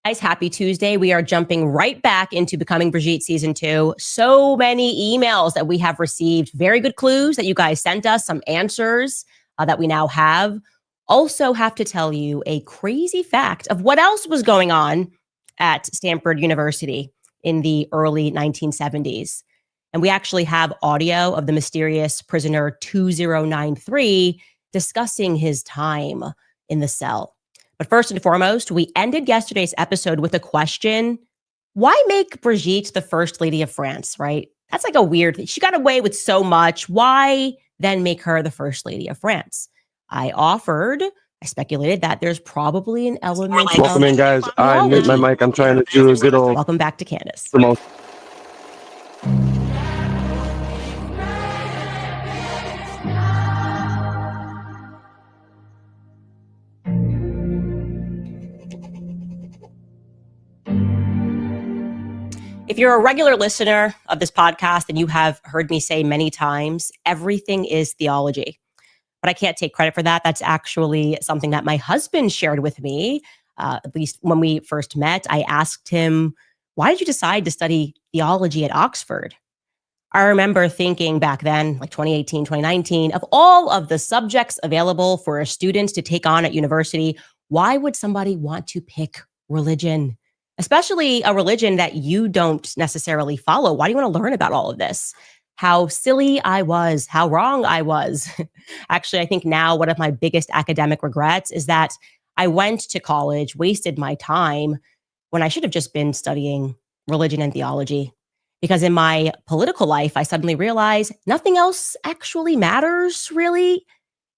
Guys, happy Tuesday. We are jumping right back into Becoming Brigitte Season 2. So many emails that we have received. Very good clues that you guys sent us, some answers that we now have. Also have to tell you a crazy fact of what else was going on at Stanford University in the early 1970s. And we actually have audio of the mysterious prisoner 2093 discussing his time in the cell. But first and foremost, we ended yesterday's episode with a question. Why make Brigitte the First Lady of France, right? That's like a weird thing. She got away with so much. Why then make her the First Lady of France? I speculated that there's probably an element of Welcome in, guys. I mute my mic. I'm trying to do a good old Welcome back to Candace. promotion. If you're a regular listener of this podcast, and you have heard me say many times, everything is theology. But I can't take credit for that. That's actually something that my husband shared with me. At least when we first met, I asked him, why did you decide to study theology at Oxford? I remember thinking back then, like 2018, 2019, of all of the subjects available for students to take on at university, why would somebody want to pick religion? Especially a religion that you don't necessarily follow. Why do you want to learn about all of this? How silly I was, how wrong I was. Actually, I think now one of my biggest academic regrets is that I went to college, wasted my time when I should have just been studying religion and theology. Because in my political life, I suddenly realized nothing else actually matters, really.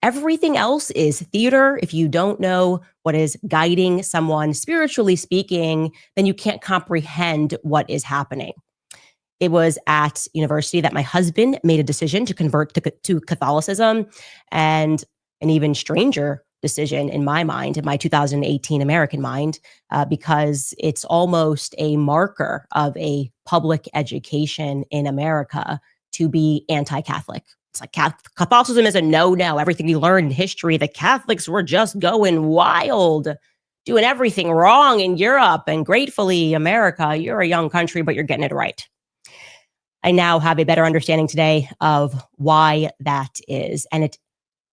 Everything else is theater. If you don't know what is guiding someone spiritually speaking, then you can't comprehend what is happening. It was at university that my husband made a decision to convert to Catholicism, and an even stranger decision in my mind, in my 2018 American mind, because it's almost a marker of a public education in America to be anti-Catholic. It's like Catholicism is a no-no. Everything you learn in history, the Catholics were just going wild, doing everything wrong in Europe. And gratefully, America, you're a young country, but you're getting it right. I now have a better understanding today of why that is. And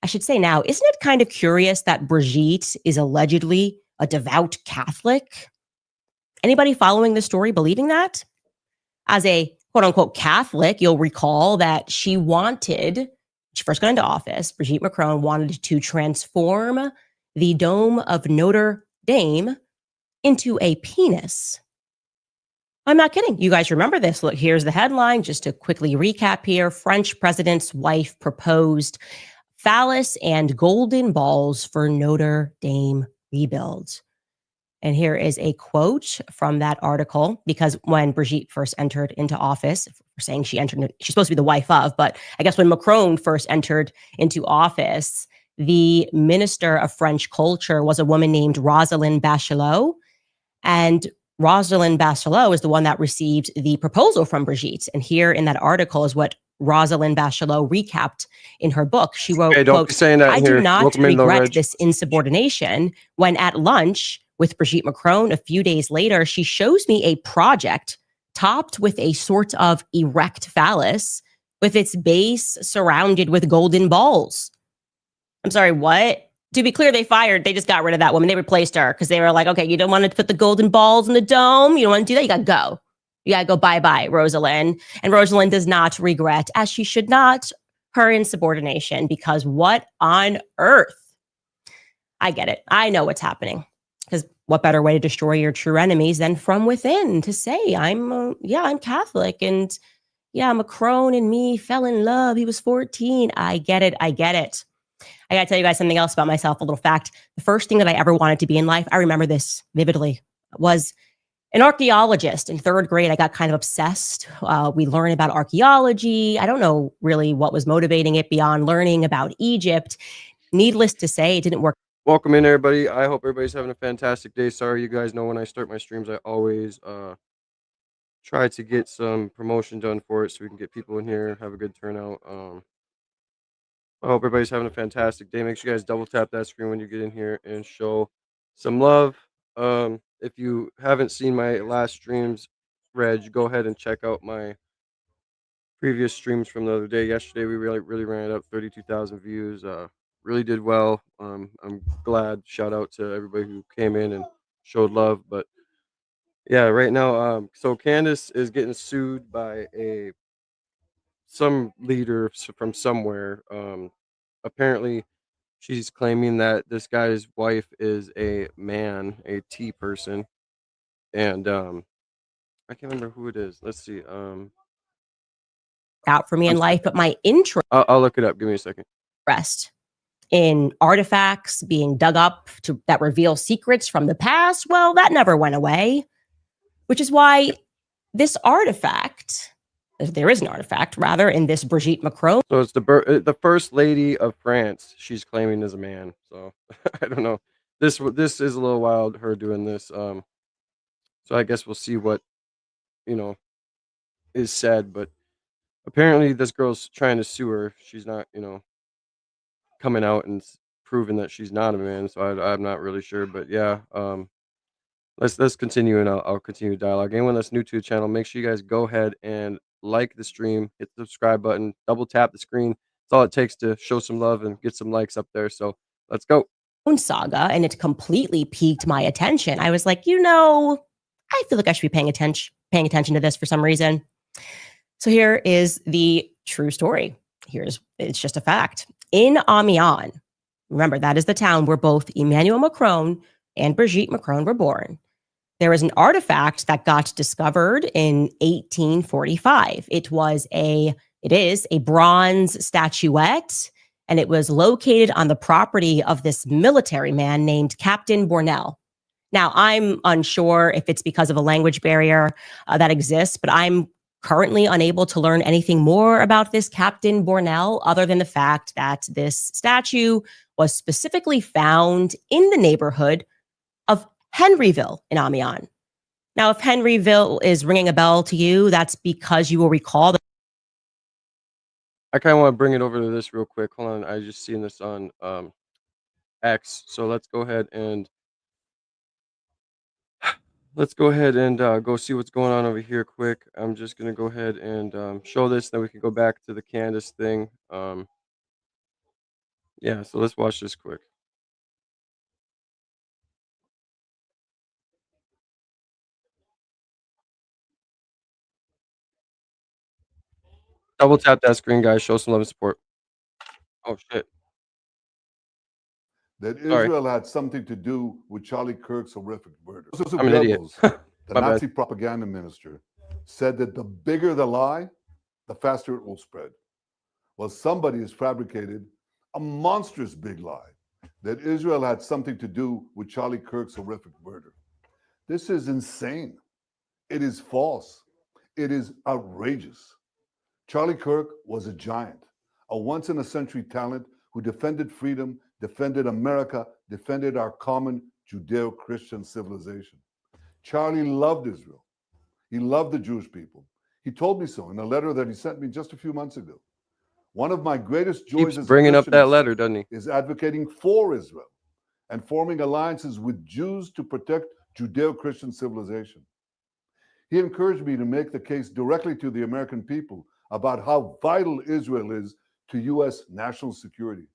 I should say now, isn't it kind of curious that Brigitte is allegedly a devout Catholic? Anybody following the story believing that? As a quote unquote Catholic, you'll recall that she first got into office, Brigitte Macron wanted to transform the Dome of Notre Dame into a penis. I'm not kidding. You guys remember this. Look, here's the headline. Just to quickly recap here, French president's wife proposed phallus and golden balls for Notre Dame rebuild. And here is a quote from that article, because when Brigitte first entered into office, we're saying she's supposed to be the wife of, but I guess when Macron first entered into office, the minister of French culture was a woman named Rosalind Bachelot. And Rosalind Bachelot is the one that received the proposal from Brigitte. And here in that article is what Rosalind Bachelot recapped in her book. She wrote, quote, I do not regret this insubordination. When at lunch with Brigitte Macron a few days later, she shows me a project topped with a sort of erect phallus with its base surrounded with golden balls. I'm sorry, what? To be clear, they just got rid of that woman. They replaced her because they were like, okay, you don't want to put the golden balls in the dome. You don't want to do that. You got to go. You got to go bye-bye, Rosalind. And Rosalind does not regret, as she should not, her insubordination, because what on earth? I get it. I know what's happening. Because what better way to destroy your true enemies than from within, to say, I'm Catholic, and yeah, Macron and me fell in love. He was 14. I get it. I got to tell you guys something else about myself, a little fact. The first thing that I ever wanted to be in life, I remember this vividly, was an archaeologist. In third grade, I got kind of obsessed. We learned about archaeology. I don't know really what was motivating it beyond learning about Egypt. Needless to say, it didn't work. Welcome in, everybody. I hope everybody's having a fantastic day. Sorry, you guys know when I start my streams, I always try to get some promotion done for it so we can get people in here, have a good turnout. I hope everybody's having a fantastic day. Make sure you guys double tap that screen when you get in here and show some love. if you haven't seen my last streams, Reg, go ahead and check out my previous streams from the other day. Yesterday, we really ran it up, 32,000 views. Really did well. I'm glad. Shout out to everybody who came in and showed love. But yeah, right now, so Candace is getting sued by some leader from somewhere. Apparently, she's claiming that this guy's wife is a man, a T person, and I can't remember who it is. Let's see. Out for me in life, but my interest I'll look it up. Give me a second. in artifacts being dug up that reveal secrets from the past, well, that never went away, which is why this artifact, there is an artifact rather, in this Brigitte Macron. So it's the first lady of France. She's claiming as a man. So I don't know. This is a little wild. Her doing this. So I guess we'll see what you know is said. But apparently, this girl's trying to sue her. She's not, coming out and proving that she's not a man. So I'm not really sure. But yeah. Let's continue, and I'll continue dialogue. Anyone that's new to the channel, make sure you guys go ahead and like the stream, hit the subscribe button, double tap the screen. That's all it takes to show some love and get some likes up there. So let's go. Saga, and it completely piqued my attention. I was like, I feel like I should be paying attention to this for some reason. So here is the true story. It's just a fact. In Amiens, remember that is the town where both Emmanuel Macron and Brigitte Macron were born. There was an artifact that got discovered in 1845. It is a bronze statuette, and it was located on the property of this military man named Captain Bournel. Now, I'm unsure if it's because of a language barrier that exists, but I'm currently unable to learn anything more about this Captain Bournel other than the fact that this statue was specifically found in the neighborhood of Henryville in Amiens. Now, if Henryville is ringing a bell to you, that's because you will recall that. I kind of want to bring it over to this real quick. Hold on. I just seen this on X. So let's go ahead and go see what's going on over here quick. I'm just going to go ahead and show this. Then we can go back to the Candace thing. Yeah, so let's watch this quick. Double tap that screen, guys. Show some love and support. Oh, shit. That Sorry. Israel had something to do with Charlie Kirk's horrific murder. Joseph I'm an idiot. Goebbels, the My bad. Nazi propaganda minister, said that the bigger the lie, the faster it will spread. Well, somebody has fabricated a monstrous big lie that Israel had something to do with Charlie Kirk's horrific murder. This is insane. It is false. It is outrageous. Charlie Kirk was a giant, a once-in-a-century talent who defended freedom, defended America, defended our common Judeo-Christian civilization. Charlie loved Israel. He loved the Jewish people. He told me so in a letter that he sent me just a few months ago. One of my greatest joys Keeps bringing up that letter, doesn't he? Is advocating for Israel and forming alliances with Jews to protect Judeo-Christian civilization. He encouraged me to make the case directly to the American people about how vital Israel is to U.S. national security.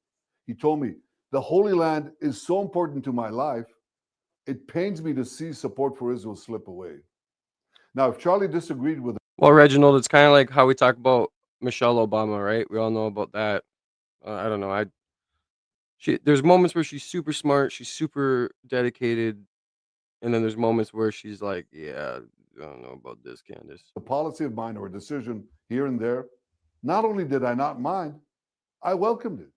He told me, the Holy Land is so important to my life, it pains me to see support for Israel slip away. Now, if Charlie disagreed with... Well, Reginald, it's kind of like how we talk about Michelle Obama, right? We all know about that. I don't know. There's moments where she's super smart, she's super dedicated, and then there's moments where she's like, yeah, I don't know about this, Candace. A policy of mine or a decision here and there, not only did I not mind, I welcomed it.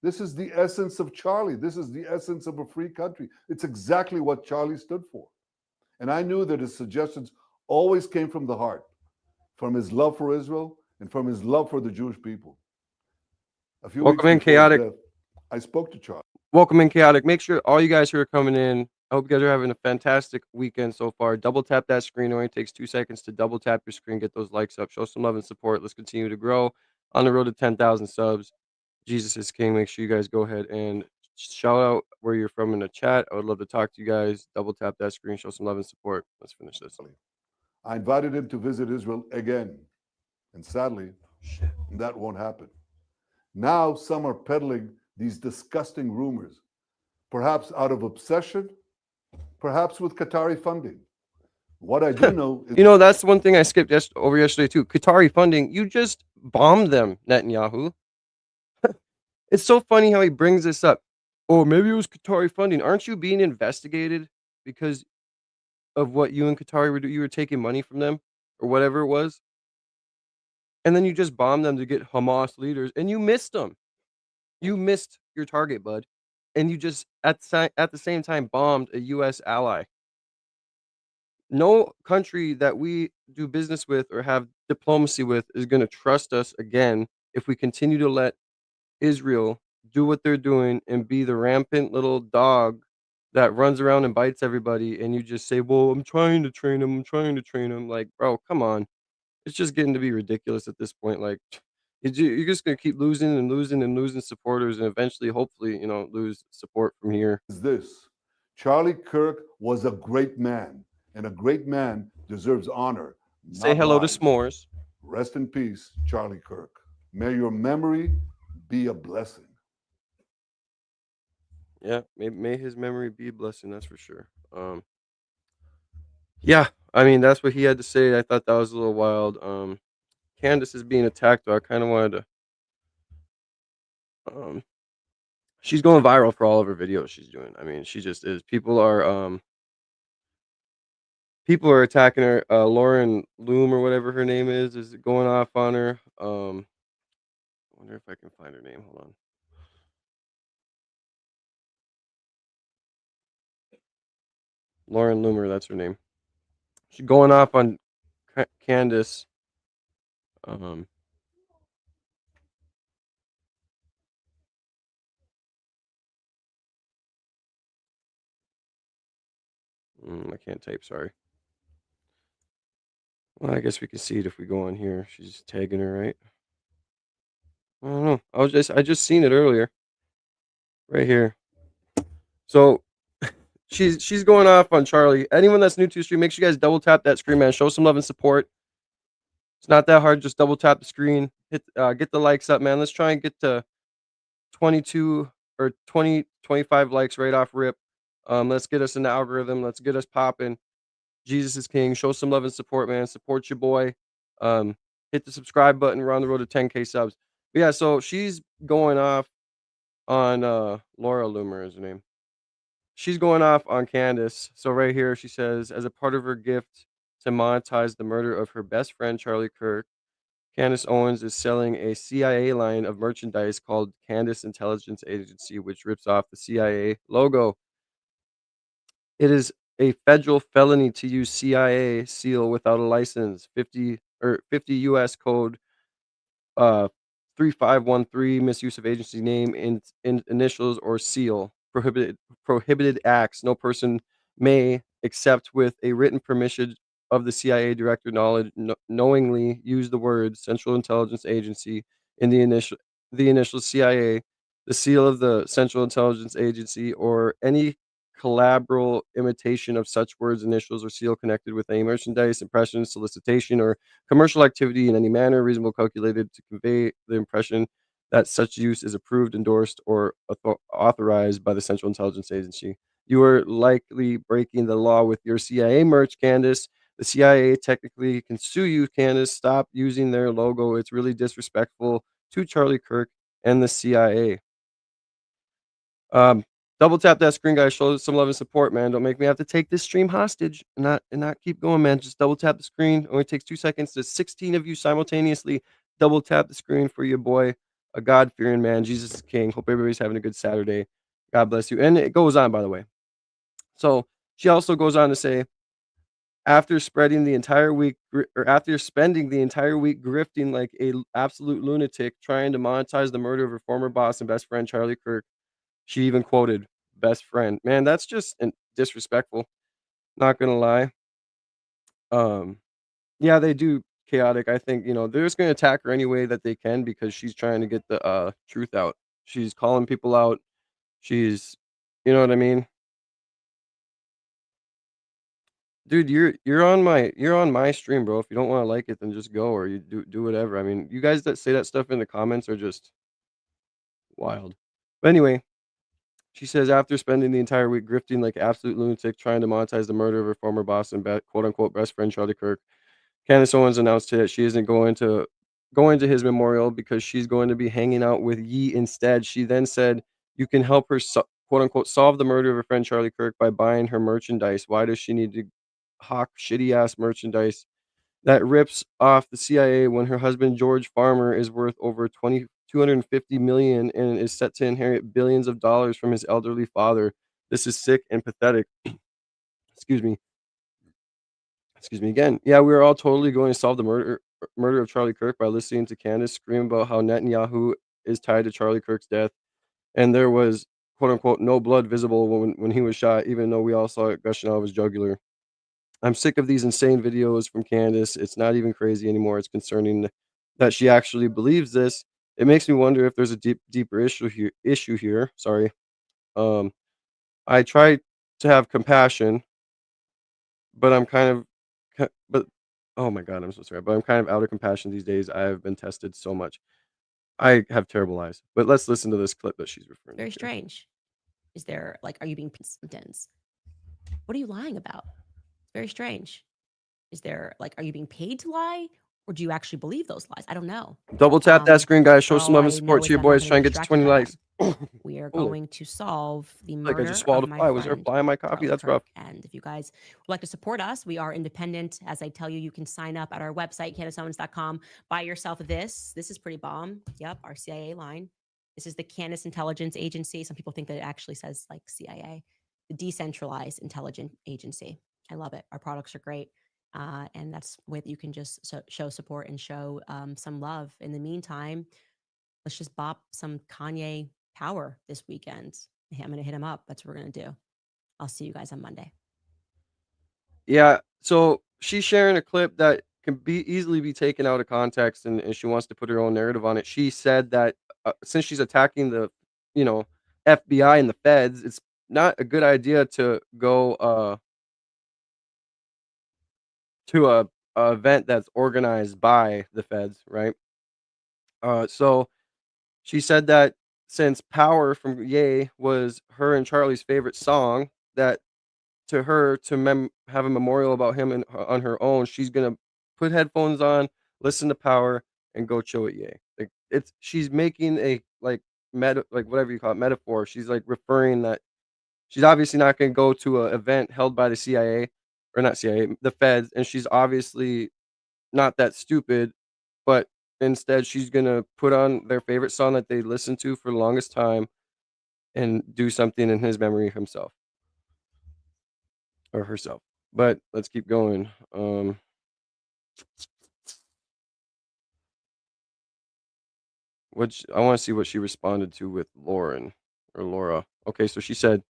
This is the essence of Charlie. This is the essence of a free country. It's exactly what Charlie stood for. And I knew that his suggestions always came from the heart, from his love for Israel and from his love for the Jewish people. A few Welcome weeks in, before his Chaotic. death, I spoke to Charlie. Welcome in, Chaotic. Make sure all you guys who are coming in, I hope you guys are having a fantastic weekend so far. Double tap that screen. It only takes 2 seconds to double tap your screen, get those likes up, show some love and support. Let's continue to grow on the road to 10,000 subs. Jesus is King. Make sure you guys go ahead and shout out where you're from in the chat. I would love to talk to you guys. Double tap that screen, show some love and support. Let's finish this. I invited him to visit Israel again, and sadly, that won't happen. Now some are peddling these disgusting rumors, perhaps out of obsession, perhaps with Qatari funding. What I do know is, You know, that's one thing I skipped over yesterday too. Qatari funding. You just bombed them, Netanyahu. It's so funny how he brings this up. Oh, maybe it was Qatari funding. Aren't you being investigated because of what you and Qatari were doing? You were taking money from them or whatever it was. And then you just bombed them to get Hamas leaders and you missed them. You missed your target, bud. And you just at the same time bombed a US ally. No country that we do business with or have diplomacy with is going to trust us again if we continue to let Israel do what they're doing and be the rampant little dog that runs around and bites everybody. And you just say, well, I'm trying to train him. I'm trying to train him. Like, bro, come on. It's just getting to be ridiculous at this point. Like, you're just going to keep losing and losing and losing supporters and eventually, hopefully, lose support from here. this. Charlie Kirk was a great man, and a great man deserves honor. Say not hello lies. to S'mores. Rest in peace, Charlie Kirk. May your memory be a blessing. Yeah, may his memory be a blessing. That's for sure. Yeah, I mean that's what he had to say. I thought that was a little wild. Candace is being attacked, though. I kind of wanted to. She's going viral for all of her videos she's doing. I mean, she just is. People are attacking her. Lauren Loom or whatever her name is going off on her. I wonder if I can find her name. Hold on. Lauren Loomer, that's her name. She's going off on Candace. I can't type, sorry. Well, I guess we can see it if we go on here. She's tagging her, right? I don't know. I just seen it earlier. Right here. So she's going off on Charlie. Anyone that's new to the stream, make sure you guys double tap that screen, man. Show some love and support. It's not that hard. Just double tap the screen. Get the likes up, man. Let's try and get to 22 or 20, 25 likes right off rip. Let's get us in the algorithm. Let's get us popping. Jesus is King. Show some love and support, man. Support your boy. Hit the subscribe button. We're on the road to 10K subs. But yeah, so she's going off on Laura Loomer is her name. She's going off on Candace. So right here, she says, as a part of her gift to monetize the murder of her best friend, Charlie Kirk, Candace Owens is selling a CIA line of merchandise called Candace Intelligence Agency, which rips off the CIA logo. It is a federal felony to use CIA seal without a license. 50 US code 3513, misuse of agency name in initials or seal. Prohibited acts. No person may, except with a written permission of the CIA director, knowingly use the words Central Intelligence Agency in the initial CIA, the seal of the Central Intelligence Agency, or any collateral imitation of such words, initials, or seal connected with any merchandise, impression, solicitation, or commercial activity in any manner reasonable calculated to convey the impression that such use is approved, endorsed, or authorized by the Central Intelligence Agency. You are likely breaking the law with your CIA merch, Candace. The CIA technically can sue you, Candace. Stop using their logo. It's really disrespectful to Charlie Kirk and the CIA. Double tap that screen, guys. Show some love and support, man. Don't make me have to take this stream hostage and not keep going, man. Just double tap the screen. It only takes 2 seconds. There's 16 of you simultaneously. Double tap the screen for your boy, a God-fearing man. Jesus is King. Hope everybody's having a good Saturday. God bless you. And it goes on, by the way. So she also goes on to say, after spending the entire week grifting like a absolute lunatic, trying to monetize the murder of her former boss and best friend Charlie Kirk, she even quoted best friend. Man, that's just disrespectful. Not gonna lie. Yeah, they do chaotic. I think they're just gonna attack her any way that they can because she's trying to get the truth out. She's calling people out. She's, you know what I mean? Dude, you're on my stream, bro. If you don't wanna like it, then just go or you do whatever. I mean, you guys that say that stuff in the comments are just wild. But anyway, she says after spending the entire week grifting like absolute lunatic trying to monetize the murder of her former boss and quote unquote best friend Charlie Kirk, Candace Owens announced today that she isn't going to his memorial because she's going to be hanging out with Yee instead. She then said, "You can help her quote unquote solve the murder of her friend Charlie Kirk by buying her merchandise. Why does she need to hawk shitty ass merchandise that rips off the CIA when her husband George Farmer is worth over 250 million and is set to inherit billions of dollars from his elderly father? This is sick and pathetic." Excuse me. Excuse me again. Yeah, we were all totally going to solve the murder of Charlie Kirk by listening to Candace scream about how Netanyahu is tied to Charlie Kirk's death, and there was quote unquote no blood visible when he was shot, even though we all saw it gushing out of his jugular. I'm sick of these insane videos from Candace. It's not even crazy anymore. It's concerning that she actually believes this. It makes me wonder if there's a deeper issue here. Sorry. Um, I try to have compassion, but I'm kind of, but oh my god, I'm so sorry. But I'm kind of out of compassion these days. I have been tested so much. I have terrible eyes. But let's listen to this clip that she's referring Very to. strange. Is there like, are you being dense? What are you lying about? Very strange. Is there like, are you being paid to lie, or do you actually believe those lies? I don't know. Double tap that screen, guys. Show But some all love and I support know to is your that I'm not boys. going Try to and be get to distracted 20 by likes. that. We are Holy, going to solve the like I just murder swallowed of a my fly. Was there a friend fly in my coffee? Charlie That's rough. Kirk. And if you guys would like to support us, we are independent. As I tell you, you can sign up at our website, CandaceOwens.com. Buy yourself this. This is pretty bomb. Yep, our CIA line. This is the Candace Intelligence Agency. Some people think that it actually says like CIA, the Decentralized Intelligence Agency. I love it. Our products are great. And that's the way that you can just show support and show some love. In the meantime, let's just bop some Kanye power this weekend. I'm going to hit him up. That's what we're going to do. I'll see you guys on Monday. Yeah. So she's sharing a clip that can easily be taken out of context, and she wants to put her own narrative on it. She said that since she's attacking the, you know, FBI and the feds, it's not a good idea to go to a event that's organized by the feds, right? So she said that since "Power" from Ye was her and Charlie's favorite song, that to her to have a memorial about him on her own, she's gonna put headphones on, listen to Power, and go chill at Ye. Like she's making a like like whatever you call it metaphor. She's like referring that she's obviously not gonna go to a event held by the CIA or not CIA, the feds, and she's obviously not that stupid, but instead she's gonna put on their favorite song that they listened to for the longest time and do something in his memory himself or herself. But let's keep going. Which I want to see what she responded to with Lauren or Laura. Okay, so she said,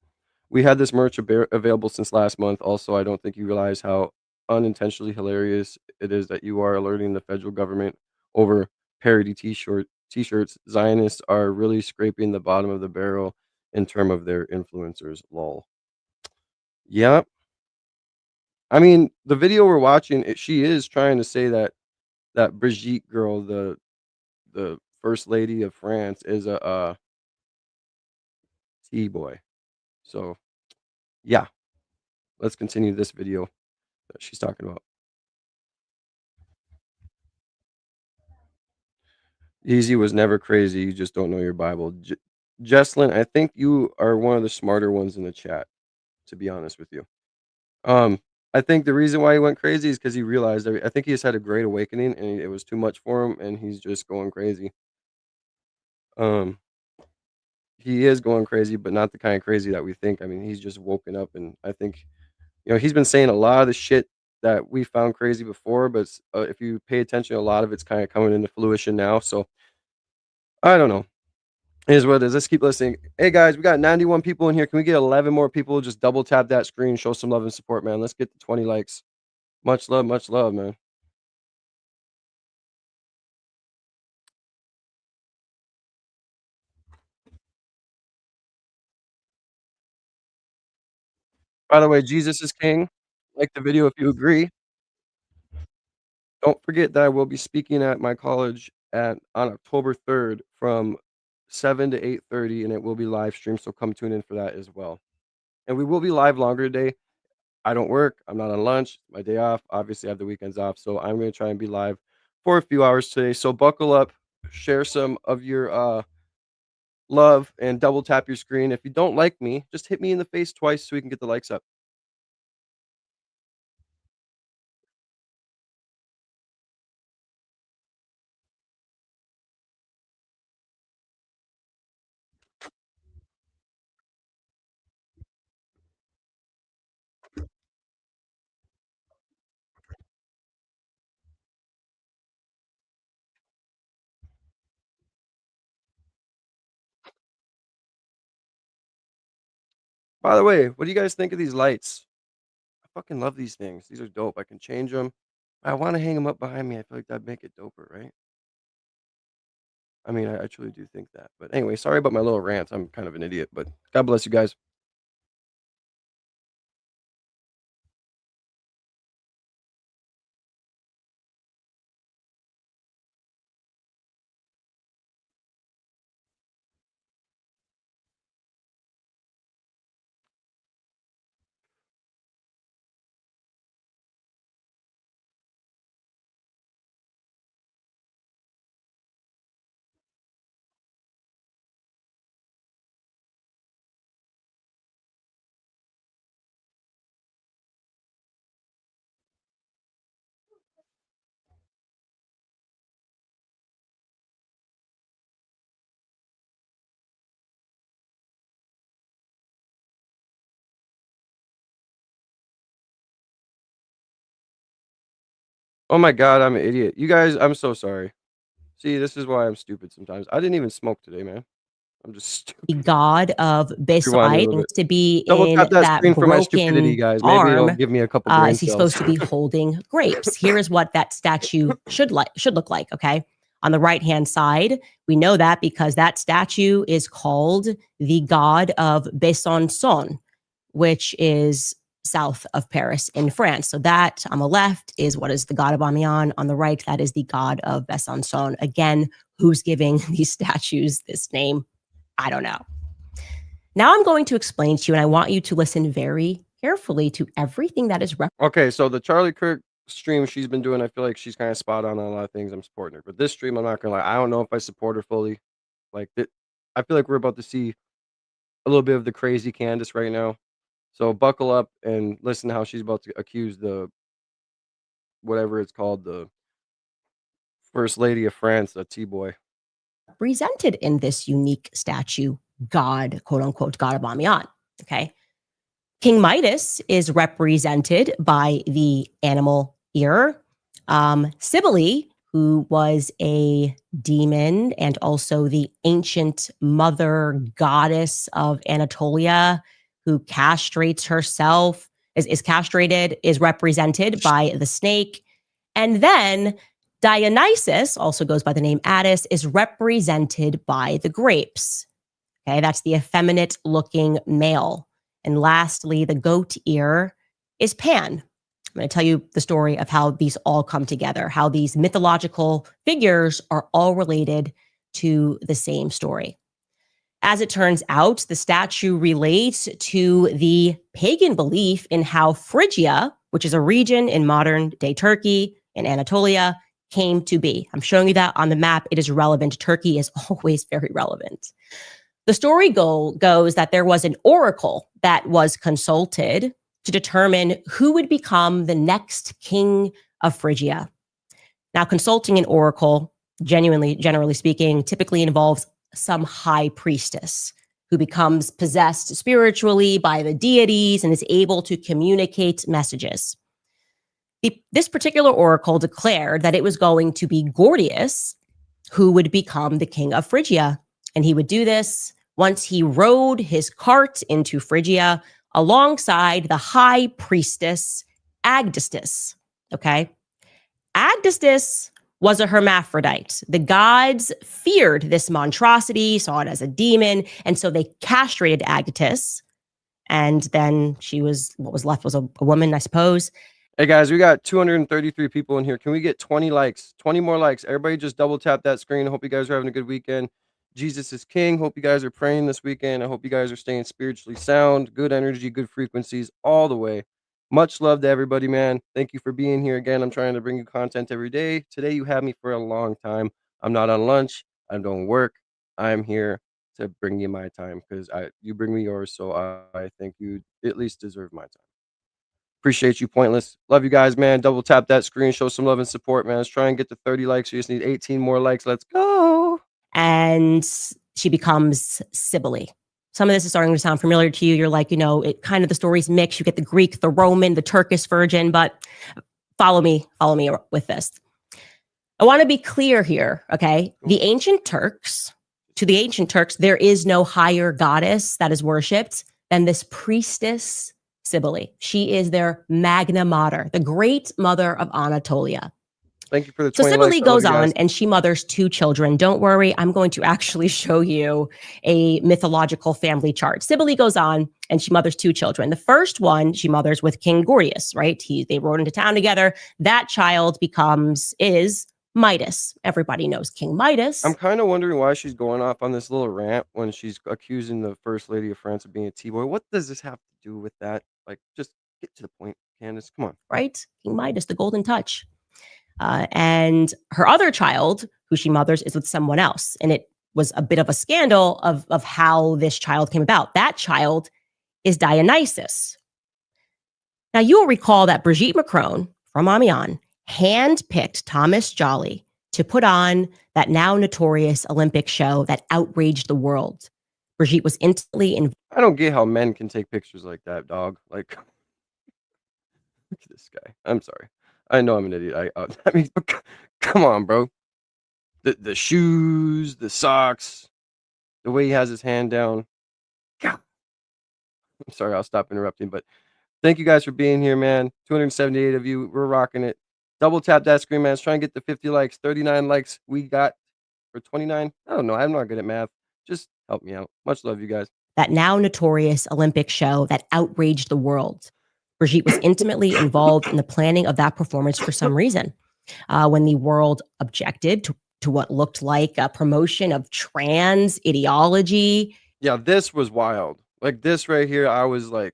"We had this merch available since last month. Also, I don't think you realize how unintentionally hilarious it is that you are alerting the federal government over parody t-shirts. Zionists are really scraping the bottom of the barrel in terms of their influencers. Lol." Yeah, I mean, the video we're watching, she is trying to say that Brigitte girl, the first lady of France, is a T-boy. So, yeah, let's continue this video that she's talking about. Easy was never crazy. You just don't know your Bible. Jesslyn, I think you are one of the smarter ones in the chat, to be honest with you. I think the reason why he went crazy is because he realized I think he just had a great awakening and it was too much for him and he's just going crazy. Um, he is going crazy, but not the kind of crazy that we think. I mean, he's just woken up and I think, he's been saying a lot of the shit that we found crazy before, but if you pay attention, a lot of it's kind of coming into fruition now. So I don't know. It is what it is. Let's keep listening. Hey guys, we got 91 people in here. Can we get 11 more people? Just double tap that screen, show some love and support, man. Let's get to 20 likes. Much love, man. By the way, Jesus is king. Like the video if you agree. Don't forget that I will be speaking at my college on October 3rd from 7 to 8:30, and it will be live streamed, so come tune in for that as well. And we will be live longer today. I don't work. I'm not on lunch. My day off. Obviously, I have the weekends off, so I'm going to try and be live for a few hours today. So buckle up, share some of your love, and double tap your screen. If you don't like me, just hit me in the face twice so we can get the likes up. By the way, what do you guys think of these lights? I fucking love these things. These are dope. I can change them. I want to hang them up behind me. I feel like that'd make it doper, right? I mean, I truly do think that. But anyway, sorry about my little rant. I'm kind of an idiot, but God bless you guys. Oh my God, I'm an idiot. You guys, I'm so sorry. See, this is why I'm stupid sometimes. I didn't even smoke today, man. I'm just The stupid. god of Rewind a Beside little bit. to be Double in tap that screen that for my stupidity, broken guys. Maybe it'll arm. give me a couple brain Is he cells. supposed to be holding grapes? Here is what that statue should look like. Okay, on the right hand side, we know that because that statue is called the god of Besançon, which is south of Paris in France. So that on the left is what is the god of Amiens. On the right, that is the god of Besançon. Again, who's giving these statues this name? I don't know. Now I'm going to explain to you, and I want you to listen very carefully to everything that is Okay, so the Charlie Kirk stream she's been doing, I feel like she's kind of spot on a lot of things. I'm supporting her. But this stream, I'm not gonna lie, I don't know if I support her fully. Like, I feel like we're about to see a little bit of the crazy Candace right now. So buckle up and listen to how she's about to accuse the whatever it's called, the First Lady of France, a T-boy. represented in this unique statue, God, quote unquote, God of Amiens. Okay. King Midas is represented by the animal ear. Cybele, who was a demon and also the ancient mother goddess of Anatolia, who castrates herself, is castrated, is represented by the snake. And then Dionysus, also goes by the name Attis, is represented by the grapes. Okay, that's the effeminate looking male. And lastly, the goat ear is Pan. I'm going to tell you the story of how these all come together, how these mythological figures are all related to the same story. As it turns out, the statue relates to the pagan belief in how Phrygia, which is a region in modern day Turkey in Anatolia, came to be. I'm showing you that on the map. It is relevant. Turkey is always very relevant. The story goes that there was an oracle that was consulted to determine who would become the next king of Phrygia. Now, consulting an oracle, generally speaking, typically involves some high priestess who becomes possessed spiritually by the deities and is able to communicate messages. This particular oracle declared that it was going to be Gordius who would become the king of Phrygia. And he would do this once he rode his cart into Phrygia alongside the high priestess Agdistis. Okay. Agdistis was a hermaphrodite. The gods feared this monstrosity, saw it as a demon, and so they castrated Agdistis. And then what was left was a woman, I suppose. Hey guys, we got 233 people in here. Can we get 20 likes? 20 more likes. Everybody just double tap that screen. I hope you guys are having a good weekend. Jesus is King. Hope you guys are praying this weekend. I hope you guys are staying spiritually sound, good energy, good frequencies all the way. Much love to everybody, man. Thank you for being here again. I'm trying to bring you content every day. Today you have me for a long time. I'm not on lunch. I don't work. I'm here to bring you my time because you bring me yours. So I think you at least deserve my time. Appreciate you, Pointless. Love you guys, man. Double tap that screen. Show some love and support, man. Let's try and get to 30 likes. You just need 18 more likes. Let's go. And she becomes Sibylle. Some of this is starting to sound familiar to you. You're like, it kind of the stories mix. You get the Greek, the Roman, the Turkish virgin, but follow me with this. I want to be clear here, okay? To the ancient Turks, there is no higher goddess that is worshipped than this priestess Sibylle. She is their magna mater, the great mother of Anatolia. Thank you for the 20 So Sibylle likes. goes on and she mothers 2 children. Don't worry, I'm going to actually show you a mythological family chart. Sibylle goes on and she mothers 2 children. The first one she mothers with King Gordius, right? They rode into town together. That child is Midas. Everybody knows King Midas. I'm kind of wondering why she's going off on this little rant when she's accusing the First Lady of France of being a T-boy. What does this have to do with that? Like, just get to the point, Candace. Come on. Right? King Midas, the golden touch. And her other child, who she mothers, is with someone else. And it was a bit of a scandal of how this child came about. That child is Dionysus. Now, you will recall that Brigitte Macron from Amiens handpicked Thomas Jolly to put on that now notorious Olympic show that outraged the world. Brigitte was instantly involved. I don't get how men can take pictures like that, dog. Like, look at this guy. I'm sorry. I know I'm an idiot. I mean, come on, bro. The shoes, the socks, the way he has his hand down. God. I'm sorry. I'll stop interrupting. But thank you guys for being here, man. 278 of you. We're rocking it. Double tap that screen, man. Let's try and get the 50 likes. 39 likes we got for 29. I don't know. I'm not good at math. Just help me out. Much love, you guys. That now notorious Olympic show that outraged the world. Brigitte was intimately involved in the planning of that performance for some reason. When the world objected to what looked like a promotion of trans ideology. Yeah, this was wild. Like this right here, I was like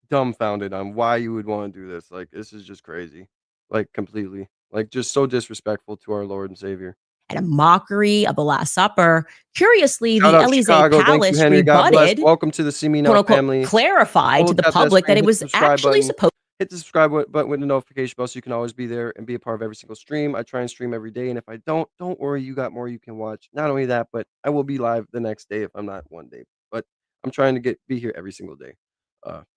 dumbfounded on why you would want to do this. Like, this is just crazy. Like, completely. Like, just so disrespectful to our Lord and Savior. And a mockery of the Last Supper. Curiously, Shout the out Elysee Chicago. Thank Palace you, Henry. God bless. rebutted, Welcome to the See Me Now quote unquote, family. clarified to the Tap that public that screen, it hit was the subscribe actually button. supposed. Hit the subscribe button with the notification bell so you can always be there and be a part of every single stream. I try and stream every day, and if I don't worry, you got more you can watch. Not only that, but I will be live the next day if I'm not one day. But I'm trying to be here every single day.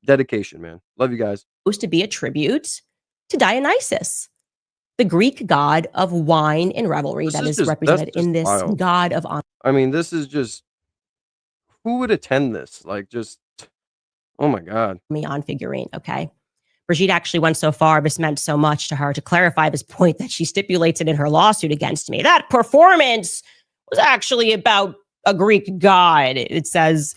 Dedication, man. Love you guys. To be a tribute to Dionysus, the Greek god of wine and revelry that is represented in this wild. god of honor. I mean, this is just, who would attend this? Like, just, oh my God. On figurine, okay? Brigitte actually went so far, this meant so much to her, to clarify this point that she stipulates it in her lawsuit against me. That performance was actually about a Greek god. It says,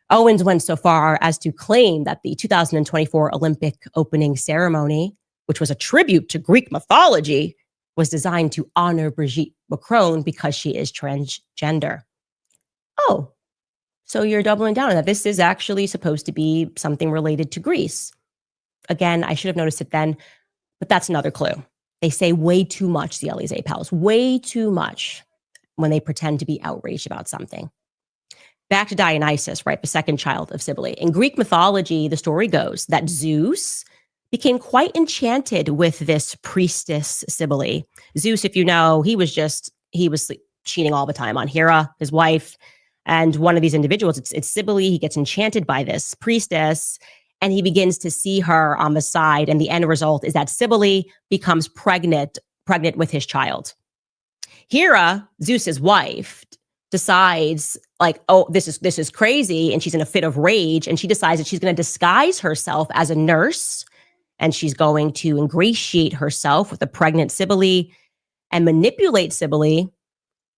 Owens went so far as to claim that the 2024 Olympic opening ceremony, which was a tribute to Greek mythology, was designed to honor Brigitte Macron because she is transgender. Oh, so you're doubling down on that. This is actually supposed to be something related to Greece. Again, I should have noticed it then, but that's another clue. They say way too much, the Elysee Palace, way too much when they pretend to be outraged about something. Back to Dionysus, right? The second child of Sibylle. In Greek mythology, the story goes that Zeus became quite enchanted with this priestess Sibylle. Zeus, if you know, he was cheating all the time on Hera, his wife. And one of these individuals, it's Sibylle. He gets enchanted by this priestess and he begins to see her on the side. And the end result is that Sibylle becomes pregnant with his child. Hera, Zeus's wife, decides like, oh, this is crazy. And she's in a fit of rage. And she decides that she's going to disguise herself as a nurse. And she's going to ingratiate herself with a pregnant Sibylle and manipulate Sibylle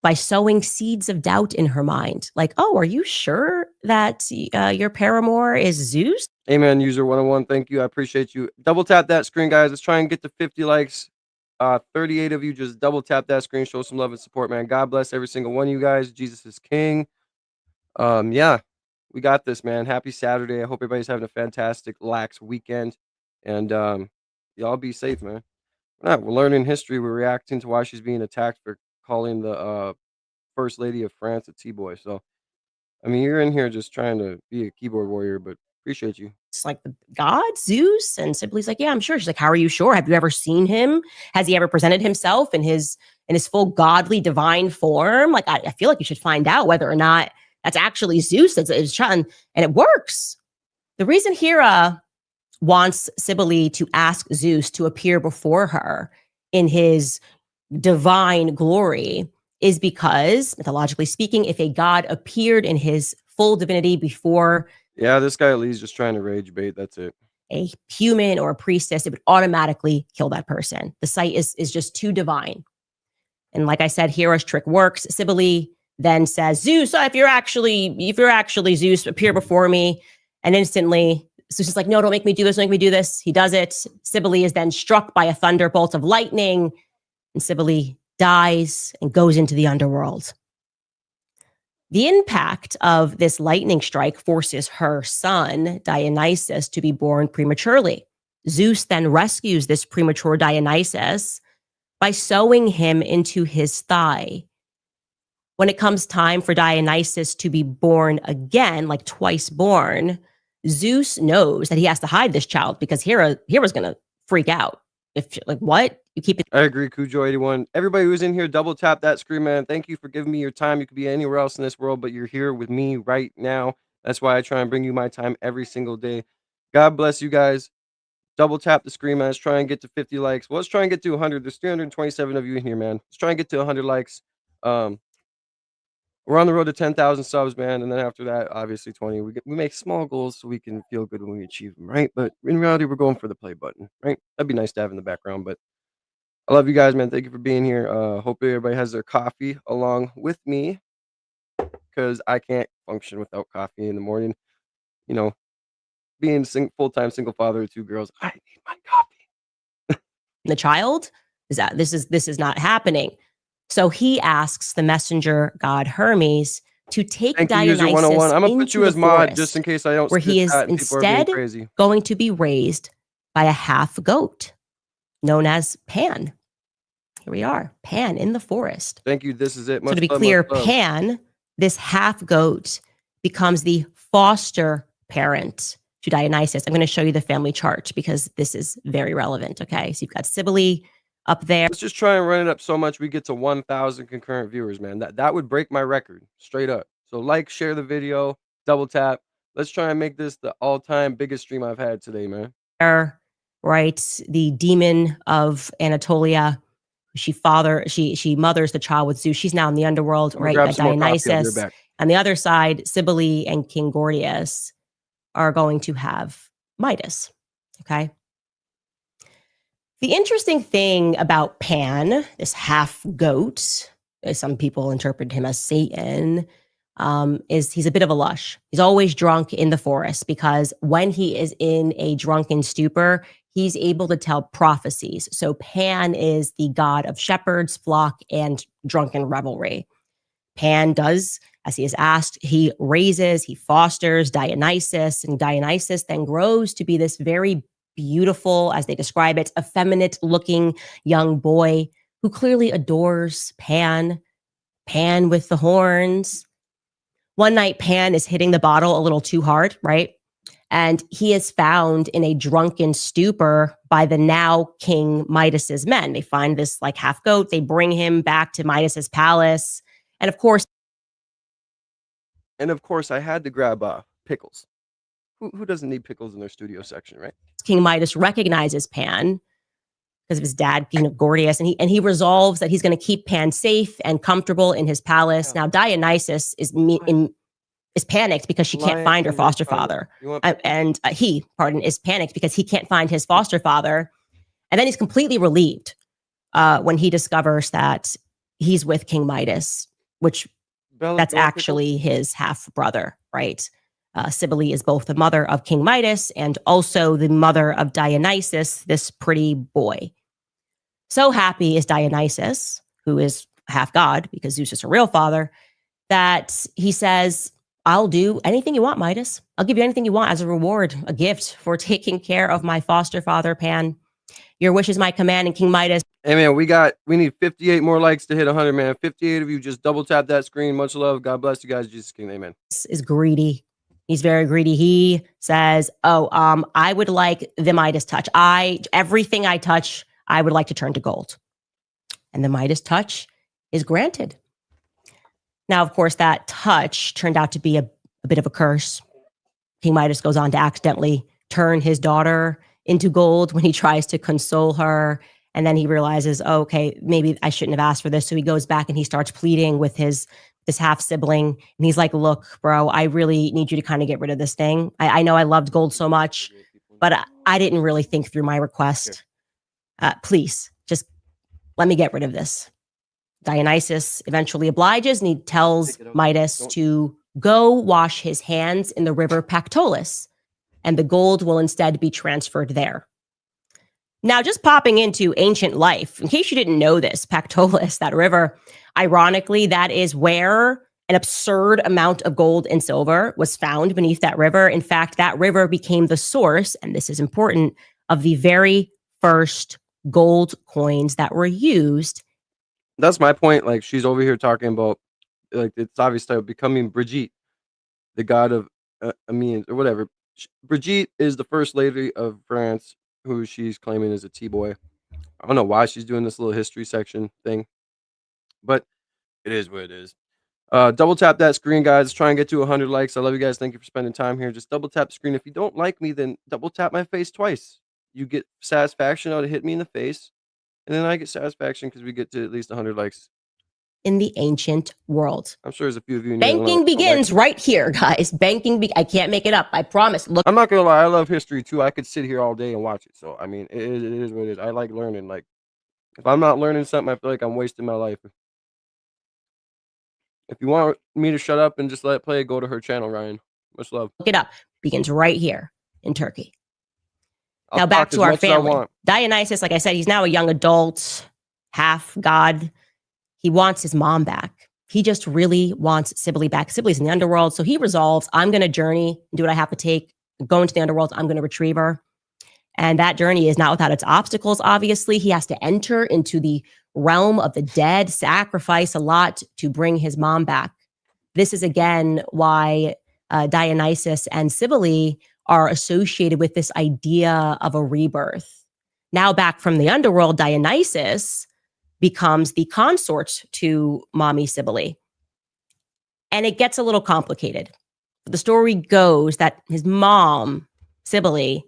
by sowing seeds of doubt in her mind. Like, oh, are you sure that your paramour is Zeus? Amen, user 101. Thank you. I appreciate you. Double tap that screen, guys. Let's try and get to 50 likes. 38 of you, just double tap that screen. Show some love and support, man. God bless every single one of you guys. Jesus is king. Yeah, we got this, man. Happy Saturday. I hope everybody's having a fantastic, lax weekend. And y'all be safe, man. We're learning history. We're reacting to why she's being attacked for calling the First Lady of France a T-boy. So, I mean, you're in here just trying to be a keyboard warrior, but appreciate you. It's like the god Zeus, and Sibley's like, yeah, I'm sure. She's like, how are you sure? Have you ever seen him? Has he ever presented himself in his full godly divine form? Like, I feel like you should find out whether or not that's actually Zeus that's trying, and it works. The reason Hera wants Cybele to ask Zeus to appear before her in his divine glory is because, mythologically speaking, if a god appeared in his full divinity before this guy Lee's just trying to rage bait. That's it. A human or a priestess, it would automatically kill that person. The sight is just too divine. And like I said, Hera's trick works. Cybele then says, Zeus, if you're actually Zeus, appear before me. And instantly, Zeus is like, no, don't make me do this. Don't make me do this. He does it. Cybele is then struck by a thunderbolt of lightning, and Cybele dies and goes into the underworld. The impact of this lightning strike forces her son, Dionysus, to be born prematurely. Zeus then rescues this premature Dionysus by sewing him into his thigh. When it comes time for Dionysus to be born again, like twice born, Zeus knows that he has to hide this child because Hera's going to freak out. If like, what? You keep it. I agree, Cujo81. Everybody who's in here, double tap that screen, man. Thank you for giving me your time. You could be anywhere else in this world, but you're here with me right now. That's why I try and bring you my time every single day. God bless you guys. Double tap the screen, man. Let's try and get to 50 likes. Well, let's try and get to 100. There's 327 of you in here, man. Let's try and get to 100 likes. We're on the road to 10,000 subs, man. And then after that, obviously 20. We make small goals so we can feel good when we achieve them, right? But in reality, we're going for the play button, right? That'd be nice to have in the background, but I love you guys, man. Thank you for being here. Hope everybody has their coffee along with me because I can't function without coffee in the morning. You know, being full-time single father of 2 girls, I need my coffee. The child is that this is not happening. So he asks the messenger god Hermes to take Dionysus user 101. I'm gonna put you as mod just in case I don't. Where he is instead going to be raised by a half goat known as Pan. Here we are, Pan in the forest. Thank you. This is it. So to be clear, Pan, this half goat, becomes the foster parent to Dionysus. I'm going to show you the family chart because this is very relevant. Okay, so you've got Cybele up there. Let's just try and run it up so much we get to 1,000 concurrent viewers, man. That would break my record straight up. So like, share the video, double tap. Let's try and make this the all-time biggest stream I've had today, man. Right, the demon of Anatolia. She mothers the child with Zeus. She's now in the underworld, right? Dionysus. On the other side, Cybele and King Gordius are going to have Midas. Okay. The interesting thing about Pan, this half goat, as some people interpret him as Satan, is he's a bit of a lush. He's always drunk in the forest because when he is in a drunken stupor, he's able to tell prophecies. So Pan is the god of shepherds, flock, and drunken revelry. Pan does, as he is asked, he fosters Dionysus, and Dionysus then grows to be this very beautiful, as they describe it, effeminate-looking young boy who clearly adores Pan with the horns. One night, Pan is hitting the bottle a little too hard, right? And he is found in a drunken stupor by the now King Midas's men. They find this like half goat. They bring him back to Midas's palace. And of course, I had to grab pickles. Who doesn't need pickles in their studio section, right? King Midas recognizes Pan because of his dad, Gordius, and he resolves that he's going to keep Pan safe and comfortable in his palace. Yeah. Now Dionysus is panicked because she can't find her foster father, he is panicked because he can't find his foster father, and then he's completely relieved when he discovers that he's with King Midas. which Bella, that's Bella Pickle? actually his half brother, right? Cybele is both the mother of King Midas and also the mother of Dionysus, this pretty boy. So happy is Dionysus, who is half god because Zeus is her real father, that he says, I'll do anything you want, Midas. I'll give you anything you want as a reward, a gift for taking care of my foster father, Pan. Your wish is my command. And King Midas, Hey man, we need 58 more likes to hit 100, man. 58 of you, just double tap that screen. Much love. God bless you guys. Jesus King, amen. is greedy. He's very greedy. He says, I would like the Midas touch. Everything I touch, I would like to turn to gold. And the Midas touch is granted. Now, of course, that touch turned out to be a bit of a curse. King Midas goes on to accidentally turn his daughter into gold when he tries to console her. And then he realizes, oh, okay, maybe I shouldn't have asked for this. So he goes back and he starts pleading with his half sibling. And he's like, look, bro, I really need you to kind of get rid of this thing. I know I loved gold so much, but I didn't really think through my request. Please, just let me get rid of this. Dionysus eventually obliges and he tells Midas to go wash his hands in the river Pactolus, and the gold will instead be transferred there. Now, just popping into ancient life, in case you didn't know this, Pactolus, that river, ironically, that is where an absurd amount of gold and silver was found beneath that river. In fact, that river became the source, and this is important, of the very first gold coins that were used. That's my point. Like, she's over here talking about, like, it's obviously becoming Brigitte, the god of Amiens or whatever. Brigitte is the first lady of France, who she's claiming is a T-boy. I don't know why she's doing this little history section thing, but it is what it is. Double tap that screen, guys. Let's try and get to 100 likes. I love you guys. Thank you for spending time here. Just double tap the screen. If you don't like me, then double tap my face twice. You get satisfaction out of hitting me in the face, and then I get satisfaction because we get to at least 100 likes. In the ancient world. I'm sure there's a few of you. Banking begins right here, guys. I can't make it up. I promise. Look, I'm not gonna lie. I love history too. I could sit here all day and watch it. So I mean, it is what it is. I like learning. Like, if I'm not learning something, I feel like I'm wasting my life. If you want me to shut up and just let it play, go to her channel, Ryan. Much love. Look it up. Begins right here in Turkey. Now back to our family. Dionysus, like I said, he's now a young adult, half god. He wants his mom back. He just really wants Cybele back. Cybele's in the underworld. So he resolves, I'm going to journey and do what I have to take, go into the underworld. I'm going to retrieve her. And that journey is not without its obstacles, obviously. He has to enter into the realm of the dead, sacrifice a lot to bring his mom back. This is, again, why Dionysus and Cybele are associated with this idea of a rebirth. Now back from the underworld, Dionysus becomes the consort to mommy Cybele. And it gets a little complicated. The story goes that his mom, Cybele,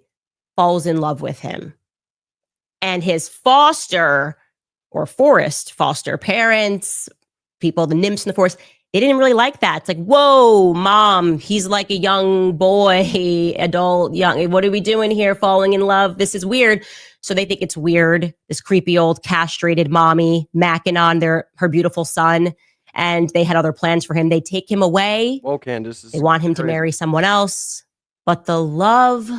falls in love with him. And his foster or forest foster parents, people, the nymphs in the forest, they didn't really like that. It's like, whoa, mom, he's like a young boy, adult, young. What are we doing here? Falling in love. This is weird. So they think it's weird. This creepy old castrated mommy macking on her beautiful son. And they had other plans for him. They take him away. Well, Candace, they want him to marry someone else. But the love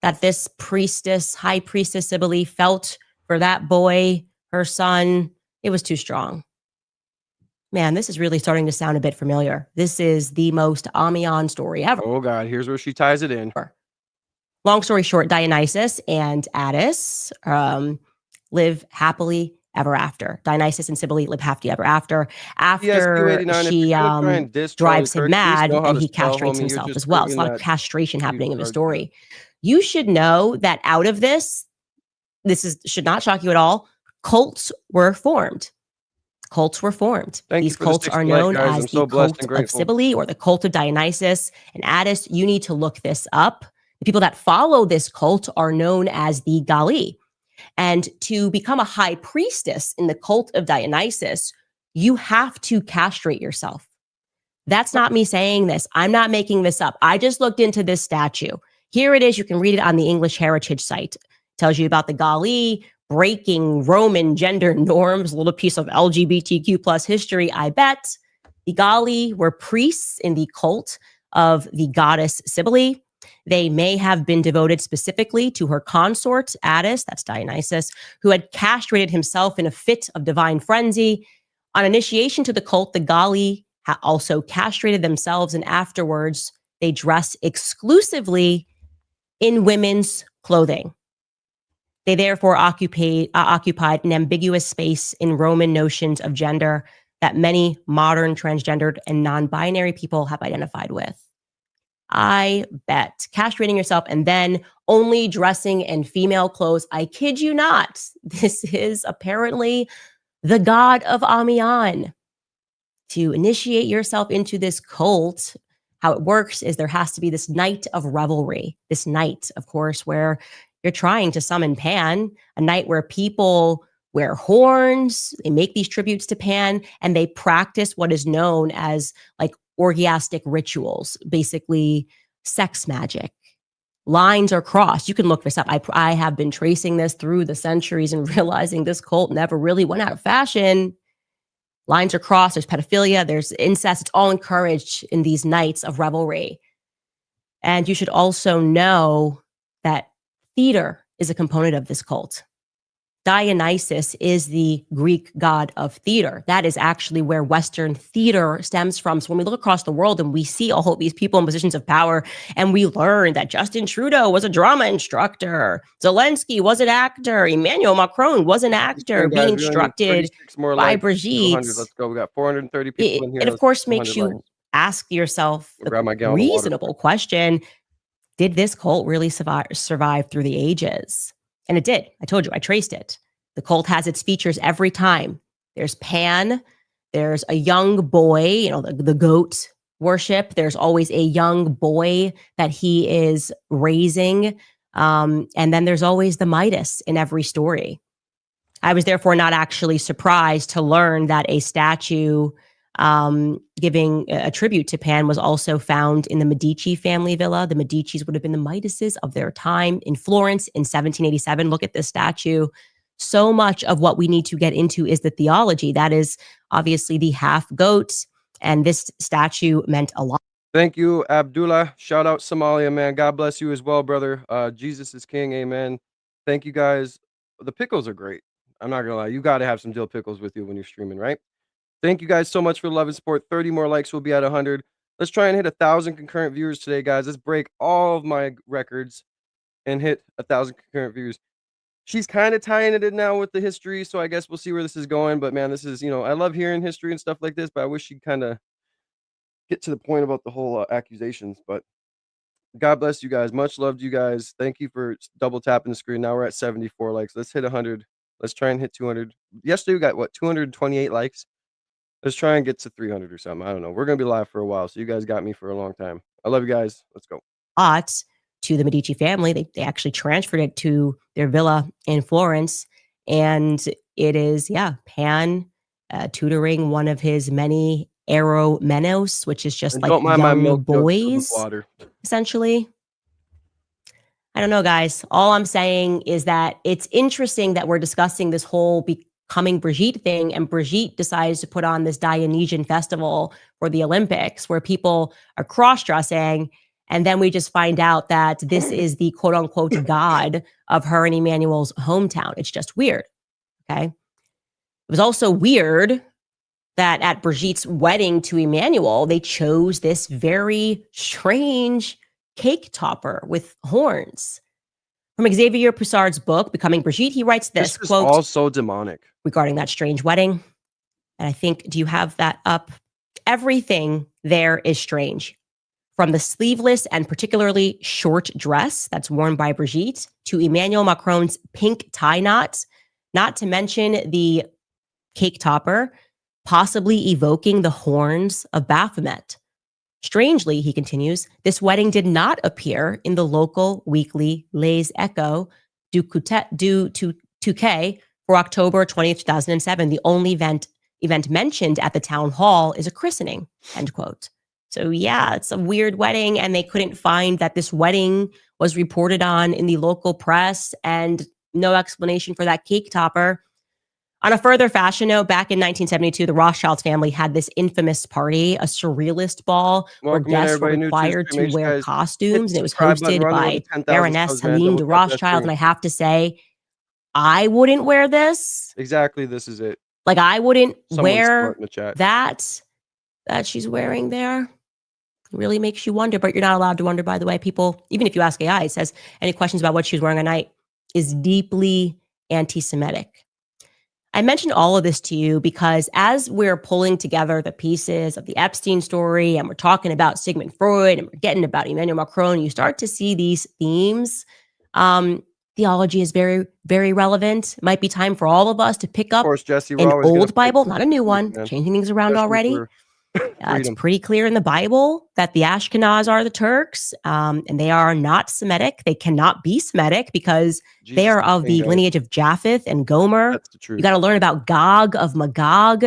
that this priestess, high priestess Cybele felt for that boy, her son, it was too strong. Man, this is really starting to sound a bit familiar. This is the most Amiens story ever. Oh, God. Here's where she ties it in. Long story short, Dionysus and Attis live happily ever after. Dionysus and Cybele live happily ever after. After she drives him mad and he castrates himself as well. It's a lot of castration happening in the story. You should know that out of this should not shock you at all, cults were formed. Cults were formed. These cults are known as the cult of Cybele or the cult of Dionysus and Attis. You need to look this up. The people that follow this cult are known as the Galli. And to become a high priestess in the cult of Dionysus, you have to castrate yourself. That's not me saying this. I'm not making this up. I just looked into this statue. Here it is. You can read it on the English Heritage site. It tells you about the Galli breaking Roman gender norms, a little piece of LGBTQ plus history, I bet. The Galli were priests in the cult of the goddess Cybele. They may have been devoted specifically to her consort, Attis, that's Dionysus, who had castrated himself in a fit of divine frenzy. On initiation to the cult, the Galli also castrated themselves, and afterwards they dress exclusively in women's clothing. They therefore occupied an ambiguous space in Roman notions of gender that many modern transgendered and non-binary people have identified with. I bet. Castrating yourself and then only dressing in female clothes. I kid you not. This is apparently the god of Amiens. To initiate yourself into this cult, how it works is there has to be this night of revelry. This night, of course, where you're trying to summon Pan, a night where people wear horns, they make these tributes to Pan, and they practice what is known as like orgiastic rituals, basically sex magic. Lines are crossed. You can look this up. I have been tracing this through the centuries and realizing this cult never really went out of fashion. Lines are crossed. There's pedophilia. There's incest. It's all encouraged in these nights of revelry. And you should also know that theater is a component of this cult. Dionysus is the Greek god of theater. That is actually where Western theater stems from. So when we look across the world and we see all these people in positions of power, and we learn that Justin Trudeau was a drama instructor, Zelensky was an actor, Emmanuel Macron was an actor, being instructed by Brigitte. Let's go. We got 430 people in here. It of course makes you ask yourself the reasonable question: did this cult really survive through the ages? And it did. I told you, I traced it. The cult has its features every time. There's Pan. There's a young boy, the goat worship. There's always a young boy that he is raising. And then there's always the Midas in every story. I was therefore not actually surprised to learn that a statue giving a tribute to Pan was also found in the Medici family villa. The Medicis would have been the Midases of their time in Florence in 1787. Look at this statue. So much of what we need to get into is the theology. That is obviously the half goat, and this statue meant a lot. Thank you, Abdullah. Shout out Somalia, man. God bless you as well, brother. Jesus is king. Amen. Thank you, guys. The pickles are great. I'm not gonna lie. You got to have some dill pickles with you when you're streaming, right? Thank you guys so much for the love and support. 30 more likes, we'll be at 100. Let's try and hit 1,000 concurrent viewers today, guys. Let's break all of my records and hit 1,000 concurrent views. She's kind of tying it in now with the history, so I guess we'll see where this is going. But man, this is, I love hearing history and stuff like this, but I wish she'd kind of get to the point about the whole accusations. But God bless you guys. Much love to you guys. Thank you for double tapping the screen. Now we're at 74 likes. Let's hit 100. Let's try and hit 200. Yesterday we got, 228 likes? Let's try and get to 300 or something. I don't know. We're going to be live for a while, so you guys got me for a long time. I love you guys. Let's go. To the Medici family. They actually transferred it to their villa in Florence. And it is, Pan tutoring one of his many aeromenos, which is just like young boys, essentially. I don't know, guys. All I'm saying is that it's interesting that we're discussing this whole becoming Brigitte thing, and Brigitte decides to put on this Dionysian festival for the Olympics where people are cross-dressing, and then we just find out that this is the quote-unquote god of her and Emmanuel's hometown. It's just weird, okay? It was also weird that at Brigitte's wedding to Emmanuel, they chose this very strange cake topper with horns. From Xavier Poussard's book, Becoming Brigitte, he writes this, is quote, all so demonic, regarding that strange wedding. And I think, do you have that up? Everything there is strange. From the sleeveless and particularly short dress that's worn by Brigitte to Emmanuel Macron's pink tie knot, not to mention the cake topper, possibly evoking the horns of Baphomet. Strangely, he continues, this wedding did not appear in the local weekly Les Echos du Touquet for October 20th, 2007. The only event mentioned at the town hall is a christening, end quote. So yeah, it's a weird wedding, and they couldn't find that this wedding was reported on in the local press, and no explanation for that cake topper. On a further fashion note, back in 1972, the Rothschild family had this infamous party, a surrealist ball, where Welcome in, guests were everybody new to the required stream. to Make sure you wear guys hit costumes, the and it was subscribe button. hosted We're on the road by to 10,000 Baroness subs, man. Double Helene de tap that Rothschild. screen. And I have to say, I wouldn't wear this. Exactly, this is it. Like, I wouldn't Someone wear smart in the chat. that she's wearing there. It really makes you wonder, but you're not allowed to wonder, by the way. People, even if you ask AI, it says any questions about what she's wearing at night is deeply anti-Semitic. I mentioned all of this to you because as we're pulling together the pieces of the Epstein story and we're talking about Sigmund Freud and we're getting about Emmanuel Macron, you start to see these themes. Theology is very, very relevant. It might be time for all of us to pick Of up course, Jesse, we're an always gonna old fight Bible, for not a new truth, one, man. changing things around Especially already. for It's freedom. pretty clear in the Bible that the Ashkenaz are the Turks, and they are not Semitic. They cannot be Semitic because they Jesus are is of king, the guys. lineage of Japheth and Gomer. That's the truth. You got to learn about Gog of Magog,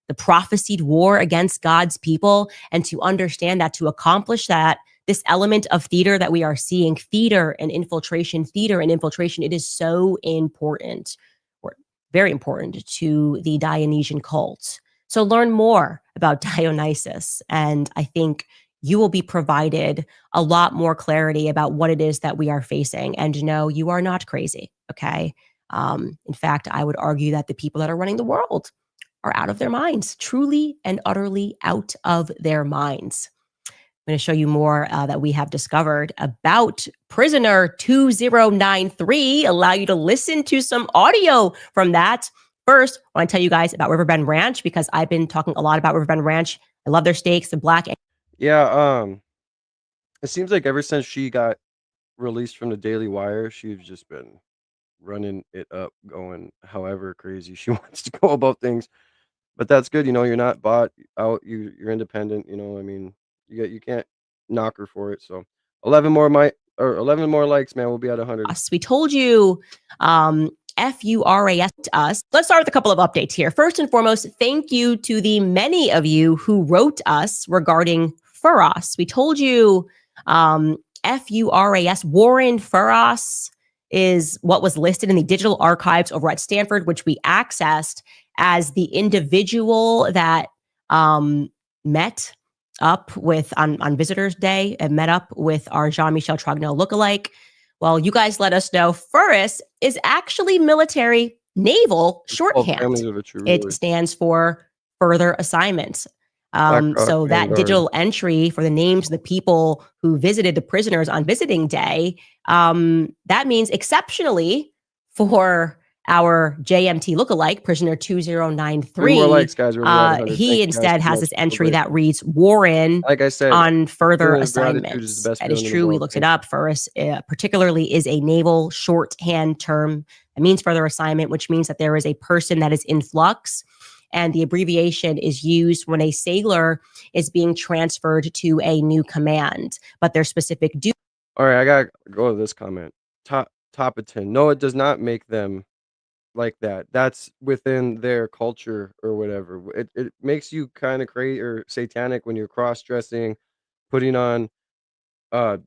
the prophesied war against God's people, and to understand that to accomplish that, this element of theater that we are seeing, theater and infiltration, it is so important, or very important to the Dionysian cult. So learn more about Dionysus, and I think you will be provided a lot more clarity about what it is that we are facing. And no, you are not crazy, okay? In fact, I would argue that the people that are running the world are out of their minds, truly and utterly out of their minds. I'm going to show you more that we have discovered about prisoner 2093, allow you to listen to some audio from that. First, I want to tell you guys about Riverbend Ranch because I've been talking a lot about Riverbend Ranch. I love their steaks, the black. Yeah, it seems like ever since she got released from the Daily Wire, she's just been running it up, going however crazy she wants to go about things. But that's good, you're not bought out, you're independent, I mean, you can't knock her for it. So 11 more likes, man, we'll be at 100. We told you FURAS to us. Let's start with a couple of updates here. First and foremost, thank you to the many of you who wrote us regarding Furos. We told you FURAS, Warren Furos, is what was listed in the digital archives over at Stanford, which we accessed as the individual that met up with on Visitors Day and met up with our Jean-Michel Trogneux lookalike. Well, you guys let us know FURAS is actually military naval shorthand. It stands for further assignments. So that digital entry for the names of the people who visited the prisoners on visiting day, that means exceptionally for our JMT lookalike, prisoner 2093. More likes, guys. He instead has this entry that reads Warren, like I said, on further assignments. That is true. We looked it up. FURAS particularly is a naval shorthand term. It means further assignment, which means that there is a person that is in flux. And the abbreviation is used when a sailor is being transferred to a new command, but their specific duty. All right, I got to go to this comment. Top of 10. No, it does not make them like that. That's within their culture or whatever. It makes you kind of crazy or satanic when you're cross-dressing, putting on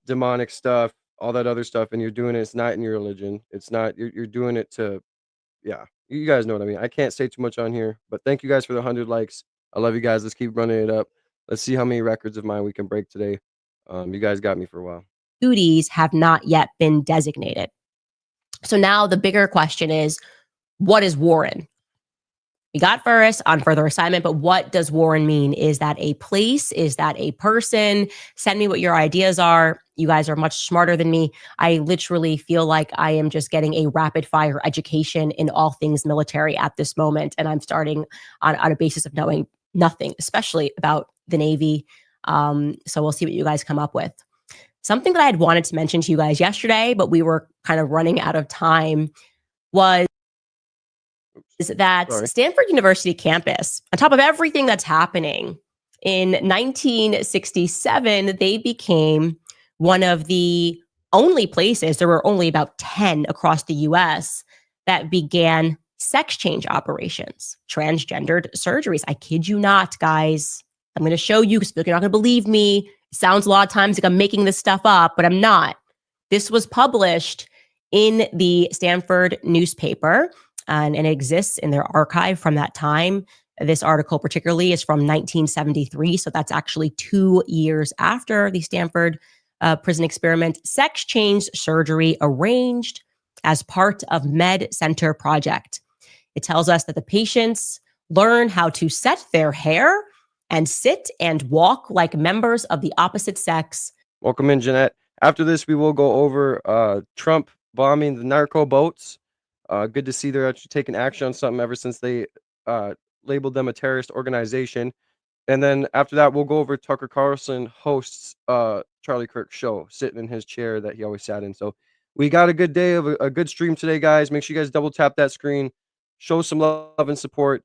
demonic stuff, all that other stuff, and you're doing it. It's not in your religion. It's not. You're doing it to, yeah. You guys know what I mean. I can't say too much on here, but thank you guys for the 100 likes. I love you guys. Let's keep running it up. Let's see how many records of mine we can break today. You guys got me for a while. Duties have not yet been designated. So now the bigger question is, what is Warren? We got FURAS on further assignment, but what does Warren mean? Is that a place? Is that a person? Send me what your ideas are. You guys are much smarter than me. I literally feel like I am just getting a rapid fire education in all things military at this moment. And I'm starting on a basis of knowing nothing, especially about the Navy. So we'll see what you guys come up with. Something that I had wanted to mention to you guys yesterday, but we were kind of running out of time, was that Stanford University campus, on top of everything that's happening, in 1967, they became one of the only places, there were only about 10 across the US, that began sex change operations, transgendered surgeries. I kid you not, guys. I'm going to show you because you're not going to believe me. It sounds a lot of times like I'm making this stuff up, but I'm not. This was published in the Stanford newspaper. and it exists in their archive from that time. This article particularly is from 1973, so that's actually 2 years after the Stanford prison experiment. Sex change surgery arranged as part of Med Center project. It tells us that the patients learn how to set their hair and sit and walk like members of the opposite sex. Welcome in, Jeanette. After this, we will go over Trump bombing the narco boats. Good to see they're actually taking action on something ever since they labeled them a terrorist organization. And then after that, we'll go over Tucker Carlson hosts Charlie Kirk's show, sitting in his chair that he always sat in. So we got a good day of a good stream today, guys. Make sure you guys double tap that screen, show some love and support,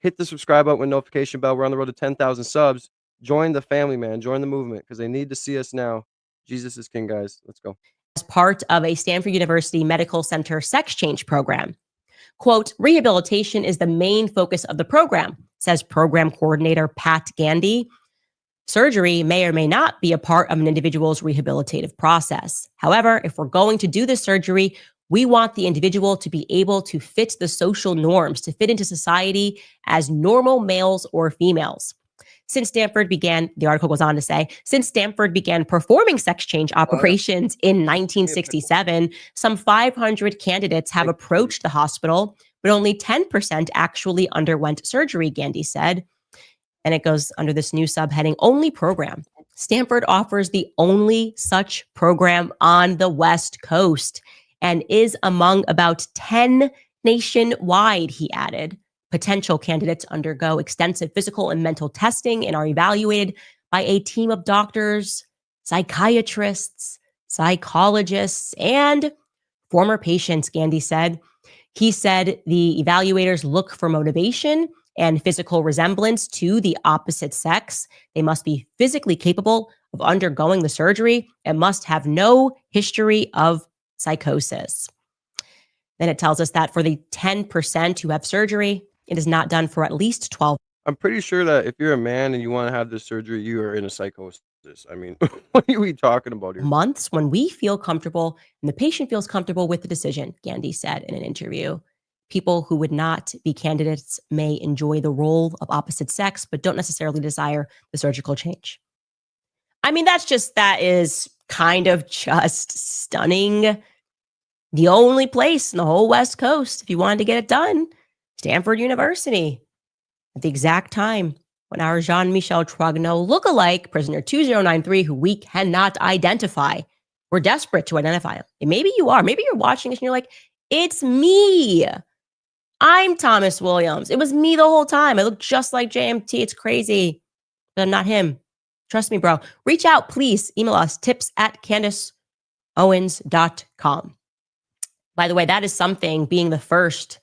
hit the subscribe button with notification bell. We're on the road to 10,000 subs. Join the family, man. Join the movement because they need to see us now. Jesus is king, guys. Let's go. As part of a Stanford University Medical Center sex change program. Quote, rehabilitation is the main focus of the program, says program coordinator Pat Gandy. Surgery may or may not be a part of an individual's rehabilitative process. However, if we're going to do this surgery, we want the individual to be able to fit the social norms, to fit into society as normal males or females. Since Stanford began, the article goes on to say, since Stanford began performing sex change operations in 1967, some 500 candidates have approached the hospital, but only 10% actually underwent surgery, Gandy said. And it goes under this new subheading, only program. Stanford offers the only such program on the West Coast and is among about 10 nationwide, he added. Potential candidates undergo extensive physical and mental testing and are evaluated by a team of doctors, psychiatrists, psychologists, and former patients, Gandy said. He said the evaluators look for motivation and physical resemblance to the opposite sex. They must be physically capable of undergoing the surgery and must have no history of psychosis. Then it tells us that for the 10% who have surgery, it is not done for at least 12. I'm pretty sure that if you're a man and you want to have this surgery, you are in a psychosis. I mean, what are we talking about here? Months when we feel comfortable and the patient feels comfortable with the decision, Gandy said in an interview. People who would not be candidates may enjoy the role of opposite sex, but don't necessarily desire the surgical change. I mean, that is kind of just stunning. The only place in the whole West Coast, if you wanted to get it done, Stanford University, at the exact time when our Jean-Michel Trogneux lookalike, prisoner 2093, who we cannot identify, we're desperate to identify him. And maybe you are. Maybe you're watching this and you're like, it's me. I'm Thomas Williams. It was me the whole time. I look just like JMT. It's crazy, but I'm not him. Trust me, bro. Reach out, please. Email us, tips@CandaceOwens.com. By the way, that is something, being the first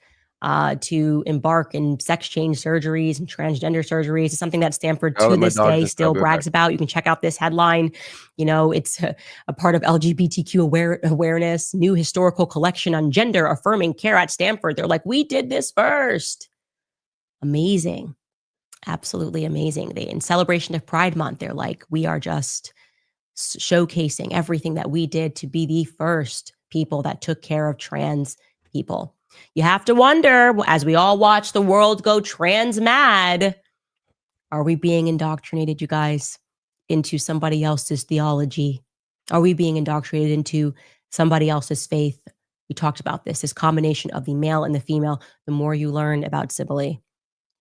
to embark in sex change surgeries and transgender surgeries is something that Stanford to this day still brags about. You can check out this headline. You know, it's a part of LGBTQ awareness, new historical collection on gender affirming care at Stanford. They're like, we did this first. Amazing. Absolutely amazing. In celebration of Pride Month, they're like, we are just showcasing everything that we did to be the first people that took care of trans people. You have to wonder, as we all watch the world go trans mad, are we being indoctrinated, you guys, into somebody else's theology? Are we being indoctrinated into somebody else's faith? We talked about this combination of the male and the female. The more you learn about Cybele,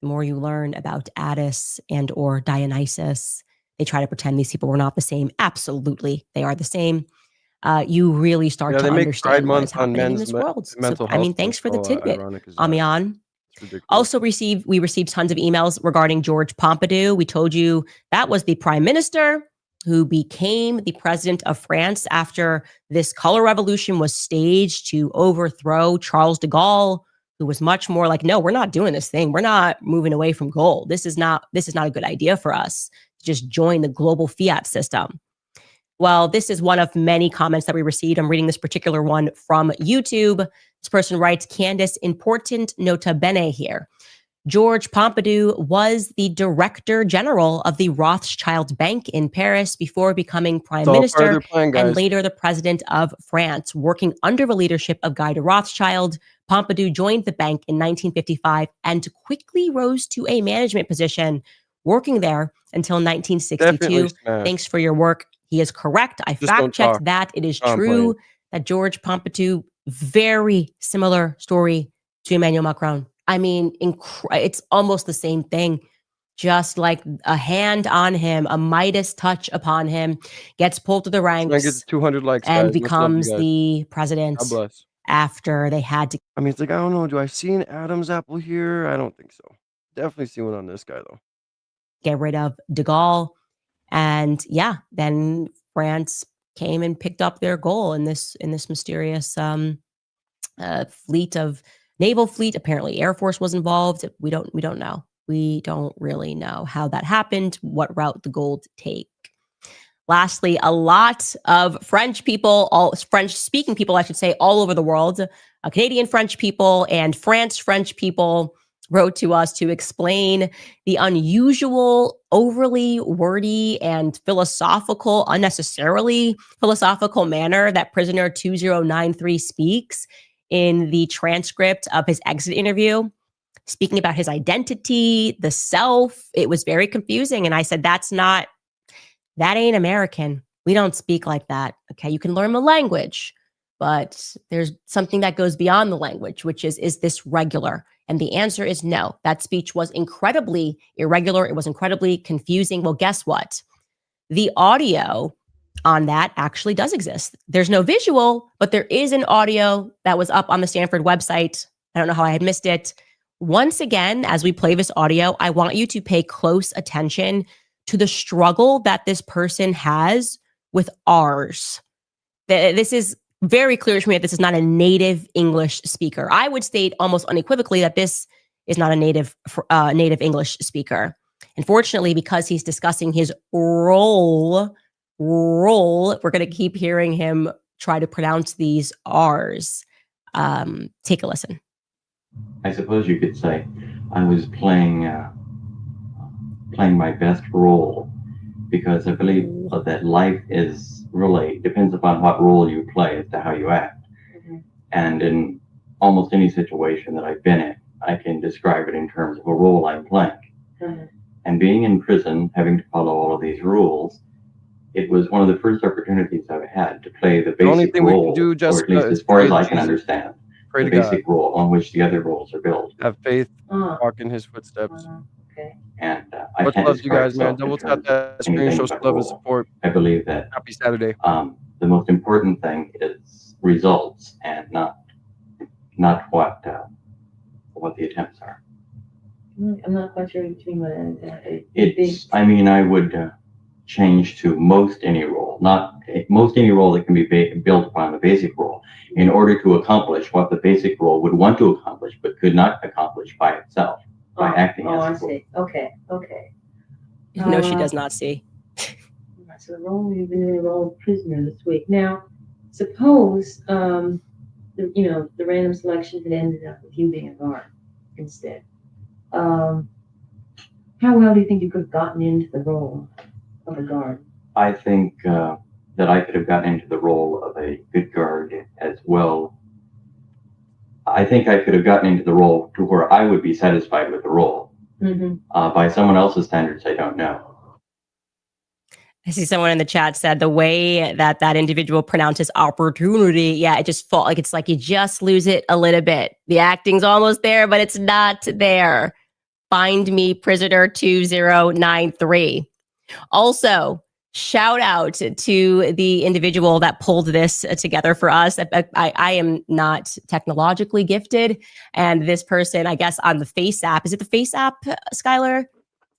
the more you learn about Addis and or Dionysus. They try to pretend these people were not the same. Absolutely, they are the same. You really start to understand what is happening in this world. So, I mean, thanks for the tidbit, Amiens. Also we received tons of emails regarding George Pompidou. We told you that was the prime minister who became the president of France after this color revolution was staged to overthrow Charles de Gaulle, who was much more like, no, we're not doing this thing. We're not moving away from gold. This is not a good idea for us to just join the global fiat system. Well, this is one of many comments that we received. I'm reading this particular one from YouTube. This person writes, Candace, important nota bene here. George Pompidou was the director general of the Rothschild Bank in Paris before becoming prime It's all part of minister their plan, and guys. later the president of France. Working under the leadership of Guy de Rothschild, Pompidou joined the bank in 1955 and quickly rose to a management position, working there until 1962. Definitely smash. Thanks for your work. He is correct. I Just don't talk. fact-checked that. It is I'm true playing. that George Pompidou, very similar story to Emmanuel Macron. I mean, it's almost the same thing. Just like a hand on him, a Midas touch upon him, gets pulled to the Trying to get ranks to 200 likes, and guys. Much love, you becomes guys. the God president bless. after they had to I mean, it's like, I don't know. Do I see an Adam's apple here? I don't think so. Definitely see one on this guy, though. get rid of de Gaulle. And yeah, then France came and picked up their goal in this mysterious naval fleet. Apparently, Air Force was involved. We don't know. We don't really know how that happened, what route the gold take. Lastly, a lot of French people, all French-speaking people, I should say, all over the world, Canadian French people and French people wrote to us to explain the unusual, overly wordy and unnecessarily philosophical manner that prisoner 2093 speaks in the transcript of his exit interview, speaking about his identity, the self. It was very confusing. And I said, that ain't American. We don't speak like that. Okay. You can learn the language, but there's something that goes beyond the language, which is this regular? And the answer is no. That speech was incredibly irregular. It was incredibly confusing. Well, guess what? The audio on that actually does exist. There's no visual, but there is an audio that was up on the Stanford website. I don't know how I had missed it. Once again, as we play this audio, I want you to pay close attention to the struggle that this person has with R's. This is very clear to me that this is not a native English speaker. I would state almost unequivocally that this is not a native English speaker. Unfortunately, because he's discussing his role, we're going to keep hearing him try to pronounce these R's. Take a listen. I suppose you could say I was playing my best role, because I believe that life is really depends upon what role you play as to how you act. Mm-hmm. And in almost any situation that I've been in, I can describe it in terms of a role I'm playing. Mm-hmm. And being in prison, having to follow all of these rules, it was one of the first opportunities I've had to play the basic role, we can do, Jessica, or at least as far as I can understand, the basic role on which the other roles are built. Have faith, walk in his footsteps. Okay. And I much love to you guys, man. Double tap that screen, show some love and support. I believe that happy Saturday. The most important thing is results, and not what the attempts are. I'm not quite sure what you mean by that. I mean, I would change to most any role that can be built upon the basic role, in order to accomplish what the basic role would want to accomplish, but could not accomplish by itself. By acting as I see. Okay. No, she does not see. So you've been doing the role of prisoner this week. Now, suppose the random selection had ended up with you being a guard instead. How well do you think you could have gotten into the role of a guard? I think that I could have gotten into the role of a good guard as well. I think I could have gotten into the role to where I would be satisfied with the role. Mm-hmm. By someone else's standards, I don't know. I see someone in the chat said the way that individual pronounces opportunity, yeah, it just falls. It's like you just lose it a little bit. The acting's almost there, but it's not there. Find me, prisoner 2093. Also, shout out to the individual that pulled this together for us. I am not technologically gifted. And this person, I guess on the Face app, is it the Face app, Skylar?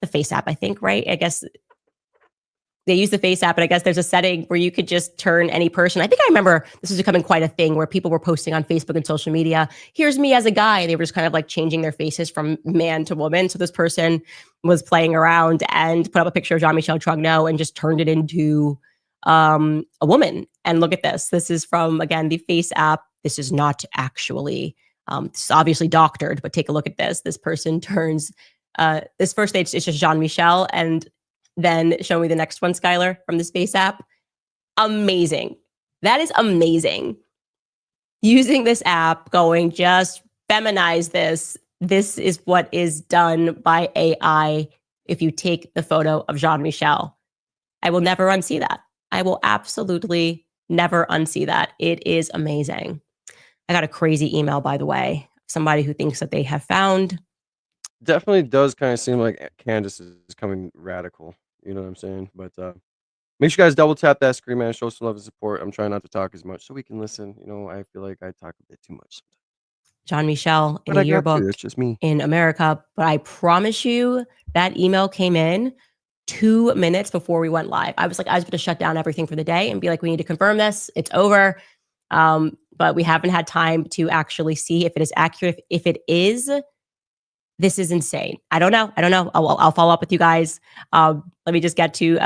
The Face app, I think, right? I guess they use the Face app, and I guess there's a setting where you could just turn any person. I think I remember this was becoming quite a thing where people were posting on Facebook and social media, here's me as a guy. And they were just kind of like changing their faces from man to woman. So this person was playing around and put up a picture of Jean-Michel Trogneau and just turned it into a woman. And look at this. This is from, again, the Face app. This is not actually It's obviously doctored, but take a look at this. This person turns this first stage, it's just Jean-Michel, and then show me the next one, Skylar, from the space app. Amazing. That is amazing. Using this app, going just feminize this. This is what is done by AI if you take the photo of Jean-Michel. I will never unsee that. I will absolutely never unsee that. It is amazing. I got a crazy email, by the way. Somebody who thinks that they have found. Definitely does kind of seem like Candace is coming radical. You know what I'm saying? But make sure you guys double tap that screen, man. Show some love and support. I'm trying not to talk as much so we can listen. You know, I feel like I talk a bit too much sometimes. Jean-Michel in But a I got yearbook to. It's just me. in America. But I promise you that email came in 2 minutes before we went live. I was going to shut down everything for the day and be like, we need to confirm this. It's over. But we haven't had time to actually see if it is accurate. If it is, this is insane. I don't know. I'll follow up with you guys. Let me just get to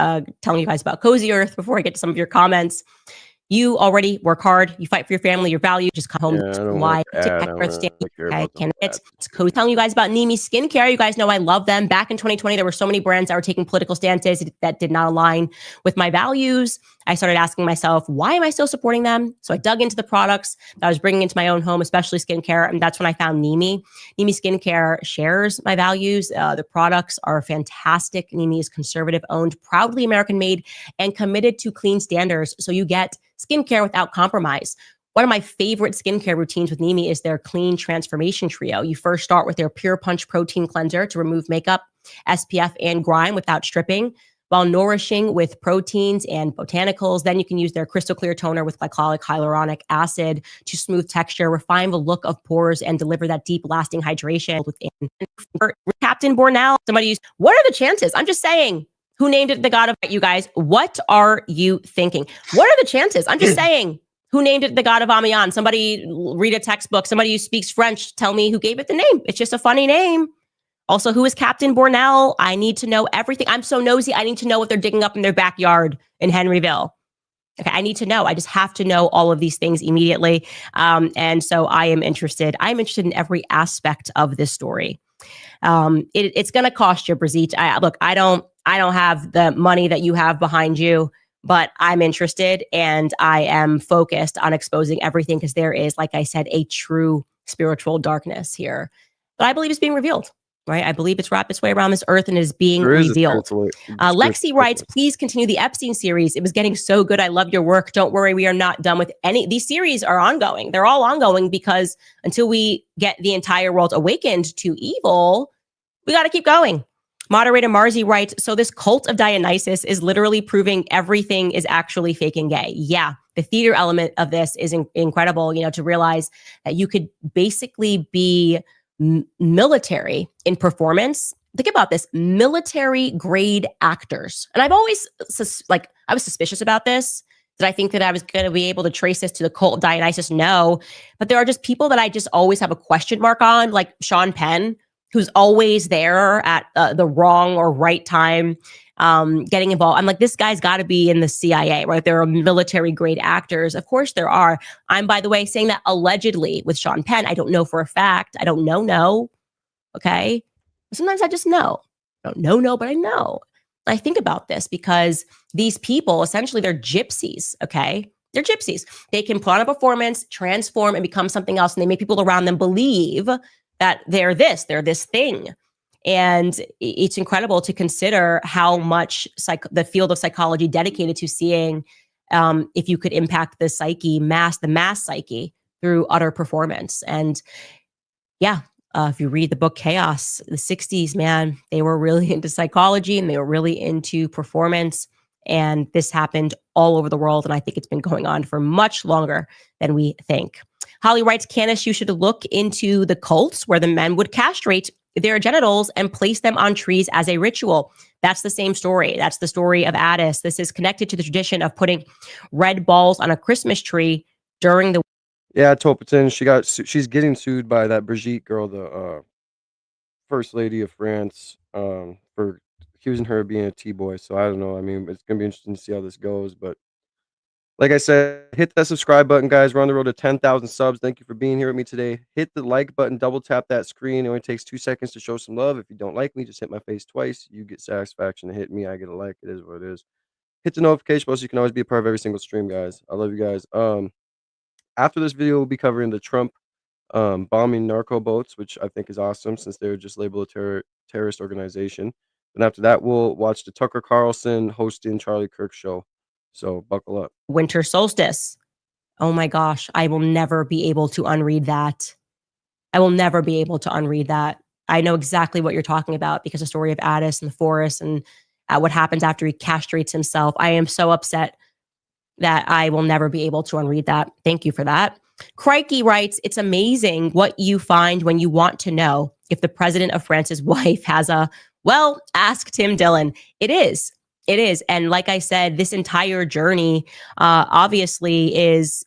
telling you guys about Cozy Earth before I get to some of your comments. You already work hard. You fight for your family, your values. Just come home. Yeah, I don't Why? want to add. I don't really care Okay, about the whole candidates. ad. It's Cozy telling you guys about Nimi Skincare. You guys know I love them. Back in 2020, there were so many brands that were taking political stances that did not align with my values. I started asking myself, why am I still supporting them? So I dug into the products that I was bringing into my own home, especially skincare. And that's when I found Nimi. Nimi Skincare shares my values. The products are fantastic. Nimi is conservative owned, proudly American made, and committed to clean standards. So you get skincare without compromise. One of my favorite skincare routines with Nimi is their Clean Transformation Trio. You first start with their Pure Punch Protein Cleanser to remove makeup, SPF, and grime without stripping, while nourishing with proteins and botanicals. Then you can use their Crystal Clear Toner with glycolic hyaluronic acid to smooth texture, refine the look of pores, and deliver that deep, lasting hydration within. Captain Bornell, somebody used, what are the chances? I'm just saying. Who named it the God of you guys? What are you thinking? What are the chances? I'm just saying. Who named it the God of Amiens? Somebody read a textbook. Somebody who speaks French, tell me who gave it the name. It's just a funny name. Also, who is Captain Bornell? I need to know everything. I'm so nosy. I need to know what they're digging up in their backyard in Henryville. Okay, I need to know. I just have to know all of these things immediately. And so I am interested. I'm interested in every aspect of this story. It's going to cost you, Brigitte. Look, I don't have the money that you have behind you, but I'm interested and I am focused on exposing everything because there is, like I said, a true spiritual darkness here. But I believe it's being revealed, right? I believe it's wrapped its way around this earth and is being revealed. Lexi writes, please continue the Epstein series. It was getting so good. I love your work. Don't worry, we are not done with any. These series are ongoing. They're all ongoing because until we get the entire world awakened to evil, we got to keep going. Moderator Marzi writes, so this cult of Dionysus is literally proving everything is actually fake and gay. Yeah, the theater element of this is incredible, to realize that you could basically be military in performance. Think about this, military grade actors. And I've always, I was suspicious about this. Did I think that I was going to be able to trace this to the cult of Dionysus? No. But there are just people that I just always have a question mark on, like Sean Penn, who's always there at the wrong or right time, getting involved. I'm like, this guy's got to be in the CIA, right? There are military grade actors. Of course there are. I'm, by the way, saying that allegedly with Sean Penn. I don't know for a fact. I don't know. Okay. Sometimes I just know. I don't know, but I know. I think about this because these people, essentially, they're gypsies. Okay. They're gypsies. They can put on a performance, transform, and become something else. And they make people around them believe that they're this thing. And it's incredible to consider how much the field of psychology dedicated to seeing if you could impact the psyche, the mass psyche through utter performance. And yeah, if you read the book Chaos, the 60s, man, they were really into psychology and they were really into performance. And this happened all over the world. And I think it's been going on for much longer than we think. Holly writes, Candace, you should look into the cults where the men would castrate their genitals and place them on trees as a ritual. That's the same story. That's the story of Addis. This is connected to the tradition of putting red balls on a Christmas tree during the... Yeah, Topatin, she's getting sued by that Brigitte girl, the first lady of France, for accusing her of being a T-boy. So I don't know. I mean, it's going to be interesting to see how this goes, but Like I said, hit that subscribe button, guys. We're on the road to 10,000 subs. Thank you for being here with me today. Hit the like button, double tap that screen. It only takes 2 seconds to show some love. If you don't like me, just hit my face twice. You get satisfaction to hit me. I get a like. It is what it is. Hit the notification bell so you can always be a part of every single stream, guys. I love you guys. After this video, we'll be covering the Trump bombing narco boats, which I think is awesome since they were just labeled a terrorist organization. And after that, we'll watch the Tucker Carlson hosting Charlie Kirk show. So buckle up. Winter solstice. Oh my gosh, I will never be able to unread that. I will never be able to unread that. I know exactly what you're talking about because the story of Addis and the forest and what happens after he castrates himself. I am so upset that I will never be able to unread that. Thank you for that. Crikey writes, it's amazing what you find when you want to know if the president of France's wife has a, well, ask Tim Dillon. It is. It is. And like I said, this entire journey obviously is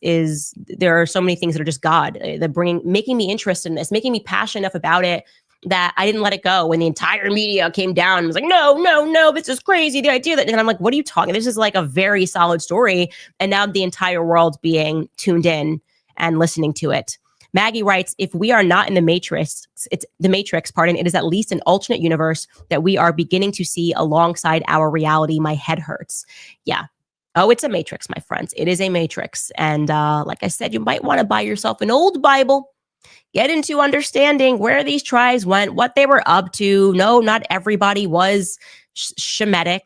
there are so many things that are just God. They're making me interested in this, making me passionate enough about it that I didn't let it go when the entire media came down and was like, no, this is crazy. The idea that, and I'm like, what are you talking? This is like a very solid story. And now the entire world being tuned in and listening to it. Maggie writes, if we are not in the Matrix, it is at least an alternate universe that we are beginning to see alongside our reality. My head hurts. Yeah. Oh, it's a matrix, my friends. It is a matrix. And like I said, you might want to buy yourself an old Bible. Get into understanding where these tribes went, what they were up to. No, not everybody was Shemitic,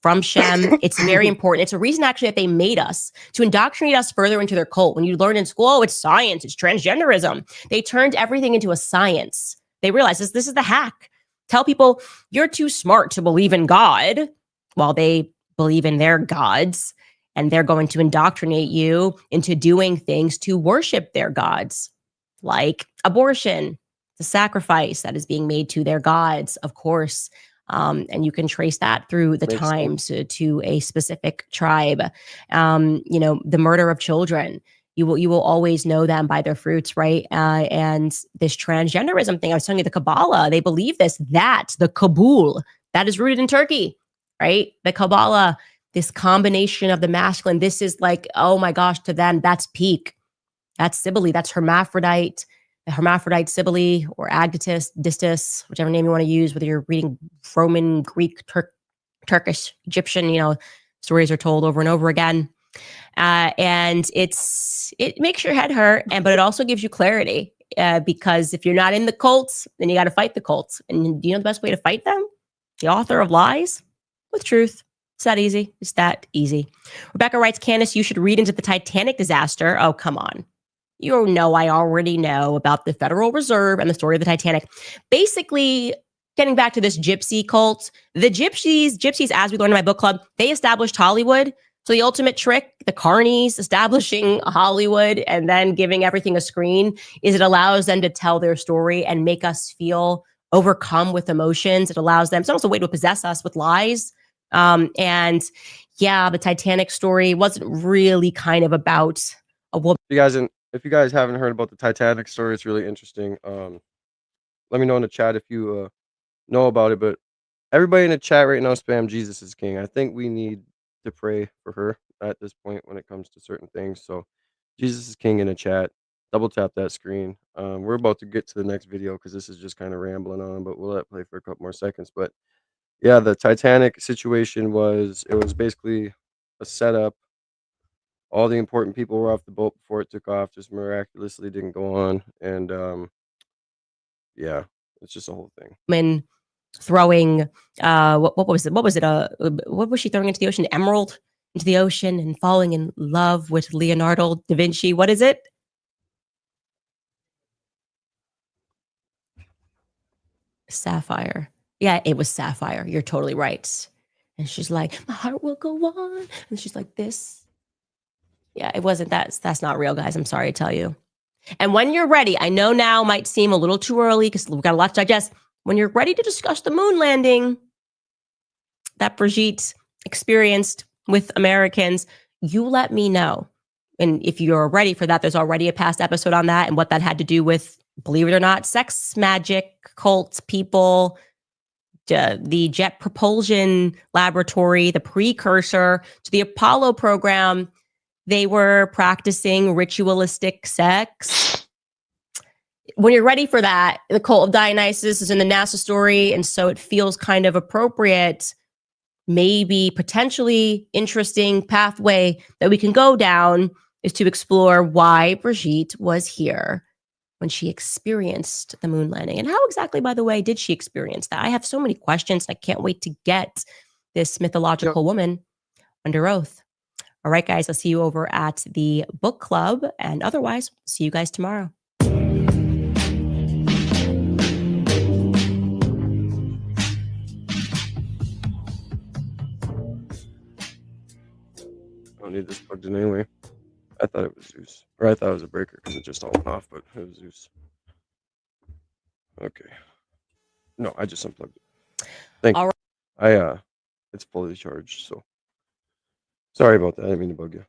from Shem. It's very important. It's a reason actually that they made us to indoctrinate us further into their cult. When you learn in school, oh, it's science, it's transgenderism. They turned everything into a science. They realized this is the hack. Tell people you're too smart to believe in God while they believe in their gods. And they're going to indoctrinate you into doing things to worship their gods, like abortion, the sacrifice that is being made to their gods, of course. And you can trace that through the times to a specific tribe. The murder of children. You will always know them by their fruits, right? And this transgenderism thing, I was telling you, the Kabbalah, they believe the Kabul, that is rooted in Turkey, right? The Kabbalah, this combination of the masculine, this is like, oh my gosh, to them, that's peak. That's Sibylle, that's hermaphrodite, the hermaphrodite Sibylle or Agdatus, Distus, whichever name you want to use, whether you're reading Roman, Greek, Turkish, Egyptian, stories are told over and over again. And it makes your head hurt, but it also gives you clarity because if you're not in the cults, then you got to fight the cults. And do you know the best way to fight them? The author of lies with truth. It's that easy. It's that easy. Rebecca writes, Candace, you should read into the Titanic disaster. Oh, come on. You know, I already know about the Federal Reserve and the story of the Titanic. Basically, getting back to this gypsy cult, the gypsies, as we learned in my book club, they established Hollywood. So the ultimate trick, the carnies establishing Hollywood and then giving everything a screen, is it allows them to tell their story and make us feel overcome with emotions. It allows them, it's almost a way to possess us with lies. And yeah, the Titanic story wasn't really kind of about a woman. If you guys haven't heard about the Titanic story, it's really interesting. Let me know in the chat if you know about it. But everybody in the chat right now spam Jesus is King. I think we need to pray for her at this point when it comes to certain things. So Jesus is King in the chat. Double tap that screen. We're about to get to the next video because this is just kind of rambling on, but we'll let it play for a couple more seconds. But yeah, the Titanic situation was basically a setup. All the important people were off the boat before it took off, just miraculously didn't go on. And yeah, it's just a whole thing. Woman throwing what was it? What was she throwing into the ocean? Emerald into the ocean and falling in love with Leonardo da Vinci. What is it? Sapphire. Yeah, it was sapphire. You're totally right. And she's like, my heart will go on. And she's like this. Yeah, it wasn't that. That's not real, guys. I'm sorry to tell you. And when you're ready, I know now might seem a little too early because we've got a lot to digest. When you're ready to discuss the moon landing that Brigitte experienced with Americans, you let me know. And if you're ready for that, there's already a past episode on that and what that had to do with, believe it or not, sex magic, cults, people, the Jet Propulsion Laboratory, the precursor to the Apollo program, they were practicing ritualistic sex. When you're ready for that, the cult of Dionysus is in the NASA story, and so it feels kind of appropriate, maybe potentially interesting pathway that we can go down is to explore why Brigitte was here when she experienced the moon landing. And how exactly, by the way, did she experience that? I have so many questions. I can't wait to get this mythological woman under oath. All right, guys, I'll see you over at the book club. And otherwise, see you guys tomorrow. I don't need this plugged in anyway. I thought it was Zeus. Or I thought it was a breaker because it just all went off, but it was Zeus. Okay. No, I just unplugged it. Thank you. It's fully charged, so sorry about that. I didn't mean to bug you.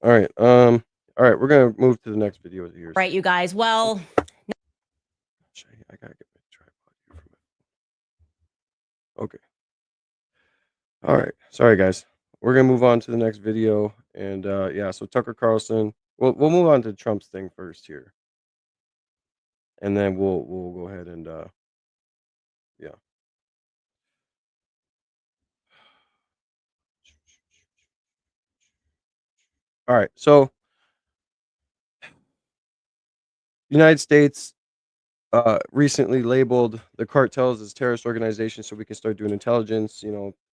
All right. All right, we're gonna move to the next video here. Right, you guys. Well, I gotta get my tripod here from it. Okay. All right. Sorry guys. We're gonna move on to the next video. And yeah, so Tucker Carlson. We'll move on to Trump's thing first here. And then we'll go ahead and yeah. All right. So United States recently labeled the cartels as terrorist organizations so we can start doing intelligence,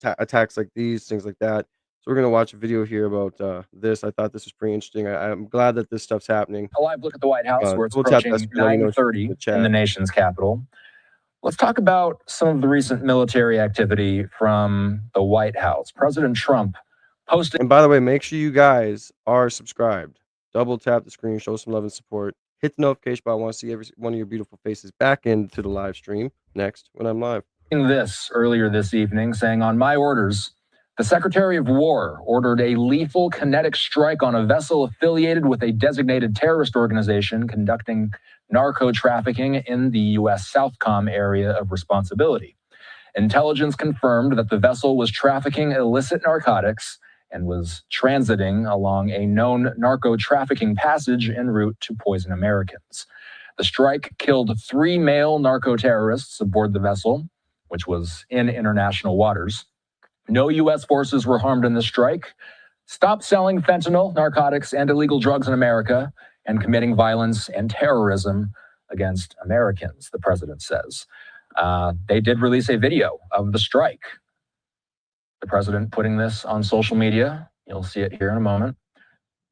attacks like these, things like that. So we're going to watch a video here about this. I thought this was pretty interesting. I'm glad that this stuff's happening. A live look at the White House where it's we'll tap approaching that screen, let me know 9:30 in the chat. in the nation's capital. Let's talk about some of the recent military activity from the White House. President Trump posted. And by the way, make sure you guys are subscribed. Double tap the screen, show some love and support. Hit the notification bell. I want to see every one of your beautiful faces back into the live stream next when I'm live. This earlier this evening, saying, on my orders, the Secretary of War ordered a lethal kinetic strike on a vessel affiliated with a designated terrorist organization conducting narco trafficking in the U.S. Southcom area of responsibility. Intelligence confirmed that the vessel was trafficking illicit narcotics and was transiting along a known narco trafficking passage en route to poison Americans. The strike killed 3 male narco terrorists aboard the vessel, which was in international waters. No U.S. forces were harmed in the strike. Stop selling fentanyl, narcotics, and illegal drugs in America and committing violence and terrorism against Americans, the president says. They did release a video of the strike. The president putting this on social media. You'll see it here in a moment.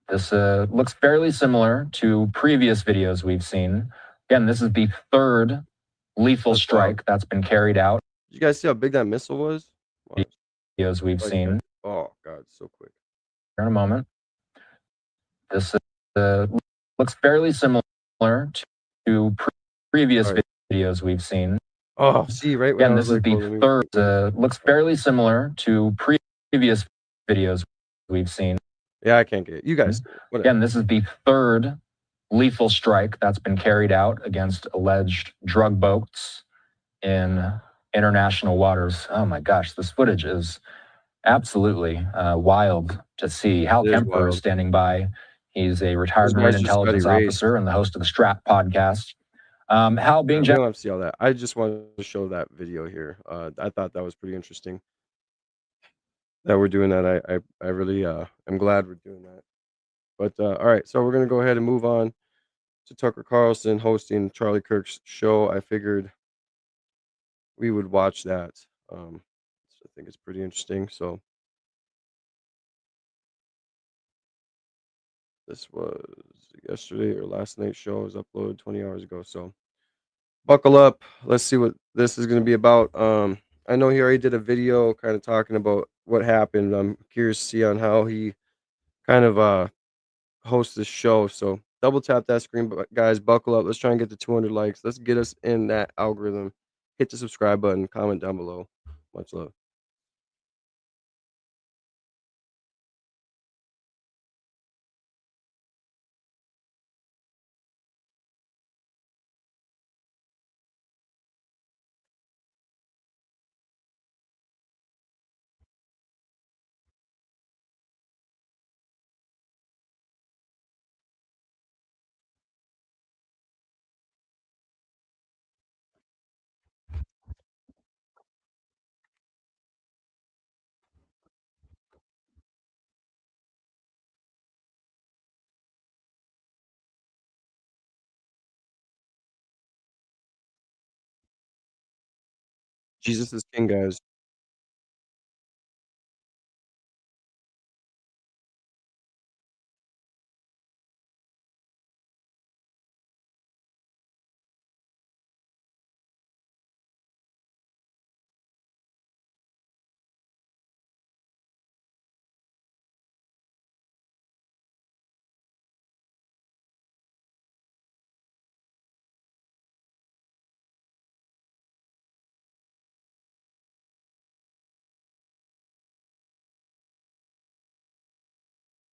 This looks fairly similar to previous videos we've seen. Again, this is the 3rd lethal strike that's been carried out. Did you guys see how big that missile was? Wow. Videos we've seen. Oh, God, so quick. Here in a moment. This looks fairly similar to previous videos we've seen. Oh, see, right? Again, this is the 3rd. Looks fairly similar to previous videos we've seen. Yeah, I can't get it. You guys. Again, this is the 3rd lethal strike that's been carried out against alleged drug boats in international waters. Oh my gosh, this footage is absolutely wild to see. Hal Kemper is standing by. He's a retired Marine intelligence officer and the host of the Strap podcast. Hal being... We don't have to see all that. I just wanted to show that video here. I thought that was pretty interesting that we're doing that. I really am glad we're doing that. But all right, so we're going to go ahead and move on to Tucker Carlson hosting Charlie Kirk's show. I figured we would watch that. I think it's pretty interesting. So this was yesterday or last night's show. It was uploaded 20 hours ago. So buckle up. Let's see what this is going to be about. I know he already did a video kind of talking about what happened. I'm curious to see on how he kind of hosts this show. So double tap that screen, guys. Buckle up. Let's try and get to 200 likes. Let's get us in that algorithm. Hit the subscribe button. Comment down below. Much love. Jesus is king, guys.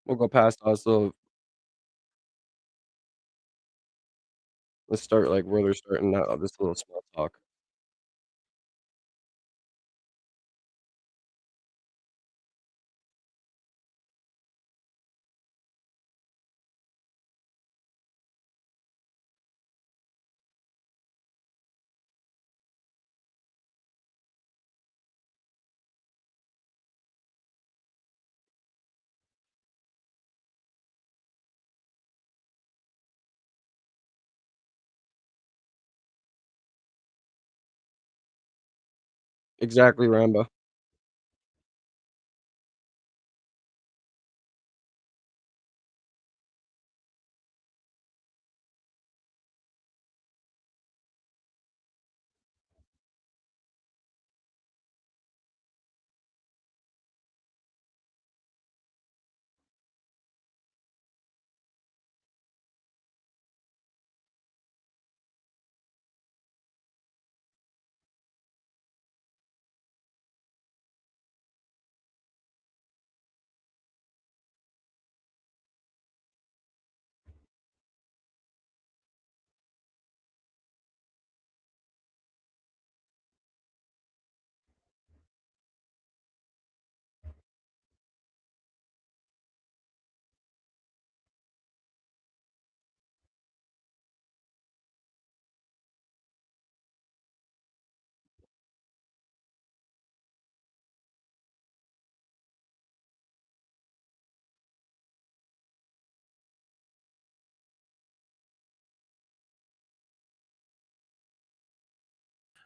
We'll go past also. Let's start like where they're starting out. This little small talk. Exactly, Rambo.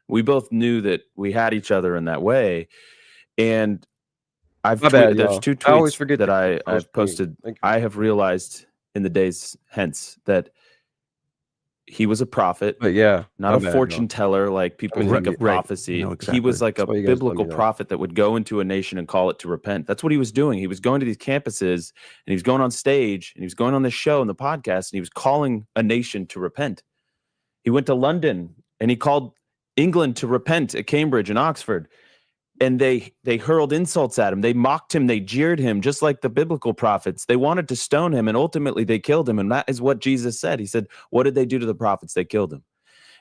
We both knew that we had each other in that way. And My bad, there's y'all. 2 I always tweets forget that to post I've me. posted. Thank you. I have realized in the days hence that he was a prophet, But yeah, not my a bad, fortune y'all. teller like people I'm an think of idiot. Right. prophecy. No, He exactly. was like That's a why you guys let biblical me know. prophet that would go into a nation and call it to repent. That's what he was doing. He was going to these campuses and he was going on stage and he was going on this show and the podcast and he was calling a nation to repent. He went to London and he called England to repent at Cambridge and Oxford. And they hurled insults at him. They mocked him. They jeered him, just like the biblical prophets. They wanted to stone him, and ultimately they killed him. And that is what Jesus said. He said, what did they do to the prophets? They killed him.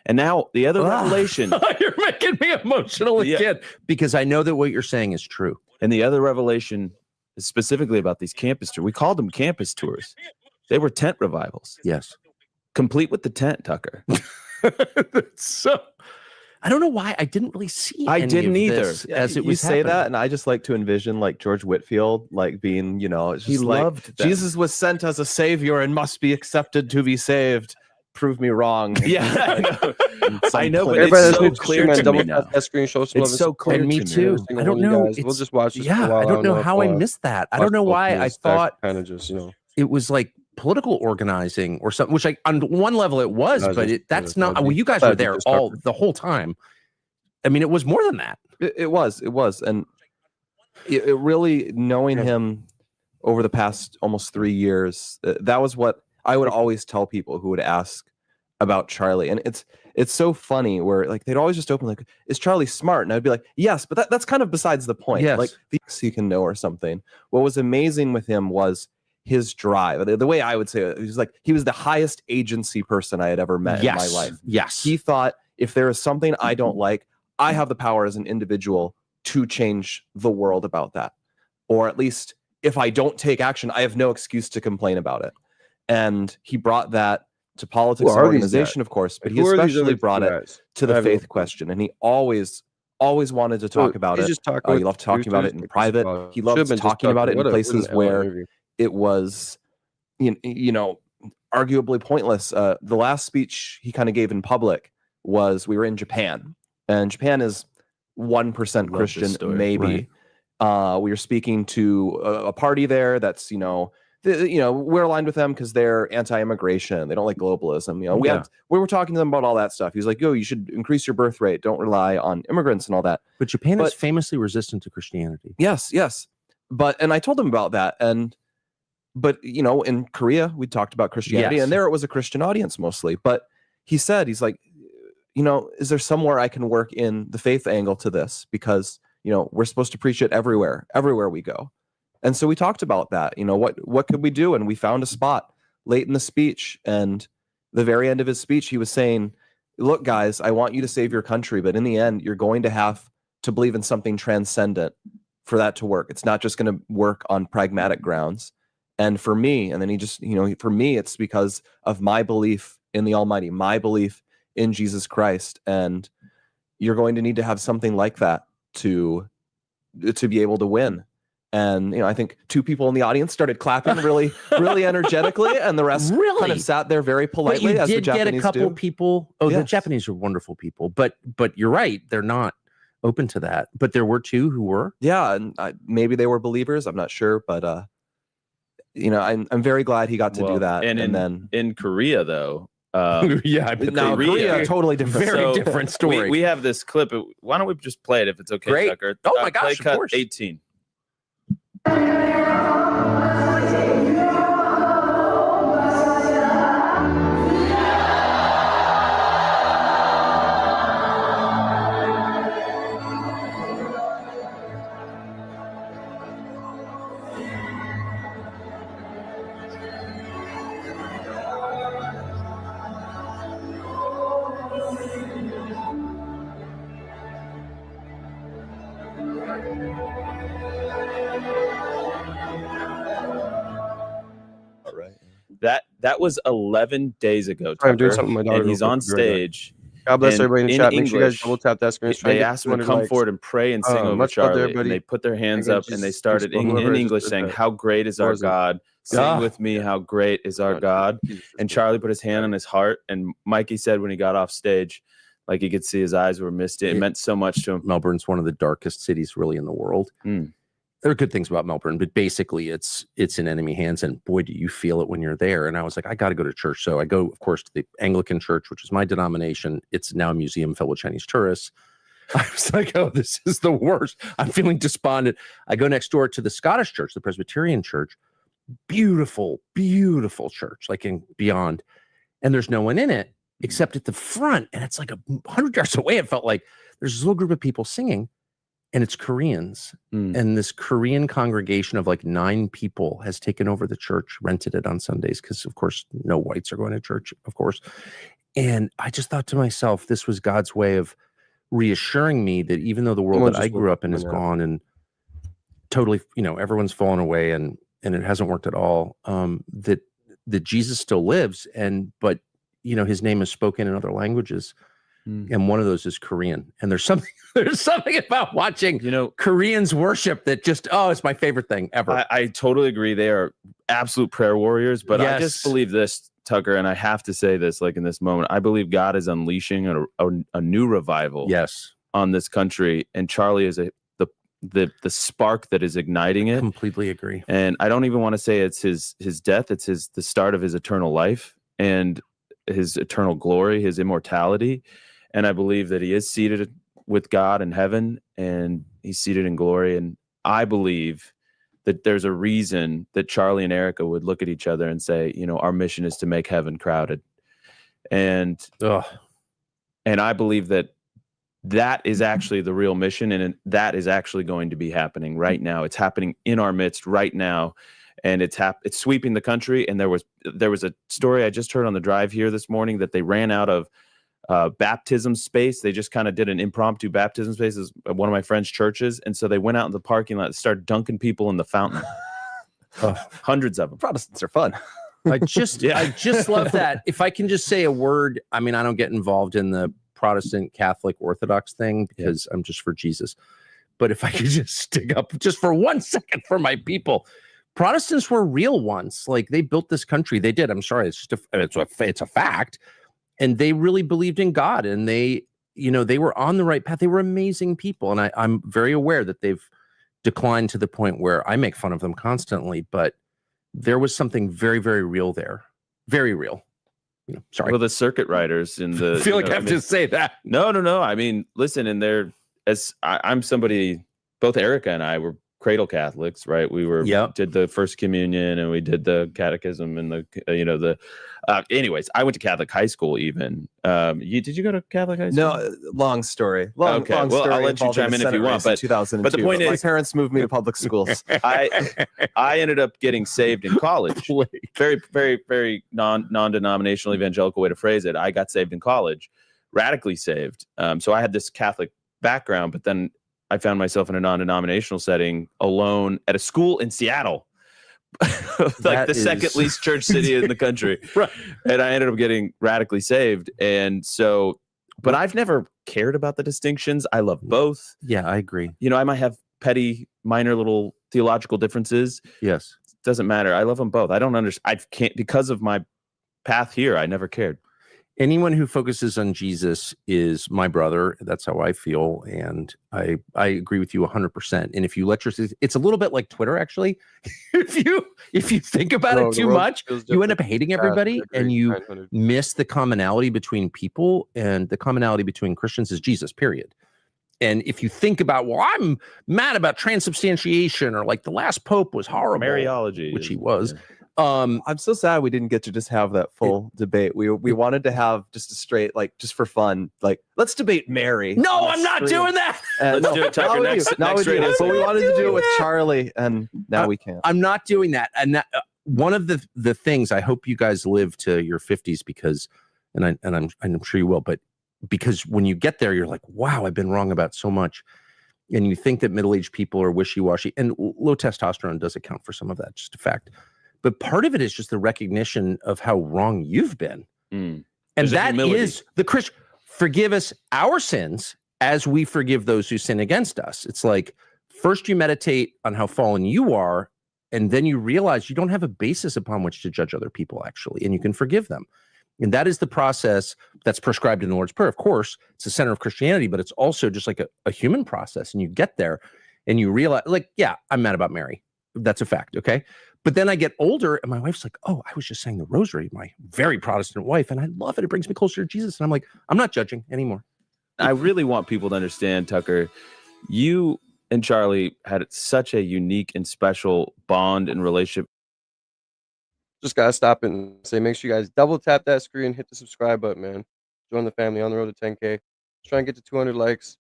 And now the other revelation. You're making me emotional Yeah. again because I know that what you're saying is true. And the other revelation is specifically about these campus tours. We called them campus tours. They were tent revivals. Yes. Complete with the tent, Tucker. So I don't know why I didn't really see I any didn't of either. this as it You was say happening. that, and I just like to envision like George Whitfield, like being, it's He just like loved them. Jesus was sent as a savior and must be accepted to be saved. Prove me wrong. Yeah, I know. I know, but Everybody it's that's so new to clear stream, to double me tap now. that screen, show some love It's and so support. clear And me to me. too. Every single I don't one of you know. guys. We'll It's- just watch this for a Yeah, while. I don't know how I if, missed that. I watch don't know both why of I us. That thought kind of just, it was like political organizing or something, which on one level it was, No, but just- that's no, not. it'd Well, be- you guys that'd were be there just the whole time. I mean, it was more than that. It was, and it really knowing him over the past almost 3 years. That was what I would always tell people who would ask about Charlie, and it's so funny where like they'd always just open like, is Charlie smart? And I'd be like, yes, but that's kind of besides the point. Yes. Like these he can know or something. What was amazing with him was his drive. The way I would say it was like he was the highest agency person I had ever met in my life. Yes. He thought if there is something I don't like, I have the power as an individual to change the world about that. Or at least if I don't take action, I have no excuse to complain about it. And he brought that to politics and are these organization, guys? of course, but Like, he who are these especially other brought two it guys? to I the haven't- faith question. And he always wanted to talk about he's it. just talking He with loved talking about it in producers, like, private. He loved should've been just talking about it in What places an L where interview. it was, arguably pointless. The last speech he kind of gave in public was we were in Japan, and Japan is 1% Christian, story. maybe. We were speaking to a party there that's, we're aligned with them because they're anti-immigration. They don't like globalism. We were talking to them about all that stuff. He was like, yo, you should increase your birth rate. Don't rely on immigrants and all that. But Japan is famously resistant to Christianity. Yes. And I told him about that. But in Korea, we talked about Christianity, and there it was a Christian audience mostly. But he's like, is there somewhere I can work in the faith angle to this? Because, we're supposed to preach it everywhere we go. And so we talked about that, what could we do? And we found a spot late in the speech. And the very end of his speech, he was saying, look, guys, I want you to save your country. But in the end, you're going to have to believe in something transcendent for that to work. It's not just going to work on pragmatic grounds. And for me, and then he just, for me, it's because of my belief in the Almighty, my belief in Jesus Christ. And you're going to need to have something like that to be able to win. And, I think 2 people in the audience started clapping really, really energetically. And the rest kind of sat there very politely. But as you the did get a Japanese couple do. people. Oh, the Japanese are wonderful people. But you're right. They're not open to that. But there were 2 who were. Yeah. And maybe they were believers. I'm not sure. But, I'm very glad he got to do that. And then in Korea, though, Korea, totally different. Very different story. We have this clip. Why don't we just play it if it's okay, Great. Tucker? Oh my gosh, play of cut course. 18. That was 11 days ago. I'm doing Tucker, something with my daughter and he's real on quick. Be right back. stage. God bless And everybody in the in chat. Make sure you guys English, double tap that screen. They asked him to come forward and pray and sing over much love to Charlie. everybody. And they put their hands Again, up and they Jesus, started in whoever just English did saying, that. "How great is our Was it? God? Sing with me, how great is our God." And Charlie put his hand on his heart. And Mikey said when he got off stage, like he could see his eyes were misty. It meant so much to him. Melbourne's one of the darkest cities really in the world. There are good things about Melbourne, but basically it's in enemy hands. And boy, do you feel it when you're there. And I was like, I got to go to church. So I go, of course, to the Anglican church, which is my denomination. It's now a museum filled with Chinese tourists. I was like, oh, this is the worst. I'm feeling despondent. I go next door to the Scottish church, the Presbyterian church. Beautiful, beautiful church, like in beyond. And there's no one in it except at the front. And it's like 100 yards away. It felt like there's this little group of people singing. And it's Koreans. And this Korean congregation of like 9 people has taken over the church, rented it on Sundays, because of course no whites are going to church, of course. And I just thought to myself, this was God's way of reassuring me that even though the world that I grew up in is gone and totally, everyone's fallen away and it hasn't worked at all, that Jesus still lives. But his name is spoken in other languages. And one of those is Korean. And there's something about watching, Koreans worship that just, it's my favorite thing ever. I totally agree. They are absolute prayer warriors. But I just believe this, Tucker, and I have to say this, like in this moment, I believe God is unleashing a new revival on this country. And Charlie is the spark that is igniting it. Completely agree. And I don't even want to say it's his death. It's the start of his eternal life and his eternal glory, his immortality. And I believe that he is seated with God in heaven and he's seated in glory. And I believe that there's a reason that Charlie and Erica would look at each other and say, our mission is to make heaven crowded. And I believe that is actually the real mission. And that is actually going to be happening right now. It's happening in our midst right now. And it's sweeping the country. And there was a story I just heard on the drive here this morning that they ran out of baptism space. They just kind of did an impromptu baptism space at one of my friend's churches. And so they went out in the parking lot and started dunking people in the fountain. Hundreds of them. Protestants are fun. I just love that. If I can just say a word, I mean, I don't get involved in the Protestant, Catholic, Orthodox thing because I'm just for Jesus. But if I could just stick up just for 1 second for my people. Protestants were real ones. Like they built this country. They did. I'm sorry. It's a fact. And they really believed in God. And they, they were on the right path. They were amazing people. And I'm very aware that they've declined to the point where I make fun of them constantly, but there was something very, very real there. Very real. Sorry. Well, the circuit riders in the I feel like I have to say that. No. I mean, listen, and I'm somebody, both Erica and I were cradle Catholics, right? We did the first communion and we did the catechism and anyways, I went to Catholic high school even. Did you go to Catholic high school? No, long story. Long Well, story I'll let you chime in if you want, but 2002. but the point my is, parents moved me to public schools. I ended up getting saved in college. Very, very, very non-denominational evangelical way to phrase it. I got saved in college, radically saved. So I had this Catholic background, but then I found myself in a non-denominational setting alone at a school in Seattle, like the second least church city in the country. Right. And I ended up getting radically saved. And so, but I've never cared about the distinctions. I love both. Yeah, I agree. I might have petty, minor little theological differences. Yes. Doesn't matter. I love them both. I don't understand. I can't, because of my path here, I never cared. Anyone who focuses on Jesus is my brother. That's how I feel. And I agree with you 100%. And if you lecture, it's a little bit like Twitter, actually. if you think about it too much, you end up hating everybody and you miss the commonality between people, and the commonality between Christians is Jesus, period. And if you think about, well, I'm mad about transubstantiation, or like the last pope was horrible, Mariology, which he was. Yeah. I'm so sad we didn't get to just have that full debate. We wanted to have just a straight, like, just for fun, like, let's debate Mary. No, I'm not doing that. Let's do it, Tucker. Next radio. But we wanted to do it with Charlie, and now we can't. I'm not doing that. And that, one of the things, I hope you guys live to your 50s, because, and I'm sure you will, but because when you get there, you're like, wow, I've been wrong about so much. And you think that middle-aged people are wishy-washy, and low testosterone does account for some of that, just a fact. But part of it is just the recognition of how wrong you've been. And that is the Christian. Forgive us our sins as we forgive those who sin against us. It's like, first you meditate on how fallen you are, and then you realize you don't have a basis upon which to judge other people, actually, and you can forgive them. And that is the process that's prescribed in the Lord's Prayer. Of course, it's the center of Christianity, but it's also just like a human process. And you get there and you realize, like, yeah, I'm mad about Mary. That's a fact, okay? But then I get older and my wife's like, oh, I was just saying the rosary, my very Protestant wife, and I love it. It brings me closer to Jesus. And I'm like, I'm not judging anymore. I really want people to understand, Tucker, you and Charlie had such a unique and special bond and relationship. Just gotta stop and say, make sure you guys double tap that screen, hit the subscribe button, man. Join the family on the road to 10K. Let's try and get to 200 likes.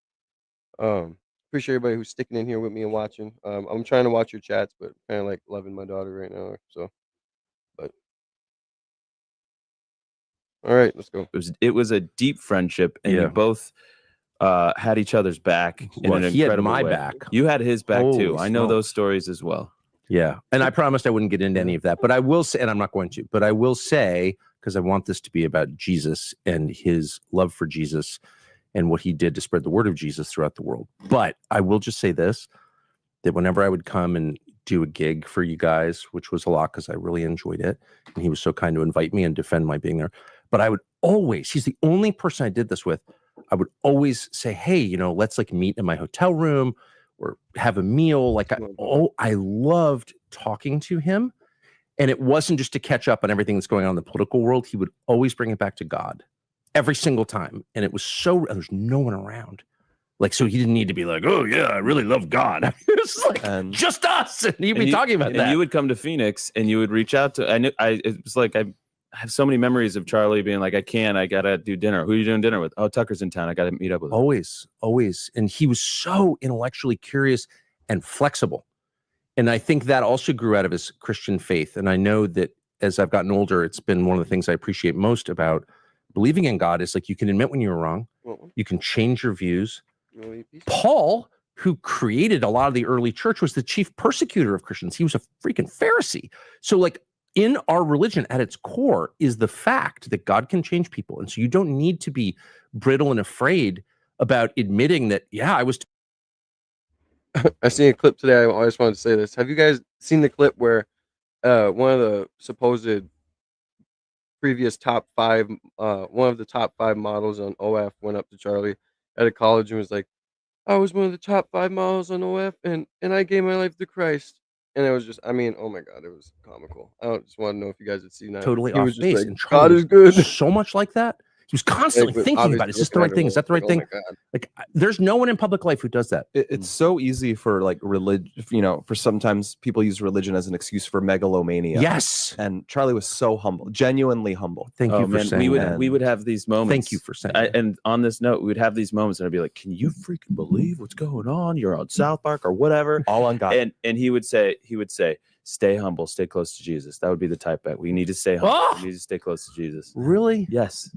Appreciate everybody who's sticking in here with me and watching. I'm trying to watch your chats, but kind of like loving my daughter right now. So, but all right, let's go. It was a deep friendship, and you both had each other's back in an he incredible had my way. back. You had his back Holy too. I know smokes. those stories as well. Yeah. And I promised I wouldn't get into any of that, but I will say, and I'm not going to, but I will say, because I want this to be about Jesus and his love for Jesus and what he did to spread the word of Jesus throughout the world. But I will just say this, that whenever I would come and do a gig for you guys, which was a lot because I really enjoyed it, and he was so kind to invite me and defend my being there, but I would always, he's the only person I did this with, I would always say, hey, let's like meet in my hotel room or have a meal. Like, I loved talking to him. And it wasn't just to catch up on everything that's going on in the political world. He would always bring it back to God every single time. And it was so, there's no one around. Like, so he didn't need to be like, oh yeah, I really love God. It was like just us. And he'd be talking about that. And you would come to Phoenix and you would reach out to, it was like, I have so many memories of Charlie being like, I gotta do dinner. Who are you doing dinner with? Oh, Tucker's in town. I gotta meet up with him. Always. And he was so intellectually curious and flexible. And I think that also grew out of his Christian faith. And I know that as I've gotten older, it's been one of the things I appreciate most about believing in God is like, you can admit when you were wrong. You can change your views. Paul, who created a lot of the early church, was the chief persecutor of Christians. He was a freaking Pharisee. So like, in our religion, at its core, is the fact that God can change people. And so you don't need to be brittle and afraid about admitting that, yeah, I was. I seen a clip today. I just wanted to say this. Have you guys seen the clip where one of the supposed previous top five, one of the top 5 models on OF went up to Charlie at a college and was like, I was one of the top 5 models on OF, and I gave my life to Christ. And it was just, I mean, oh my God, it was comical. I just want to know if you guys had seen that. Totally He off was just base. like, And Charlie God was is good. so much like that. He was constantly Like, thinking about, is this the right thing? Is that the right thing? Oh my God. Like, there's no one in public life who does that. It's so easy for like religion, for sometimes people use religion as an excuse for megalomania. Yes. And Charlie was so humble, genuinely humble. Thank you for saying that. We would have these moments. Thank you for saying that. And on this note, we would have these moments and I'd be like, can you freaking believe what's going on? You're on South Park or whatever. All on God. And he would say, stay humble, stay close to Jesus. That would be the type bet. We need to stay humble. Oh! We need to stay close to Jesus. Really? Yes.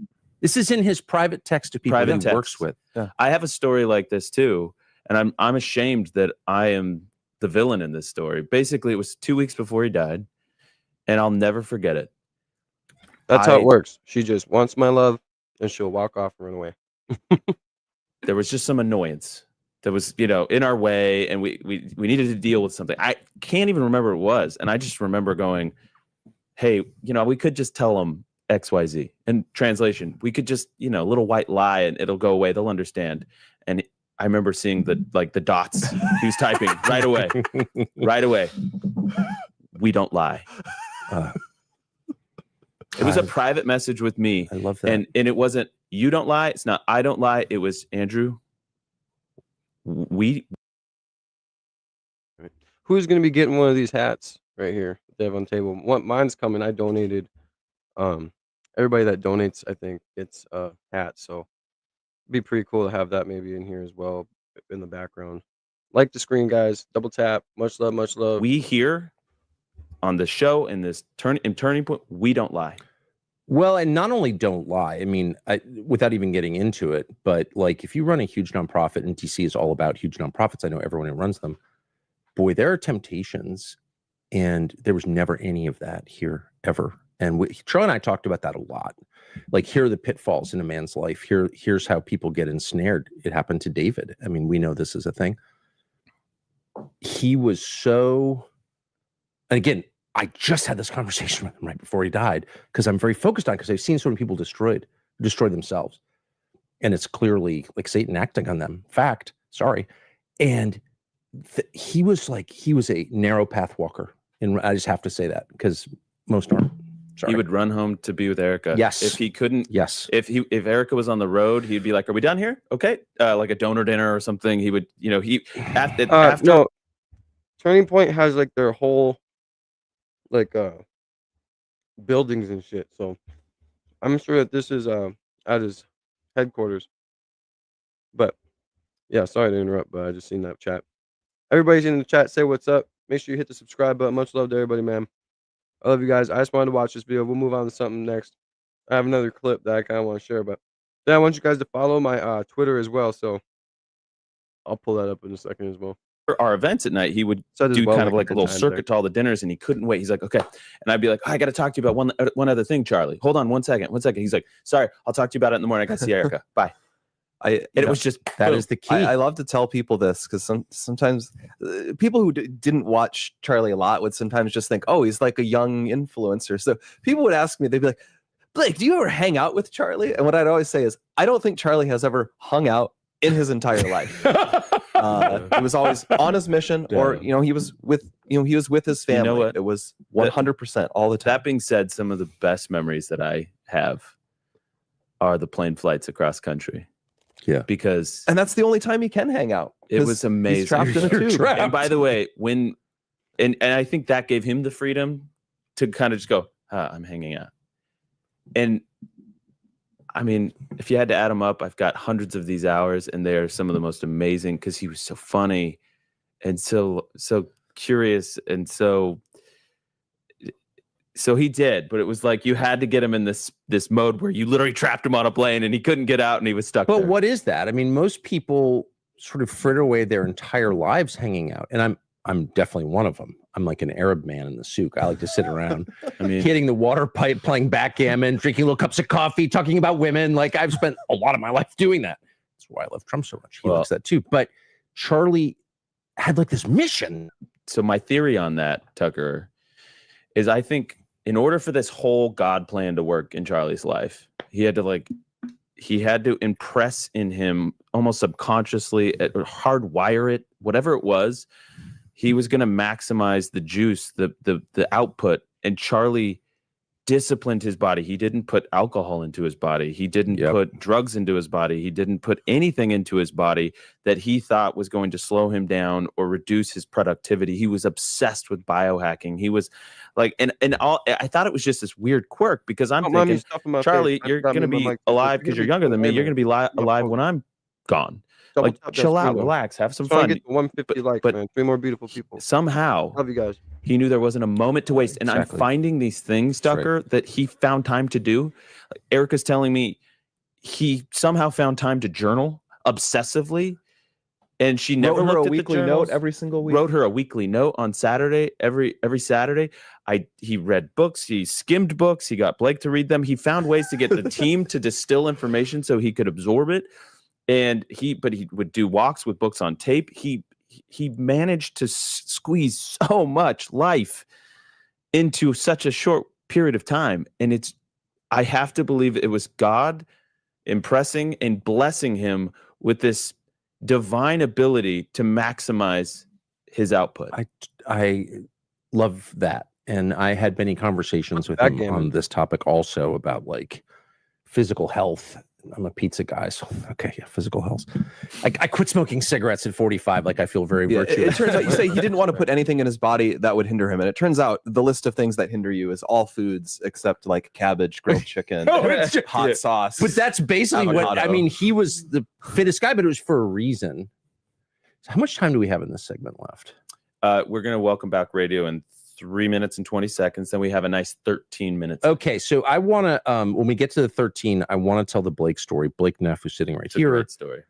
This is in his private text to people that he works with. Yeah. I have a story like this too, and I'm ashamed that I am the villain in this story. Basically, it was 2 weeks before he died, and I'll never forget it. That's how it works. She just wants my love, and she'll walk off and run away. There was just some annoyance that was, in our way, and we needed to deal with something. I can't even remember what it was, and I just remember going, "Hey, we could just tell him XYZ." And translation, we could just, little white lie, and it'll go away. They'll understand. And I remember seeing the dots he was typing right away. Right away. We don't lie. It was a private message with me. I love that. And it wasn't, you don't lie. It's not, I don't lie. It was, Andrew, Who's going to be getting one of these hats right here that they have on the table? Mine's coming. I donated. Everybody that donates, I think, gets a hat. So it'd be pretty cool to have that maybe in here as well in the background. Like the screen, guys. Double tap. Much love. Much love. we here on the show in this turning point, we don't lie. Well, and not only don't lie, I mean, without even getting into it, but like if you run a huge nonprofit, and DC is all about huge nonprofits, I know everyone who runs them, boy, there are temptations, and there was never any of that here ever. And Charlie and I talked about that a lot. Like, here are the pitfalls in a man's life. Here's how people get ensnared. It happened to David. I mean, we know this is a thing. He was so, and again, I just had this conversation with him right before he died, because I'm very focused on, because I've seen so many people destroy themselves. And it's clearly like Satan acting on them. Fact, sorry. And he was a narrow path walker. And I just have to say that, because most aren't. Sorry. He would run home to be with Erica. Yes. If he couldn't. Yes. If Erica was on the road, he'd be like, "Are we done here? Okay." Like a donor dinner or something. He would, after. No. Turning Point has like their whole buildings and shit. So I'm sure that this is at his headquarters. But yeah, sorry to interrupt, but I just seen that chat. Everybody's in the chat, say what's up. Make sure you hit the subscribe button. Much love to everybody, man. I love you guys. I just wanted to watch this video. We'll move on to something next. I have another clip that I kind of want to share, but then I want you guys to follow my Twitter as well. So I'll pull that up in a second as well. For our events at night, he would do kind of like a little circuit to all the dinners, and he couldn't wait. He's like, "Okay," and I'd be like, "I got to talk to you about one other thing, Charlie. Hold on, one second. He's like, "Sorry, I'll talk to you about it in the morning. I got to see Erica. Bye." It was just that is the key. I love to tell people this, because sometimes people who didn't watch Charlie a lot would sometimes just think, "Oh, he's like a young influencer." So people would ask me, they'd be like, "Blake, do you ever hang out with Charlie?" And what I'd always say is, I don't think Charlie has ever hung out in his entire life. He was always on his mission, or he was with his family. You know what? It was 100% all the time. That being said, some of the best memories that I have are the plane flights across country. Yeah, because and that's the only time he can hang out. It was amazing. He's trapped in a tube. And by the way, and I think that gave him the freedom to kind of just go, I'm hanging out. And I mean, if you had to add them up, I've got hundreds of these hours, and they're some of the most amazing, because he was so funny and so curious, and so he did. But it was like you had to get him in this mode where you literally trapped him on a plane and he couldn't get out and he was stuck there. But what is that? I mean, most people sort of fritter away their entire lives hanging out, and I'm definitely one of them. I'm like an Arab man in the souk. I like to sit around, hitting the water pipe, playing backgammon, drinking little cups of coffee, talking about women. Like, I've spent a lot of my life doing that. That's why I love Trump so much. He likes that too. But Charlie had like this mission. So my theory on that, Tucker, is I think in order for this whole God plan to work in Charlie's life, he had to like he had to impress in him almost subconsciously, hardwire it, whatever it was. He was going to maximize the juice, the output. And Charlie disciplined his body. He didn't put alcohol into his body. He didn't put drugs into his body. He didn't put anything into his body that he thought was going to slow him down or reduce his productivity. He was obsessed with biohacking. He was like, and all, I thought it was just this weird quirk, because I'm thinking, Charlie, you're going to be alive because you're younger than me. You're going to be alive when I'm gone. Like, chill out, relax, have some fun. Get 150 likes, man. 3 more beautiful people. Somehow, love you guys. He knew there wasn't a moment to waste. And Exactly. I'm finding these things, Tucker, that he found time to do. Erica's telling me he somehow found time to journal obsessively. And she never wrote her looked a at weekly the note every single week. Wrote her a weekly note on Saturday, every Saturday. He read books, he skimmed books, he got Blake to read them. He found ways to get the team to distill information so he could absorb it. And he would do walks with books on tape. He managed to squeeze so much life into such a short period of time. And I have to believe it was God impressing and blessing him with this divine ability to maximize his output. I love that. And I had many conversations with him on this topic also about like physical health. I'm a pizza guy, so okay, yeah, physical health. I quit smoking cigarettes at 45. Like, I feel very virtuous. It turns out, you say he didn't want to put anything in his body that would hinder him, and it turns out the list of things that hinder you is all foods except like cabbage, grilled chicken, hot sauce. But that's basically what I mean. He was the fittest guy, but it was for a reason. So how much time do we have in this segment left? We're gonna welcome back radio in 3 minutes and 20 seconds. Then we have a nice 13 minutes. Okay, so I want to, when we get to the 13, I want to tell the Blake story. Blake Neff, who's sitting right here. A great story.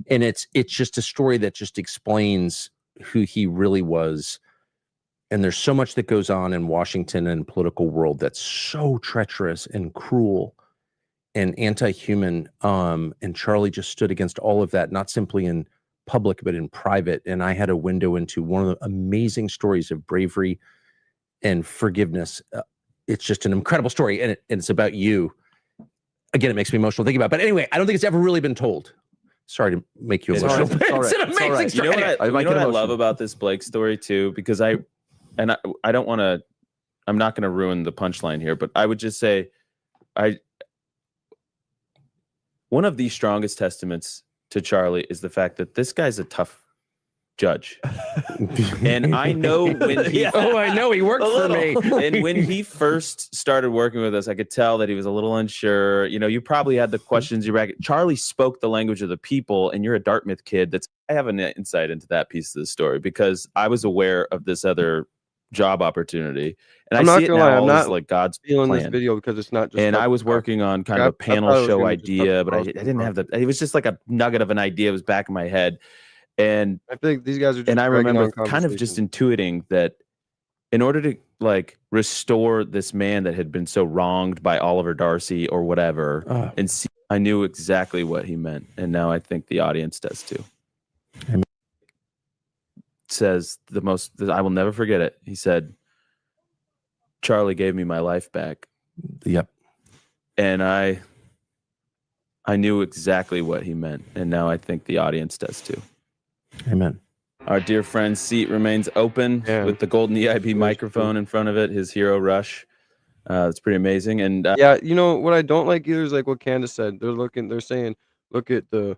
And it's just a story that just explains who he really was. And there's so much that goes on in Washington and political world that's so treacherous and cruel and anti-human. And Charlie just stood against all of that, not simply in public, but in private. And I had a window into one of the amazing stories of bravery and forgiveness. It's just an incredible story, and it's about you. Again, it makes me emotional thinking about it. But anyway, I don't think it's ever really been told. Sorry to make you emotional. It's an amazing story. You know what I love about this Blake story too, because I don't want to. I'm not going to ruin the punchline here, but I would just say, one of the strongest testaments to Charlie is the fact that this guy's a tough judge. And I know when he I know he worked for me. And when he first started working with us, I could tell that he was a little unsure. You know, you probably had the questions. Charlie spoke the language of the people, and you're a Dartmouth kid. I have an insight into that piece of the story because I was aware of this other job opportunity, and I'm not gonna lie, I'm not like God's feeling plan. This video because it's not just. And I was working on kind of a panel show idea, but I didn't have the. It was just like a nugget of an idea. It was back in my head. And I think these guys are just, and I remember kind of just intuiting that in order to like restore this man that had been so wronged by Oliver Darcy or whatever, and see, I knew exactly what he meant, and now I think the audience does too. Says the most, I will never forget it. He said, "Charlie gave me my life back." Yep. And I knew exactly what he meant, and now I think the audience does too. Amen. Our dear friend's seat remains open with the golden EIB microphone in front of it, his hero rush. It's pretty amazing. And yeah, you know what I don't like either is like what Candace said. They're saying, look at the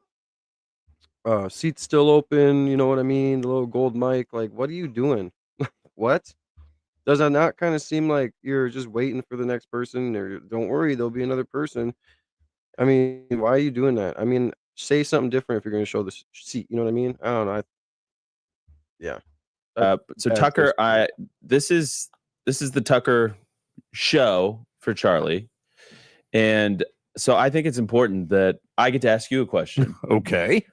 seat's still open, you know what I mean? The little gold mic. Like, what are you doing? What? Does that not kind of seem like you're just waiting for the next person? Or don't worry, there'll be another person. I mean, why are you doing that? I mean, say something different if you're going to show the seat. You know what I mean? I don't know. Yeah. So Tucker, this is the Tucker show for Charlie, and so I think it's important that I get to ask you a question. Okay.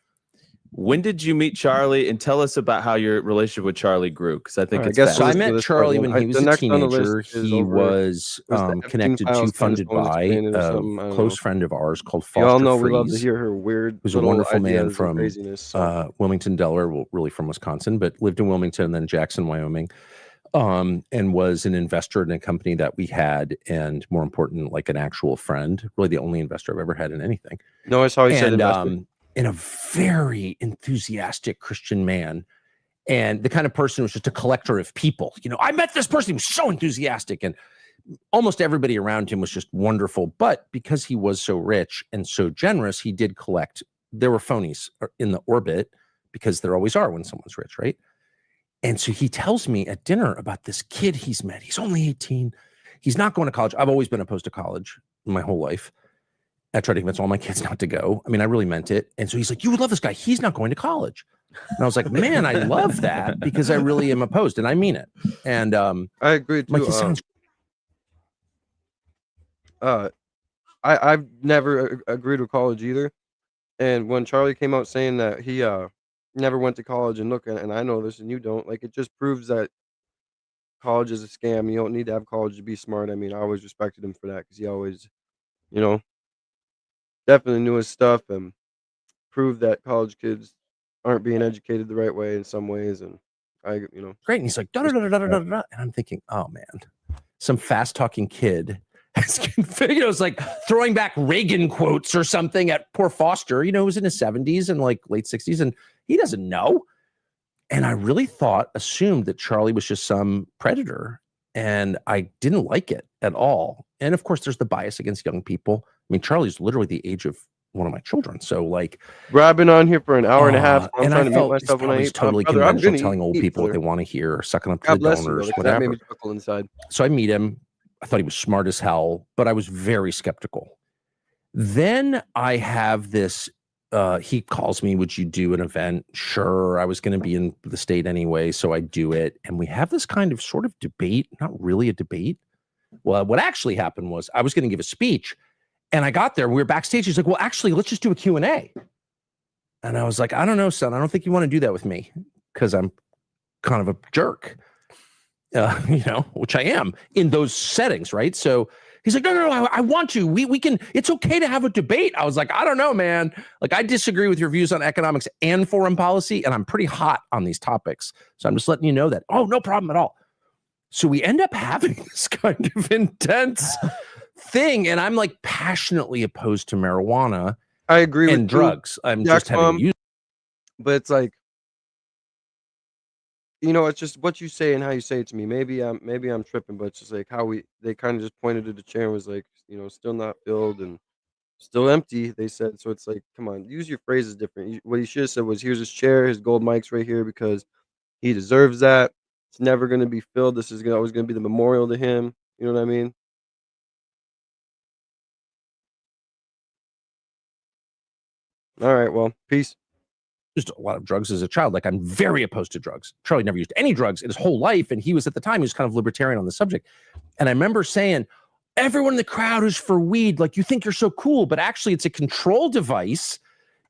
When did you meet Charlie, and tell us about how your relationship with Charlie grew? Because I think so. I met Charlie when he was a teenager. He was connected to, funded by a close friend of ours called Foster. You all know we love to hear her weird. Who's a wonderful man from Wilmington, Delaware, really from Wisconsin, but lived in Wilmington and then Jackson, Wyoming. and was an investor in a company that we had, and more important, like an actual friend, really the only investor I've ever had in anything. No, I saw you said And investor. and a very enthusiastic Christian man, and the kind of person who was just a collector of people. You know, I met this person, he was so enthusiastic, and almost everybody around him was just wonderful. But because he was so rich and so generous, he did collect. There were phonies in the orbit, because there always are when someone's rich, right? And so he tells me at dinner about this kid he's met. He's only 18. He's not going to college. I've always been opposed to college my whole life. I tried to convince all my kids not to go. I mean, I really meant it. And so he's like, you would love this guy. He's not going to college. And I was like, man, I love that, because I really am opposed, and I mean it. And I agree too. like, it sounds I've never agreed with college either. And when Charlie came out saying that he never went to college, and look, and I know this and you don't, like, it just proves that college is a scam. You don't need to have college to be smart. I mean, I always respected him for that, because he always, you know, definitely knew his stuff and proved that college kids aren't being educated the right way in some ways. And you know, great. And he's like, da, da, da, da, da, da, da. And I'm thinking, oh man, some fast talking kid you know, it's like throwing back Reagan quotes or something at poor Foster, you know, who's in his 70s and like late 60s, and he doesn't know. And I really assumed that Charlie was just some predator, and I didn't like it at all. And of course, there's the bias against young people. I mean, Charlie's literally the age of one of my children. So like, bro, I've been on here for an hour and a half. I'm and trying I to mute felt myself when I he's eat. totally Brother, I'm conventional, gonna telling old eat, people what they brother. want to hear, sucking up to God the bless you, donors, brother, 'cause that made whatever. me chuckle inside. So I meet him. I thought he was smart as hell, but I was very skeptical. Then I have this, he calls me, would you do an event? Sure. I was going to be in the state anyway, so I do it. And we have this kind of sort of debate, not really a debate. Well, what actually happened was I was going to give a speech, and I got there, we were backstage. He's like, well, actually, let's just do a Q&A. And I was like, I don't know, son. I don't think you want to do that with me, because I'm kind of a jerk. You know, which I am in those settings, right? So he's like, no, I want to. We can. It's okay to have a debate. I was like, I don't know, man. Like, I disagree with your views on economics and foreign policy, and I'm pretty hot on these topics. So I'm just letting you know that. Oh, no problem at all. So we end up having this kind of intense thing, and I'm like passionately opposed to marijuana. I agree with and drugs. I'm just having to use. But it's like, you know, it's just what you say and how you say it to me. Maybe I'm tripping, but it's just like how they kind of just pointed to the chair and was like, you know, still not filled and still empty, they said. So it's like, come on, use your phrases different. What he should have said was, here's his chair, his gold mic's right here, because he deserves that. It's never going to be filled. This is always going to be the memorial to him. You know what I mean? All right, well, peace. Used a lot of drugs as a child. Like, I'm very opposed to drugs. Charlie never used any drugs in his whole life. And he was, at the time, he was kind of libertarian on the subject. And I remember saying, everyone in the crowd is for weed. Like, you think you're so cool, but actually it's a control device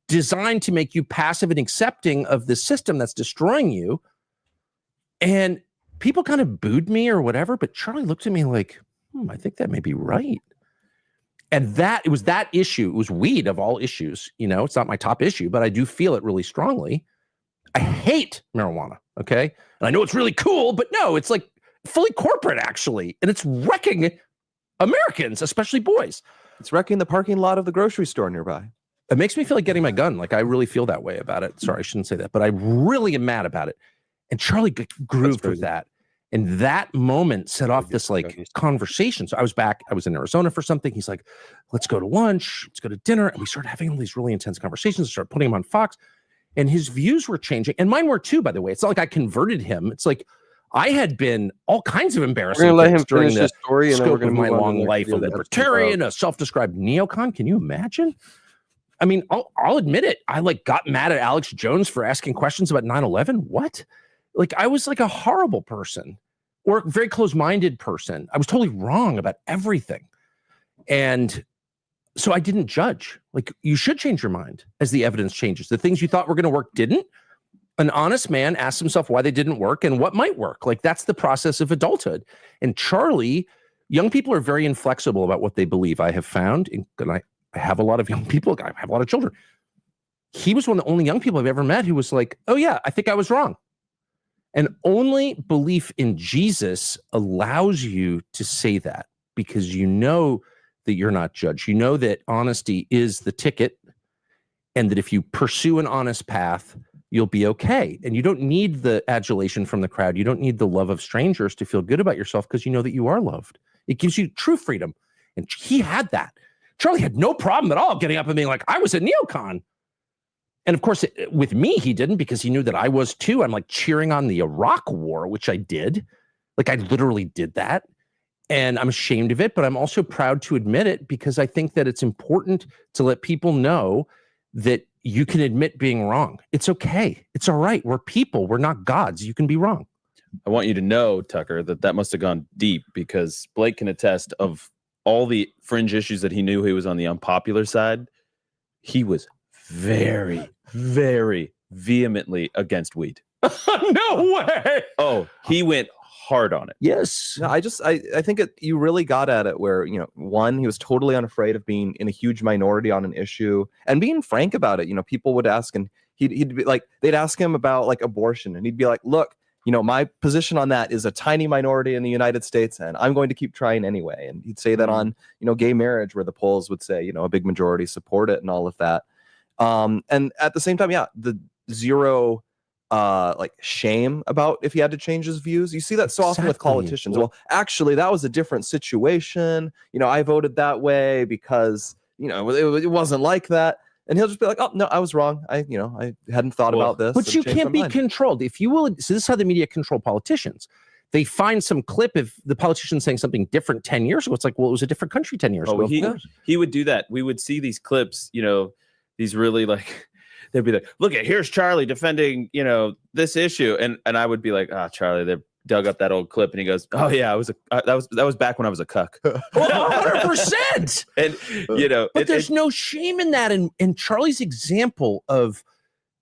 designed to make you passive and accepting of the system that's destroying you. And people kind of booed me or whatever, but Charlie looked at me like, I think that may be right. And it was that issue. It was weed of all issues. You know, it's not my top issue, but I do feel it really strongly. I hate marijuana. Okay. And I know it's really cool, but no, it's like fully corporate, actually. And it's wrecking Americans, especially boys. It's wrecking the parking lot of the grocery store nearby. It makes me feel like getting my gun. Like, I really feel that way about it. Sorry, I shouldn't say that, but I really am mad about it. And Charlie grooved with that. And that moment set off this like conversation. So I was in Arizona for something. He's like, let's go to lunch, let's go to dinner. And we started having all these really intense conversations, started putting him on Fox, and his views were changing. And mine were too, by the way. It's not like I converted him. It's like I had been all kinds of embarrassing things. We're going to let him during finish the his story, and then we're scope going of to my long life, a libertarian, a self-described neocon. Can you imagine? I mean, I'll admit it. I like got mad at Alex Jones for asking questions about 9/11. What? Like, I was like a horrible person, or a very close-minded person. I was totally wrong about everything. And so I didn't judge. Like, you should change your mind as the evidence changes. The things you thought were going to work didn't. An honest man asks himself why they didn't work and what might work. Like, that's the process of adulthood. And Charlie, young people are very inflexible about what they believe. I have found, and I have a lot of young people. I have a lot of children. He was one of the only young people I've ever met who was like, oh yeah, I think I was wrong. And only belief in Jesus allows you to say that, because you know that you're not judged. You know that honesty is the ticket, and that if you pursue an honest path, you'll be okay. And you don't need the adulation from the crowd. You don't need the love of strangers to feel good about yourself, because you know that you are loved. It gives you true freedom. And he had that. Charlie had no problem at all getting up and being like, I was a neocon. And of course, with me, he didn't, because he knew that I was too. I'm like cheering on the Iraq war, which I did. Like, I literally did that. And I'm ashamed of it, but I'm also proud to admit it, because I think that it's important to let people know that you can admit being wrong. It's okay. It's all right. We're people. We're not gods. You can be wrong. I want you to know, Tucker, that must have gone deep, because Blake can attest of all the fringe issues that he knew he was on the unpopular side. He was very, very vehemently against weed. No way. Oh, he went hard on it. Yes. No, I think you really got at it where, one, he was totally unafraid of being in a huge minority on an issue and being frank about it. People would ask, and he'd be like, they'd ask him about like abortion, and he'd be like, look, my position on that is a tiny minority in the United States, and I'm going to keep trying anyway. And he'd say that on, gay marriage, where the polls would say, a big majority support it and all of that. And at the same time, yeah, the zero like shame about if he had to change his views. You see that so often with politicians. Well, actually, that was a different situation. I voted that way because, it wasn't like that. And he'll just be like, oh, no, I was wrong. I hadn't thought about this. But you can't be controlled. If you will, so this is how the media control politicians. They find some clip if the politician's saying something different 10 years ago. It's like, well, it was a different country 10 years ago. He would do that. We would see these clips, these really like, they'd be like, look at, here's Charlie defending, this issue. And I would be like, Charlie, they dug up that old clip. And he goes, oh yeah, that was back when I was a cuck. 100%. And, but there's no shame in that. And Charlie's example of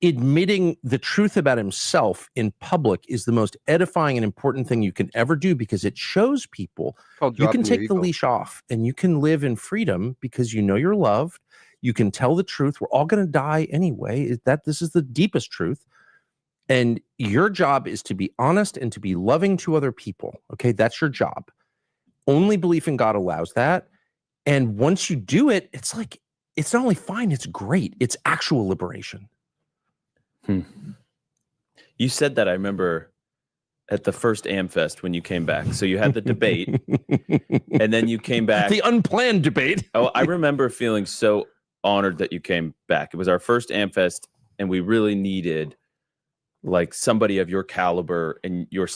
admitting the truth about himself in public is the most edifying and important thing you can ever do, because it shows people you can take the leash off and you can live in freedom because you're loved. You can tell the truth. We're all going to die anyway. This is the deepest truth. And your job is to be honest and to be loving to other people. Okay, that's your job. Only belief in God allows that. And once you do it, it's like, it's not only fine, it's great. It's actual liberation. You said that, I remember, at the first AmFest when you came back. So you had the debate, and then you came back. The unplanned debate. Oh, I remember feeling so honored that you came back. It was our first AmFest, and we really needed like somebody of your caliber and your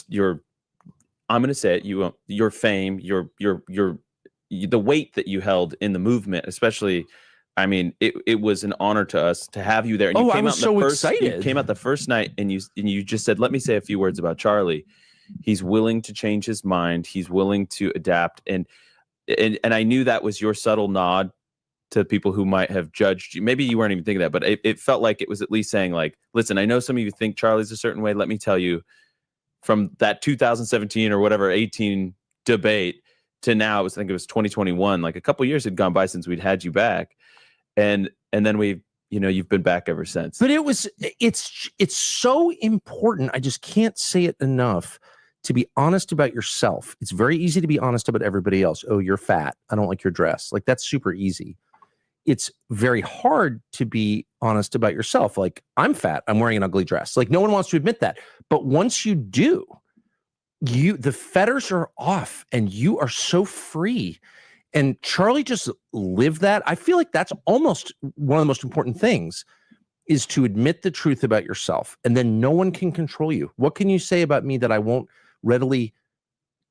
I'm going to say it, your fame, the weight that you held in the movement, especially. I mean, it was an honor to us to have you there. And you came I was so excited. You came out the first night, and you just said, let me say a few words about Charlie. He's willing to change his mind. He's willing to adapt. And I knew that was your subtle nod to people who might have judged you. Maybe you weren't even thinking that, but it felt like it was at least saying like, listen, I know some of you think Charlie's a certain way. Let me tell you, from that 2017 or whatever 18 debate to now, I think it was 2021, like a couple years had gone by since we'd had you back. And then you've been back ever since. But it's so important. I just can't say it enough, to be honest about yourself. It's very easy to be honest about everybody else. Oh, you're fat. I don't like your dress. Like, that's super easy. It's very hard to be honest about yourself. Like, I'm fat. I'm wearing an ugly dress. Like, no one wants to admit that. But once you do, the fetters are off and you are so free. And Charlie just lived that. I feel like that's almost one of the most important things, is to admit the truth about yourself. And then no one can control you. What can you say about me that I won't readily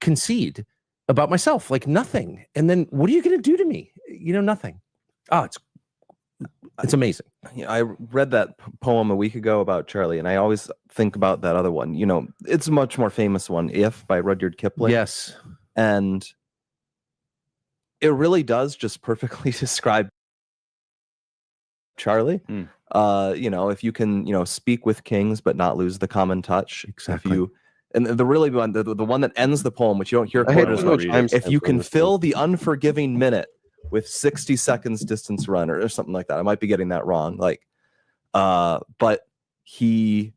concede about myself? Like, nothing. And then what are you going to do to me? Nothing. Oh, it's amazing. I read that poem a week ago about Charlie, and I always think about that other one. It's a much more famous one, If, by Rudyard Kipling. Yes. And it really does just perfectly describe Charlie. If you can, speak with kings but not lose the common touch. Exactly. And the really one, the one that ends the poem, which you don't hear quoted as much, if you can fill the unforgiving minute with 60 seconds distance run or something like that. I might be getting that wrong. But he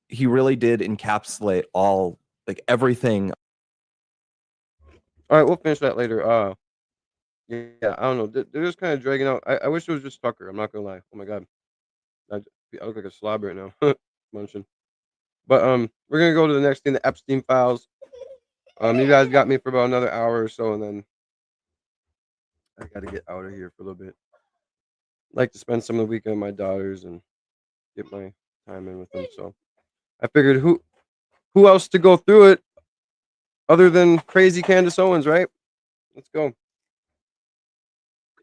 he really did encapsulate all, like, everything. All right, we'll finish that later. Yeah, I don't know. They're just kind of dragging out. I wish it was just Tucker. I'm not gonna lie. Oh my god, I look like a slob right now. Munching. But we're gonna go to the next thing, the Epstein files. You guys got me for about another hour or so, and then I got to get out of here for a little bit. Like to spend some of the weekend with my daughters and get my time in with them. So I figured who else to go through it other than crazy Candace Owens, right? Let's go. Hit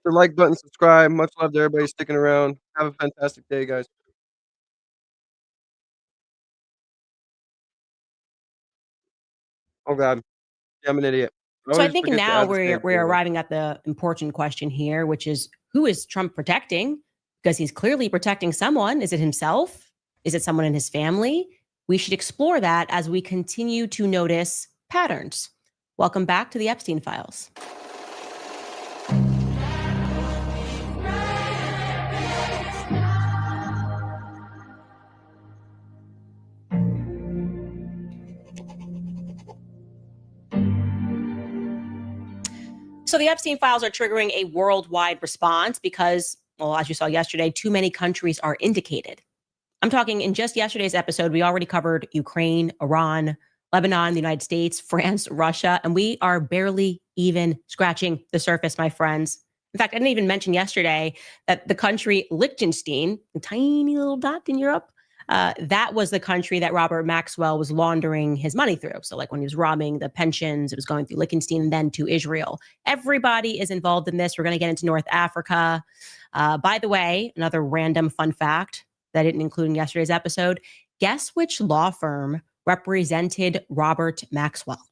the like button, subscribe. Much love to everybody sticking around. Have a fantastic day, guys. Oh God, yeah, I'm an idiot. So I always think forget to now add the same we're thing. arriving at the important question here, which is, who is Trump protecting? Because he's clearly protecting someone. Is it himself? Is it someone in his family? We should explore that as we continue to notice patterns. Welcome back to the Epstein Files. So the Epstein files are triggering a worldwide response because, well, as you saw yesterday, too many countries are indicated. I'm talking in just yesterday's episode, we already covered Ukraine, Iran, Lebanon, the United States, France, Russia, and we are barely even scratching the surface, my friends. In fact, I didn't even mention yesterday that the country Liechtenstein, a tiny little dot in Europe, that was the country that Robert Maxwell was laundering his money through. So like when he was robbing the pensions, it was going through Liechtenstein and then to Israel. Everybody is involved in this. We're going to get into North Africa. By the way, another random fun fact that I didn't include in yesterday's episode. Guess which law firm represented Robert Maxwell?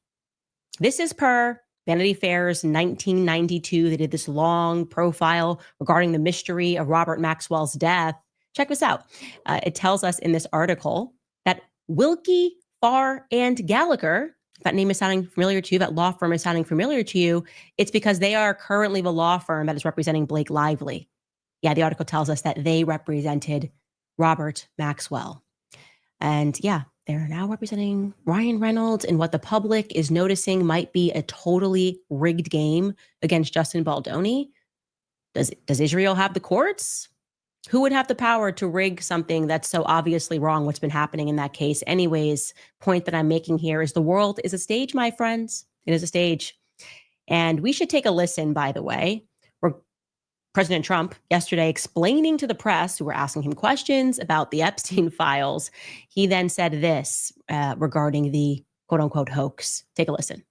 This is per Vanity Fair's 1992. They did this long profile regarding the mystery of Robert Maxwell's death. Check this out. It tells us in this article that Wilkie, Farr, and Gallagher, if that name is sounding familiar to you, that law firm is sounding familiar to you, it's because they are currently the law firm that is representing Blake Lively. Yeah, the article tells us that they represented Robert Maxwell. And yeah, they're now representing Ryan Reynolds in what the public is noticing might be a totally rigged game against Justin Baldoni. Does Israel have the courts? Who would have the power to rig something that's so obviously wrong? What's been happening in that case? Anyways, point that I'm making here is the world is a stage, my friends. It is a stage. And we should take a listen, by the way. President Trump yesterday explaining to the press who were asking him questions about the Epstein files. He then said this regarding the quote unquote hoax. Take a listen.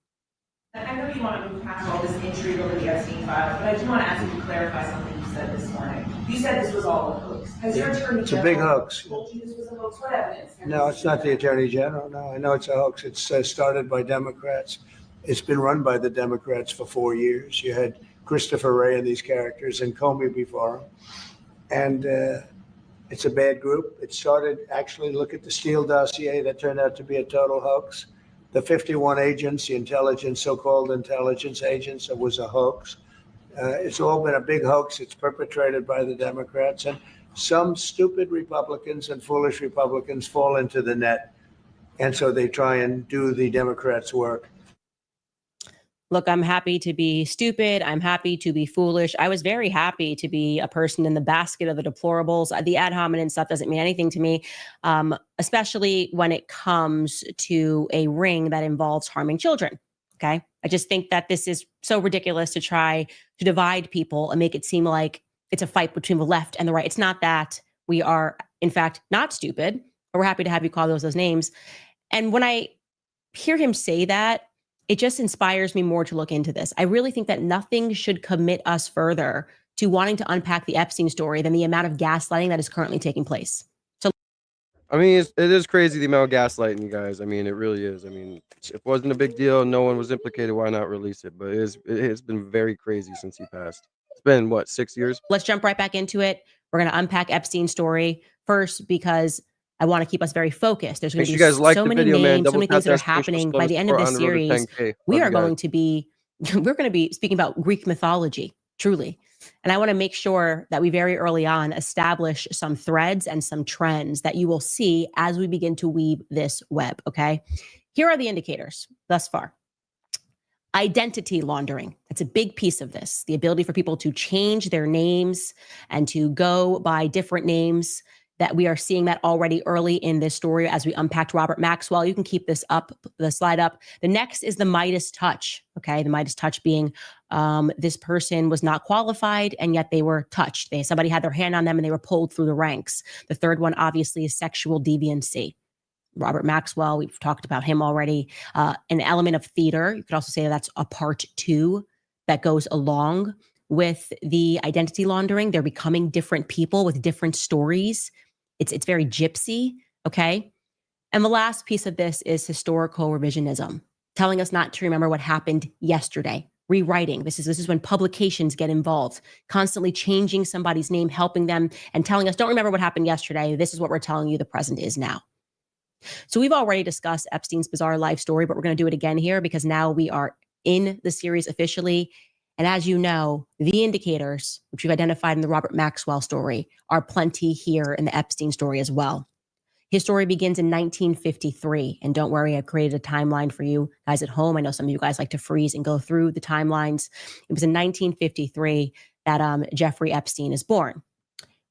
I know you want to move past all this intrigue over the Epstein files, but I do want to ask you to clarify something you said this morning. You said this was all a hoax. Has your attorney It's a big hoax. told you this was a hoax? What evidence? No, it's not the attorney general. No, I know it's a hoax. It's started by Democrats. It's been run by the Democrats for 4 years. You had Christopher Wray and these characters and Comey before him. And it's a bad group. It started, actually, look at the Steele dossier that turned out to be a total hoax. The 51 agents, the intelligence, so-called intelligence agents, it was a hoax. It's all been a big hoax. It's perpetrated by the Democrats. And some stupid Republicans and foolish Republicans fall into the net. And so they try and do the Democrats' work. Look, I'm happy to be stupid. I'm happy to be foolish. I was very happy to be a person in the basket of the deplorables. The ad hominem stuff doesn't mean anything to me, especially when it comes to a ring that involves harming children. Okay. I just think that this is so ridiculous to try to divide people and make it seem like it's a fight between the left and the right. It's not that. We are, in fact, not stupid, but we're happy to have you call those names. And when I hear him say that, it just inspires me more to look into this. I really think that nothing should commit us further to wanting to unpack the Epstein story than the amount of gaslighting that is currently taking place. So, I mean, it is crazy the amount of gaslighting, you guys. I mean, it really is. I mean, if it wasn't a big deal, no one was implicated, why not release it? But it's been very crazy since he passed. It's been, what, 6 years? let's jump right back into it. We're going to unpack Epstein's story first because I want to keep us very focused. There's going Make to sure be you guys like so the many video, man. names, so many Double things that are tap that social happening. By the end of support this on the road to series, 10K. we Love are you guys. going to be, we're going to be speaking about Greek mythology. truly. And I want to make sure that we very early on establish some threads and some trends that you will see as we begin to weave this web, okay? Here are the indicators thus far. Identity laundering. That's a big piece of this. The ability for people to change their names and to go by different names, that we are seeing that already early in this story as we unpacked Robert Maxwell. You can keep this up, the slide up. The next is the Midas touch. Okay. The Midas touch being this person was not qualified and yet they were touched. Somebody had their hand on them and they were pulled through the ranks. The third one obviously is sexual deviancy. Robert Maxwell, we've talked about him already. An element of theater. You could also say that's a part 2 that goes along with the identity laundering. They're becoming different people with different stories. It's very gypsy, okay? And the last piece of this is historical revisionism, telling us not to remember what happened yesterday. Rewriting. This is when publications get involved, constantly changing somebody's name, helping them, and telling us, don't remember what happened yesterday. This is what we're telling you the present is now. So we've already discussed Epstein's bizarre life story, but we're going to do it again here because now we are in the series officially. And as you know, the indicators, which we've identified in the Robert Maxwell story, are plenty here in the Epstein story as well. His story begins in 1953. And don't worry, I've created a timeline for you guys at home. I know some of you guys like to freeze and go through the timelines. It was in 1953 that Jeffrey Epstein is born.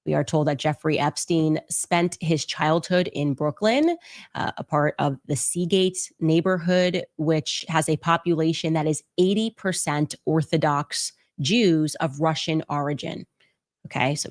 We are told that Jeffrey Epstein spent his childhood in Brooklyn, a part of the Seagate neighborhood, which has a population that is 80% Orthodox Jews of Russian origin. Okay, so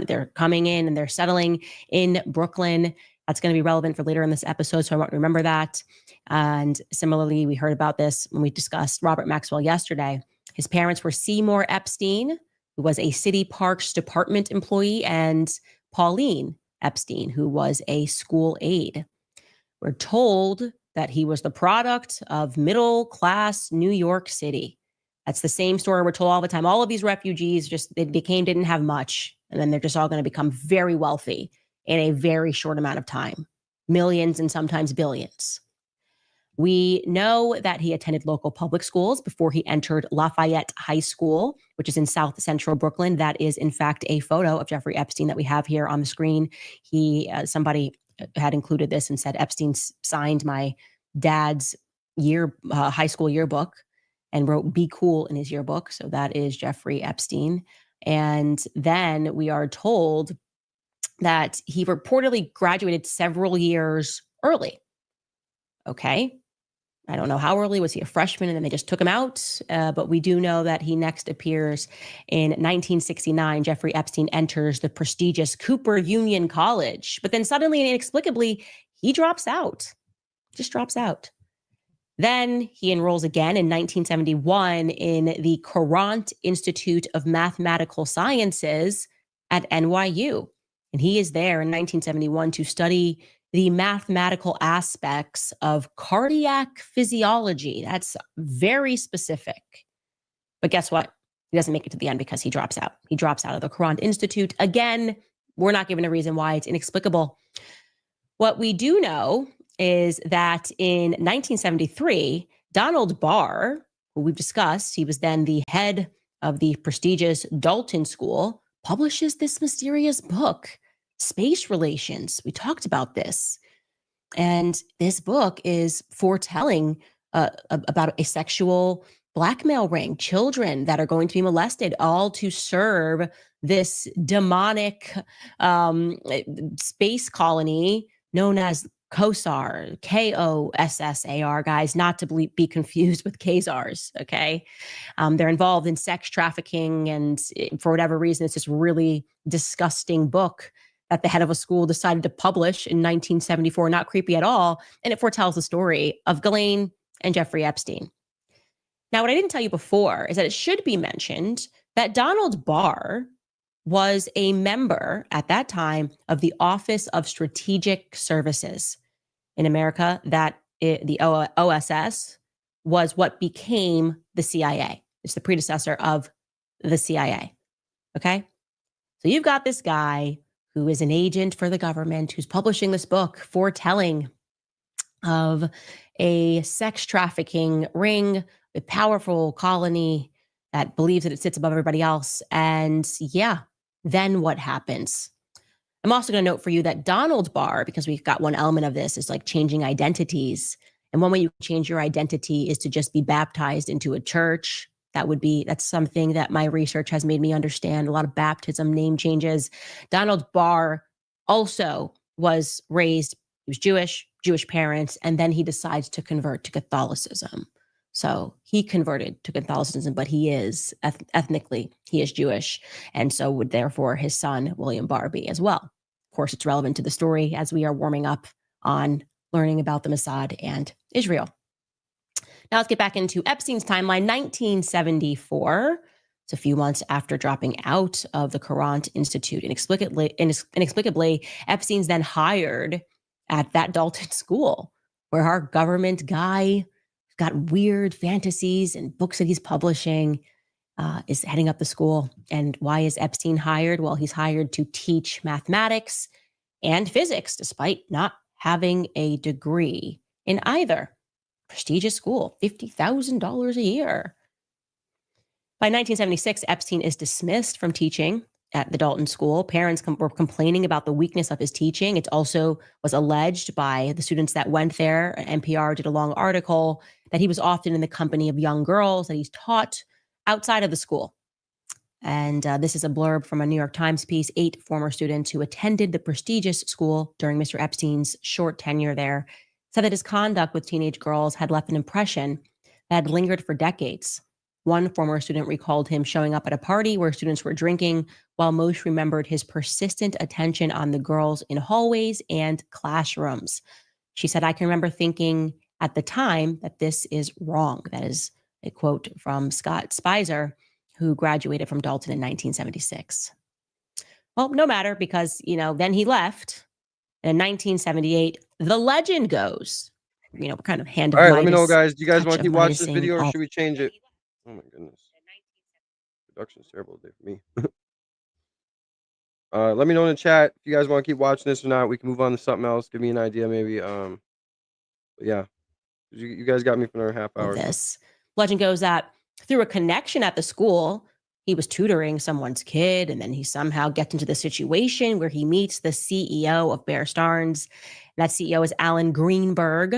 they're coming in and they're settling in Brooklyn. That's going to be relevant for later in this episode, so I want to remember that. And similarly, we heard about this when we discussed Robert Maxwell yesterday. His parents were Seymour Epstein, who was a city parks department employee, and Pauline Epstein, who was a school aide. We're told that he was the product of middle-class New York City. That's the same story we're told all the time. All of these refugees didn't have much, and then they're just all going to become very wealthy in a very short amount of time. Millions and sometimes billions. We know that he attended local public schools before he entered Lafayette High School, which is in South Central Brooklyn. That is, in fact, a photo of Jeffrey Epstein that we have here on the screen. Somebody had included this and said, Epstein signed my dad's high school yearbook and wrote "Be Cool" in his yearbook. So that is Jeffrey Epstein. And then we are told that he reportedly graduated several years early. Okay. I don't know how early. Was he a freshman and then they just took him out? But we do know that he next appears in 1969. Jeffrey Epstein enters the prestigious Cooper Union College, but then suddenly and inexplicably, he drops out, just drops out. Then he enrolls again in 1971 in the Courant Institute of Mathematical Sciences at NYU. And he is there in 1971 to study the mathematical aspects of cardiac physiology. That's very specific. But guess what? He doesn't make it to the end because he drops out. He drops out of the Courant Institute. Again, we're not given a reason why. It's inexplicable. What we do know is that in 1973, Donald Barr, who we've discussed, he was then the head of the prestigious Dalton School, publishes this mysterious book, Space Relations. We talked about this. And this book is foretelling about a sexual blackmail ring, children that are going to be molested, all to serve this demonic space colony known as KOSSAR, KOSSAR, guys, not to be confused with Khazars, okay? They're involved in sex trafficking, and for whatever reason, it's this really disgusting book that the head of a school decided to publish in 1974, not creepy at all, and it foretells the story of Ghislaine and Jeffrey Epstein. Now, what I didn't tell you before is that it should be mentioned that Donald Barr was a member at that time of the Office of Strategic Services in America, the OSS was what became the CIA. It's the predecessor of the CIA, okay? So you've got this guy who is an agent for the government, who's publishing this book foretelling of a sex trafficking ring, a powerful colony that believes that it sits above everybody else. And yeah, then what happens? I'm also going to note for you that Donald Barr, because we've got one element of this, is like changing identities. And one way you change your identity is to just be baptized into a church. That's something that my research has made me understand. A lot of baptism, name changes. Donald Barr also was raised, he was Jewish parents, and then he decides to convert to Catholicism. So he converted to Catholicism, but he is ethnically, he is Jewish. And so would therefore his son, William Barr, be as well. Of course, it's relevant to the story as we are warming up on learning about the Mossad and Israel. Now let's get back into Epstein's timeline. 1974, it's a few months after dropping out of the Courant Institute. Inexplicably, Epstein's then hired at that Dalton school, where our government guy got weird fantasies and books that he's publishing, is heading up the school. And why is Epstein hired? Well, he's hired to teach mathematics and physics, despite not having a degree in either. Prestigious school, $50,000 a year. By 1976, Epstein is dismissed from teaching at the Dalton School. Parents were complaining about the weakness of his teaching. It also was alleged by the students that went there. NPR did a long article that he was often in the company of young girls that he's taught outside of the school. And this is a blurb from a New York Times piece. 8 former students who attended the prestigious school during Mr. Epstein's short tenure there said that his conduct with teenage girls had left an impression that had lingered for decades. One former student recalled him showing up at a party where students were drinking, while most remembered his persistent attention on the girls in hallways and classrooms. She said, "I can remember thinking at the time that this is wrong." That is a quote from Scott Spicer, who graduated from Dalton in 1976. Well, no matter, because, then he left. And in 1978, the legend goes, kind of hand of All right, Midas. let me know, guys. Do you guys touch want to of keep watching this Midasing video or all- should we change it? Oh my goodness. Production's terrible today for me. Let me know in the chat if you guys want to keep watching this or not. We can move on to something else. Give me an idea, maybe. But yeah, you guys got me for another half hour. This legend goes that through a connection at the school, he was tutoring someone's kid, and then he somehow gets into the situation where he meets the CEO of Bear Stearns. That CEO is Alan Greenberg,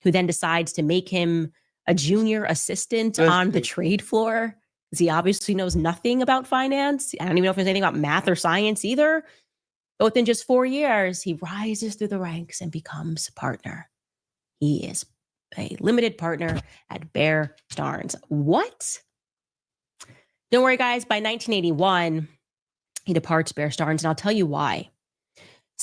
who then decides to make him a junior assistant on the trade floor, because he obviously knows nothing about finance. I don't even know if there's anything about math or science either. But within just 4 years, he rises through the ranks and becomes a partner. He is a limited partner at Bear Stearns. What? Don't worry, guys. By 1981, he departs Bear Stearns, and I'll tell you why.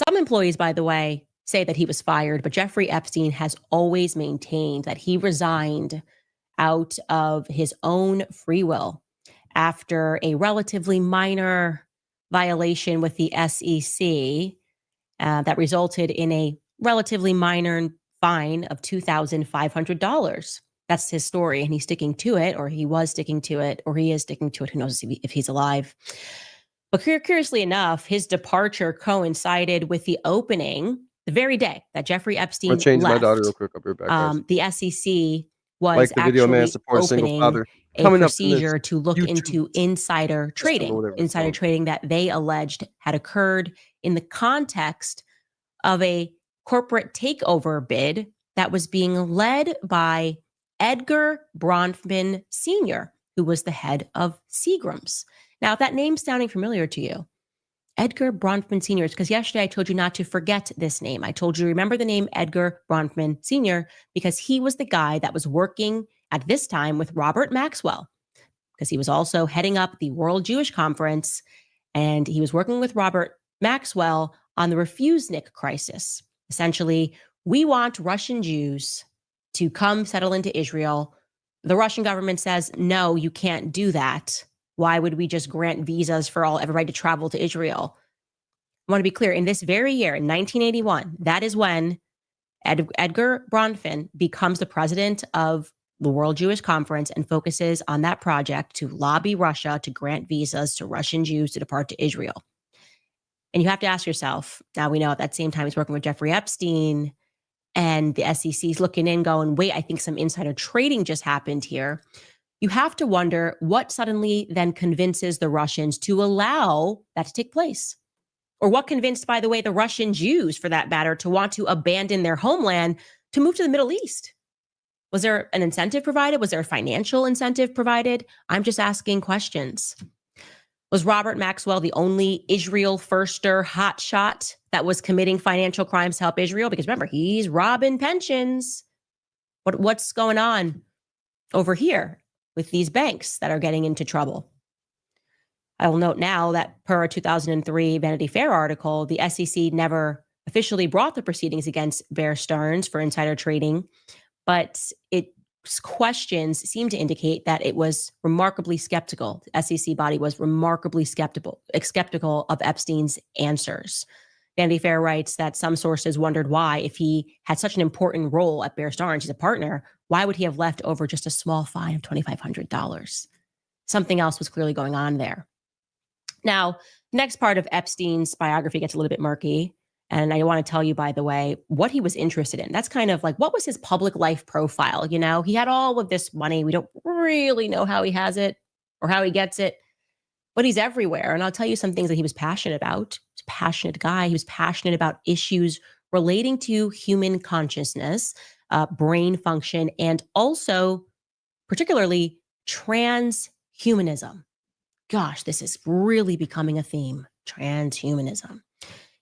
Some employees, by the way, say that he was fired, but Jeffrey Epstein has always maintained that he resigned out of his own free will after a relatively minor violation with the SEC that resulted in a relatively minor fine of $2,500. That's his story, and he's sticking to it, or he was sticking to it, or he is sticking to it. Who knows if he's alive? But curiously enough, his departure coincided with the opening, the very day that Jeffrey Epstein I'm gonna change left. my daughter real quick. I'll be right back, guys. The SEC was Like the video, man, actually support a single opening father. a Coming up in this procedure to look YouTube into insider trading, whatever it's called. that they alleged had occurred in the context of a corporate takeover bid that was being led by Edgar Bronfman Sr., who was the head of Seagram's. Now, if that name's sounding familiar to you, Edgar Bronfman Sr., it's because yesterday I told you not to forget this name. I told you to remember the name Edgar Bronfman Sr. because he was the guy that was working at this time with Robert Maxwell, because he was also heading up the World Jewish Conference, and he was working with Robert Maxwell on the Refusnik crisis. Essentially, we want Russian Jews to come settle into Israel. The Russian government says, no, you can't do that. Why would we just grant visas for everybody to travel to Israel? I want to be clear. In this very year, in 1981, that is when Edgar Bronfman becomes the president of the World Jewish Conference and focuses on that project to lobby Russia to grant visas to Russian Jews to depart to Israel. And you have to ask yourself, now we know at that same time he's working with Jeffrey Epstein, and the SEC is looking in going, wait, I think some insider trading just happened here. you have to wonder what suddenly then convinces the Russians to allow that to take place. Or what convinced, by the way, the Russian Jews, for that matter, to want to abandon their homeland to move to the Middle East? Was there an incentive provided? Was there a financial incentive provided? I'm just asking questions. Was Robert Maxwell the only Israel firster hotshot that was committing financial crimes to help Israel? Because remember, he's robbing pensions. What's going on over here with these banks that are getting into trouble? I will note now that per a 2003 Vanity Fair article, the SEC never officially brought the proceedings against Bear Stearns for insider trading, but its questions seem to indicate that it was remarkably skeptical. The SEC body was remarkably skeptical of Epstein's answers. Vanity Fair writes that some sources wondered why, if he had such an important role at Bear Stearns, he's a partner, why would he have left over just a small fine of $2,500? Something else was clearly going on there. Now, next part of Epstein's biography gets a little bit murky. And I want to tell you, by the way, what he was interested in. That's kind of like, what was his public life profile? You know, he had all of this money. We don't really know how he has it or how he gets it, but he's everywhere. And I'll tell you some things that he was passionate about. He's a passionate guy. He was passionate about issues relating to human consciousness, brain function, and also particularly transhumanism. Gosh, this is really becoming a theme, transhumanism.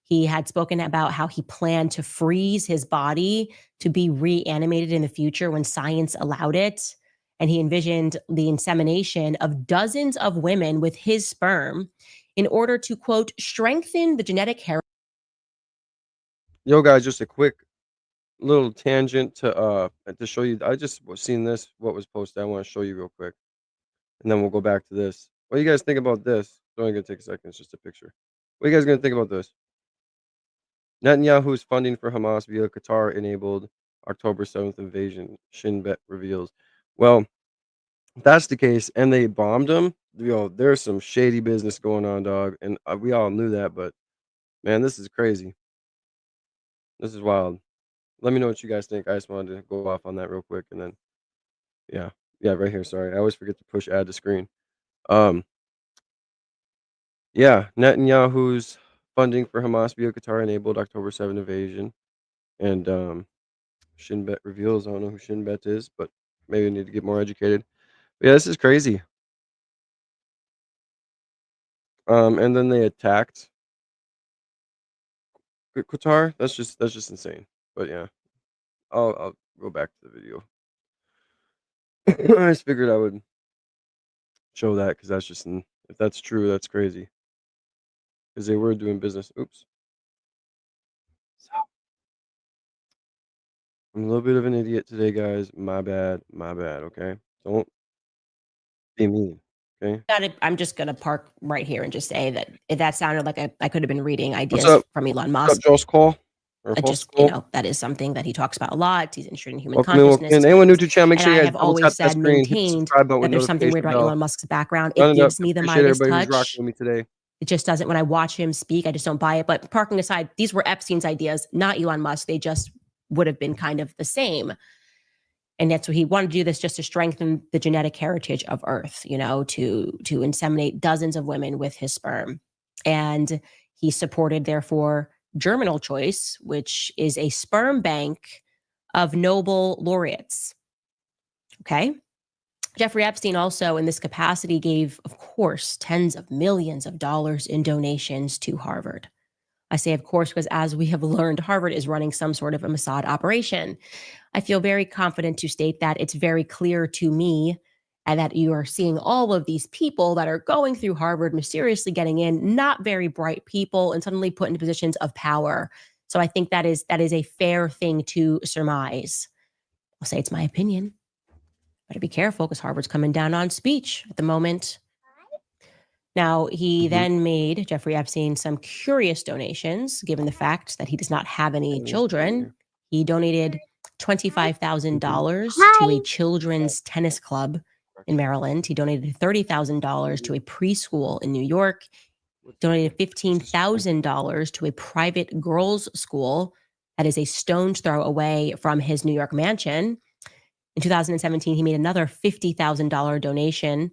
He had spoken about how he planned to freeze his body to be reanimated in the future when science allowed it. And he envisioned the insemination of dozens of women with his sperm in order to, quote, strengthen the genetic heritage. Yo, guys, just a quick little tangent to show you. I just seen this, what was posted. I want to show you real quick, and then we'll go back to this. What do you guys think about this? It's only gonna take a second. It's just a picture. What are you guys gonna think about this? Netanyahu's funding for Hamas via Qatar-enabled October 7th invasion, Shin Bet reveals. Well, if that's the case, and they bombed them, there's some shady business going on, dog. And we all knew that, but man, this is crazy. This is wild. Let me know what you guys think. I just wanted to go off on that real quick, and then, yeah, right here. Sorry, I always forget to push add to screen. Yeah, Netanyahu's funding for Hamas via Qatar-enabled October 7th invasion, and Shin Bet reveals. I don't know who Shin Bet is, but maybe I need to get more educated. But yeah, this is crazy. And then they attacked Qatar. That's just insane. But yeah, I'll go back to the video. I just figured I would show that because that's just if that's true, that's crazy. Because they were doing business. Oops. So I'm a little bit of an idiot today, guys. My bad. Okay, don't be mean. Okay. I'm just going to park right here and just say that that sounded like I could have been reading ideas What's up? from Elon What's up, Musk. Joe's call? That is something that he talks about a lot. He's interested in human Welcome in. consciousness. Anyone new to channel, make And sure I you guys have double always tap that said, screen, hit the maintained subscribe button that with there's something weird notification about bell. Elon Musk's background. Run It it up. gives me the Appreciate Midas everybody who's touch. rocking with me today. It just doesn't. When I watch him speak, I just don't buy it. But parking aside, these were Epstein's ideas, not Elon Musk. They just would have been kind of the same. And that's what he wanted to do, this just to strengthen the genetic heritage of Earth, to inseminate dozens of women with his sperm. And he supported, therefore, Germinal Choice, which is a sperm bank of Nobel laureates. Okay. Jeffrey Epstein also, in this capacity, gave, of course, tens of millions of dollars in donations to Harvard. I say, of course, because as we have learned, Harvard is running some sort of a Mossad operation. I feel very confident to state that it's very clear to me and that you are seeing all of these people that are going through Harvard, mysteriously getting in, not very bright people, and suddenly put into positions of power. So I think that is a fair thing to surmise. I'll say it's my opinion. Better be careful because Harvard's coming down on speech at the moment. Now, he then made, Jeffrey Epstein, some curious donations, given the fact that he does not have any children. He donated $25,000 to a children's tennis club in Maryland. He donated $30,000 to a preschool in New York. Donated $15,000 to a private girls' school that is a stone's throw away from his New York mansion. In 2017, he made another $50,000 donation,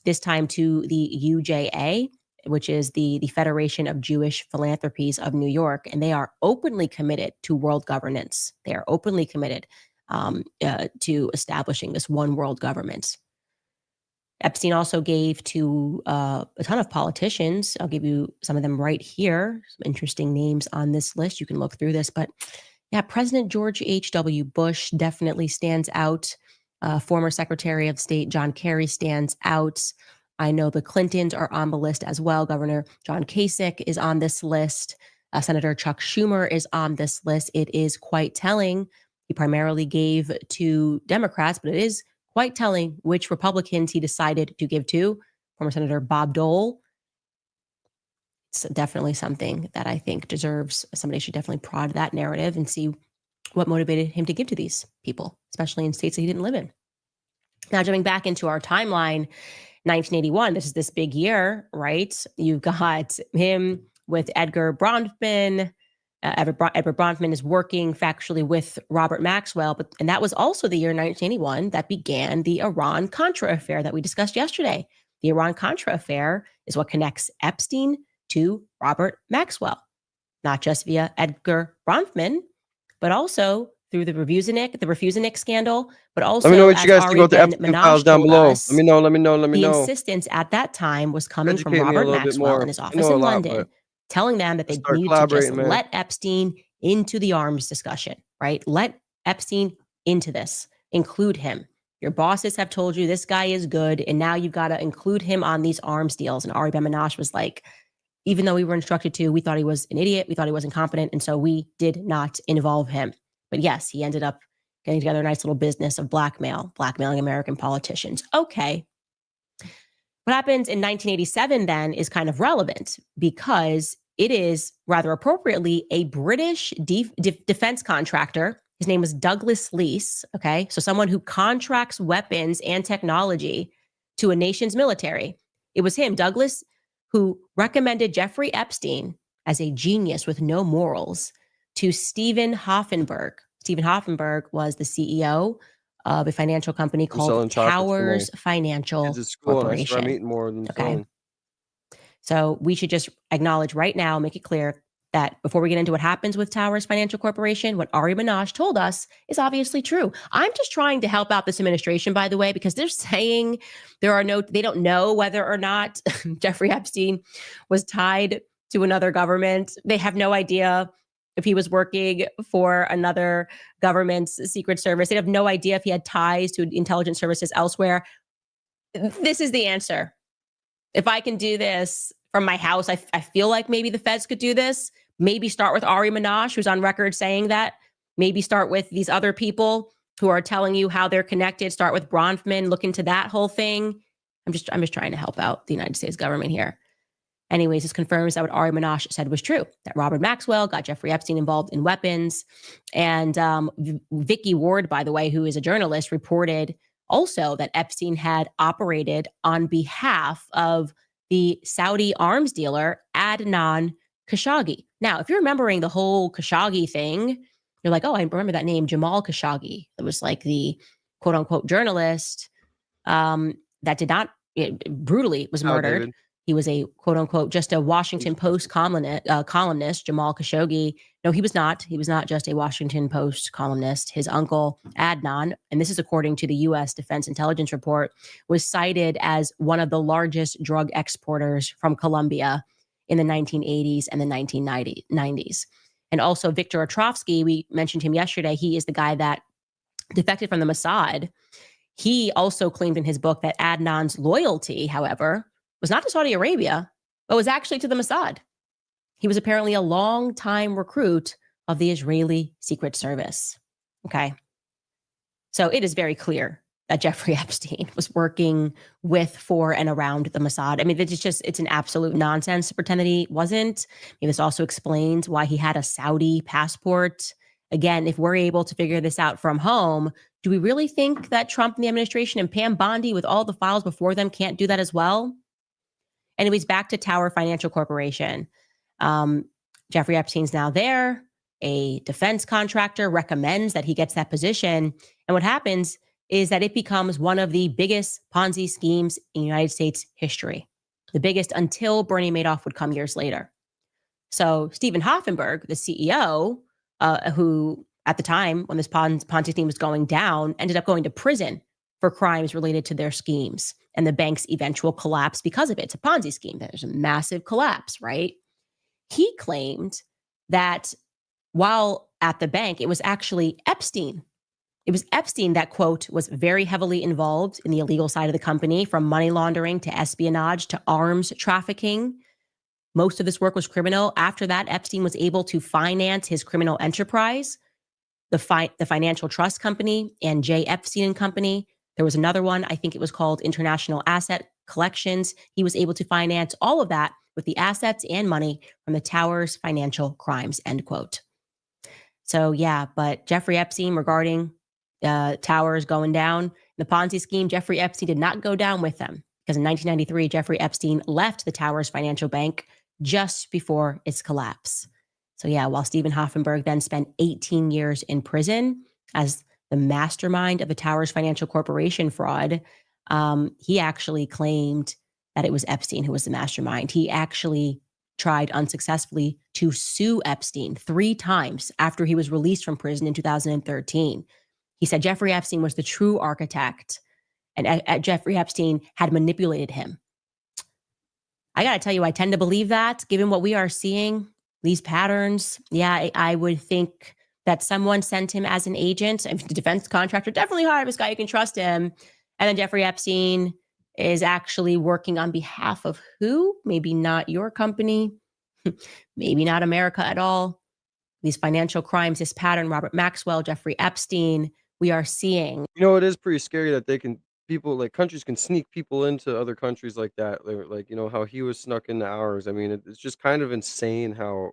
this time to the UJA, which is the Federation of Jewish Philanthropies of New York. And they are openly committed to world governance. They are openly committed to establishing this one world government. Epstein also gave to a ton of politicians. I'll give you some of them right here. Some interesting names on this list. You can look through this. But yeah, President George H.W. Bush definitely stands out. Former Secretary of State John Kerry stands out. I know the Clintons are on the list as well. Governor John Kasich is on this list. Senator Chuck Schumer is on this list. It is quite telling. He primarily gave to Democrats, but it is quite telling which Republicans he decided to give to. Former Senator Bob Dole. It's definitely something that I think deserves, somebody should definitely prod that narrative and see what motivated him to give to these people, especially in states that he didn't live in. Now, jumping back into our timeline, 1981, this is this big year, right? You've got him with Edgar Bronfman. Edward Bronfman is working factually with Robert Maxwell, and that was also the year 1981 that began the Iran-Contra affair that we discussed yesterday. The Iran-Contra affair is what connects Epstein to Robert Maxwell, not just via Edgar Bronfman, but also through the Refusenik scandal, but also Let me know what you guys think Ari about the Ben Epstein Minaj files down told below. us, Let me know. the insistence at that time was coming from Educate me a Robert little bit Maxwell more. in his I office know a in lot, London, but telling them that they let's start needed to just collaborating, man. let Epstein into the arms discussion, right? Let Epstein into this, include him. Your bosses have told you this guy is good, and now you've got to include him on these arms deals. And Ari Ben Minaj was like, even though we were instructed to, we thought he was an idiot, we thought he was incompetent, and so we did not involve him. But yes, he ended up getting together a nice little business of blackmailing American politicians. Okay. What happens in 1987 then is kind of relevant because it is rather appropriately a British defense contractor. His name was Douglas Leese. Okay. So someone who contracts weapons and technology to a nation's military. It was him, Douglas, who recommended Jeffrey Epstein as a genius with no morals to Stephen Hoffenberg. Stephen Hoffenberg was the CEO of a financial company called selling chocolates to Towers my Financial kids at school, and I swear I'm Corporation. eating more than Okay. selling. So we should just acknowledge right now, make it clear that before we get into what happens with Towers Financial Corporation, what Ari Minaj told us is obviously true. I'm just trying to help out this administration, by the way, because they're saying they don't know whether or not Jeffrey Epstein was tied to another government. They have no idea if he was working for another government's secret service. They have no idea if he had ties to intelligence services elsewhere. This is the answer. If I can do this from my house, I feel like maybe the feds could do this. Maybe start with Ari Minaj, who's on record saying that. Maybe start with these other people who are telling you how they're connected. Start with Bronfman, look into that whole thing. I'm just trying to help out the United States government here. Anyways, this confirms that what Ari Minaj said was true, that Robert Maxwell got Jeffrey Epstein involved in weapons. And Vicky Ward, by the way, who is a journalist, reported also that Epstein had operated on behalf of the Saudi arms dealer Adnan Khashoggi. Now, if you're remembering the whole Khashoggi thing, you're like, oh, I remember that name, Jamal Khashoggi. It was like the quote unquote journalist that did not, brutally was murdered. David. He was a quote unquote, just a Washington Post columnist, Jamal Khashoggi. No, he was not. He was not just a Washington Post columnist. His uncle, Adnan, and this is according to the U.S. Defense Intelligence Report, was cited as one of the largest drug exporters from Colombia in the 1980s and the 1990s. And also Viktor Ostrovsky, we mentioned him yesterday. He is the guy that defected from the Mossad. He also claimed in his book that Adnan's loyalty, however, was not to Saudi Arabia, but was actually to the Mossad. He was apparently a long-time recruit of the Israeli Secret Service. Okay. So it is very clear that Jeffrey Epstein was working with, for, and around the Mossad. I mean, it's an absolute nonsense to pretend that he wasn't. Maybe this also explains why he had a Saudi passport. Again, if we're able to figure this out from home, do we really think that Trump and the administration and Pam Bondi with all the files before them can't do that as well? Anyways, back to Tower Financial Corporation. Jeffrey Epstein's now there. A defense contractor recommends that he gets that position. And what happens, is that it becomes one of the biggest Ponzi schemes in United States history, the biggest until Bernie Madoff would come years later. So Stephen Hoffenberg, the CEO, who at the time when this Ponzi scheme was going down, ended up going to prison for crimes related to their schemes and the bank's eventual collapse because of it. It's a Ponzi scheme. There's a massive collapse, right? He claimed that while at the bank, it was actually Epstein. It was Epstein that, quote, was very heavily involved in the illegal side of the company, from money laundering to espionage to arms trafficking. Most of this work was criminal. After that, Epstein was able to finance his criminal enterprise, the financial trust company, and J. Epstein and Company. There was another one, I think it was called International Asset Collections. He was able to finance all of that with the assets and money from the Towers financial crimes, end quote. So yeah, but Jeffrey Epstein, regarding Towers going down, the Ponzi scheme, Jeffrey Epstein did not go down with them, because in 1993, Jeffrey Epstein left the Towers Financial Bank just before its collapse. So yeah, while Stephen Hoffenberg then spent 18 years in prison as the mastermind of the Towers Financial Corporation fraud, he actually claimed that it was Epstein who was the mastermind. He actually tried unsuccessfully to sue Epstein 3 times after he was released from prison in 2013. He said Jeffrey Epstein was the true architect, and Jeffrey Epstein had manipulated him. I got to tell you, I tend to believe that, given what we are seeing, these patterns. Yeah, I would think that someone sent him as an agent. If the defense contractor, definitely hire this guy, you can trust him. And then Jeffrey Epstein is actually working on behalf of who? Maybe not your company, maybe not America at all. These financial crimes, this pattern, Robert Maxwell, Jeffrey Epstein, we are seeing. You know, it is pretty scary that countries can sneak people into other countries like that. Like, you know, how he was snuck into ours. I mean, it's just kind of insane how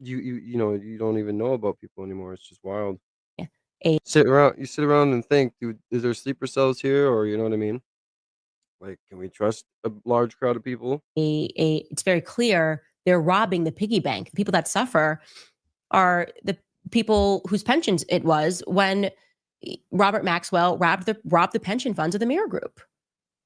you know, you don't even know about people anymore. It's just wild. Yeah. You sit around and think, dude, is there sleeper cells here? Or, you know what I mean? Like, can we trust a large crowd of people? It's very clear they're robbing the piggy bank. The people that suffer are the people whose pensions it was when Robert Maxwell robbed the pension funds of the Mirror Group.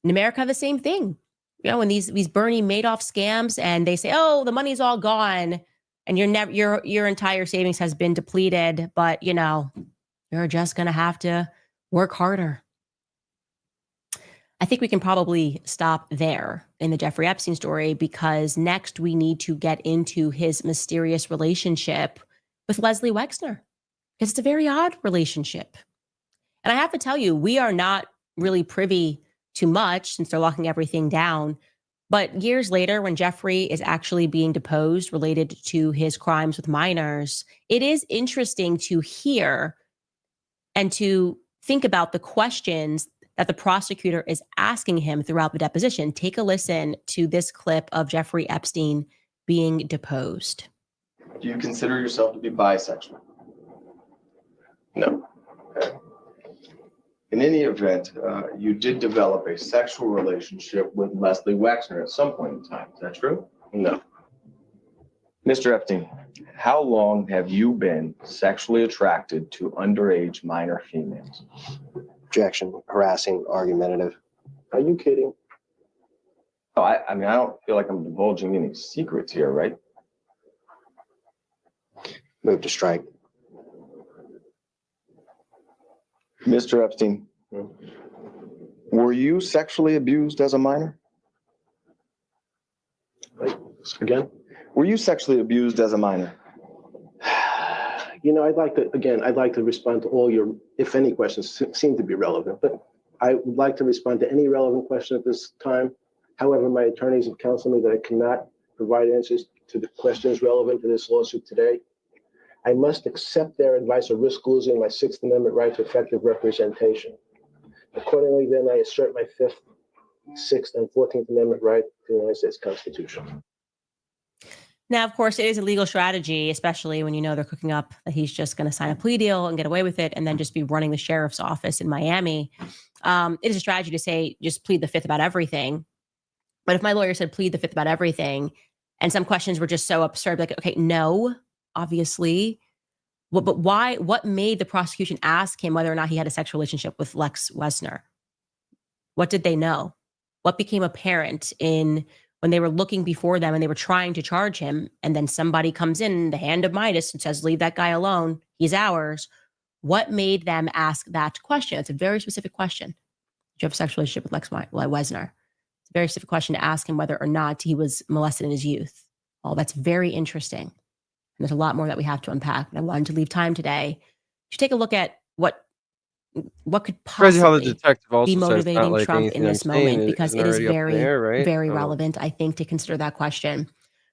In America, the same thing. You know, when these Bernie Madoff scams, and they say, "Oh, the money's all gone, and your entire savings has been depleted, but you know, you're just gonna have to work harder." I think we can probably stop there in the Jeffrey Epstein story, because next we need to get into his mysterious relationship with Leslie Wexner, because it's a very odd relationship. And I have to tell you, we are not really privy to much since they're locking everything down. But years later, when Jeffrey is actually being deposed related to his crimes with minors, it is interesting to hear and to think about the questions that the prosecutor is asking him throughout the deposition. Take a listen to this clip of Jeffrey Epstein being deposed. Do you consider yourself to be bisexual? No. Okay. In any event, you did develop a sexual relationship with Leslie Wexner at some point in time. Is that true? No. Mr. Epstein, how long have you been sexually attracted to underage minor females? Objection, harassing, argumentative. Are you kidding? Oh, I mean, I don't feel like I'm divulging any secrets here, right? Move to strike. Mr. Epstein, were you sexually abused as a minor? Again? Were you sexually abused as a minor? You know, I'd like to respond to all your, if any, questions seem to be relevant, but I would like to respond to any relevant question at this time. However, my attorneys have counseled me that I cannot provide answers to the questions relevant to this lawsuit today. I must accept their advice or risk losing my Sixth Amendment right to effective representation. Accordingly, then, I assert my Fifth, Sixth, and 14th Amendment right to the United States Constitution. Now, of course, it is a legal strategy, especially when you know they're cooking up that he's just going to sign a plea deal and get away with it and then just be running the sheriff's office in Miami. It is a strategy to say, just plead the Fifth about everything. But if my lawyer said plead the Fifth about everything, and some questions were just so absurd, like, okay, no, obviously, But why? What made the prosecution ask him whether or not he had a sexual relationship with Lex Wessner? What did they know? What became apparent when they were looking before them and they were trying to charge him, and then somebody comes in the hand of Midas and says, leave that guy alone. He's ours. What made them ask that question? It's a very specific question. Did you have a sexual relationship with Lex Wessner? It's a very specific question to ask him whether or not he was molested in his youth. Oh, that's very interesting. And there's a lot more that we have to unpack. But I wanted to leave time today to take a look at what could Crazy how the possibly detective also be said it's motivating not like Trump in anything I'm this saying moment, because isn't it is already up in the very, air, right? very relevant, I think, to consider that question.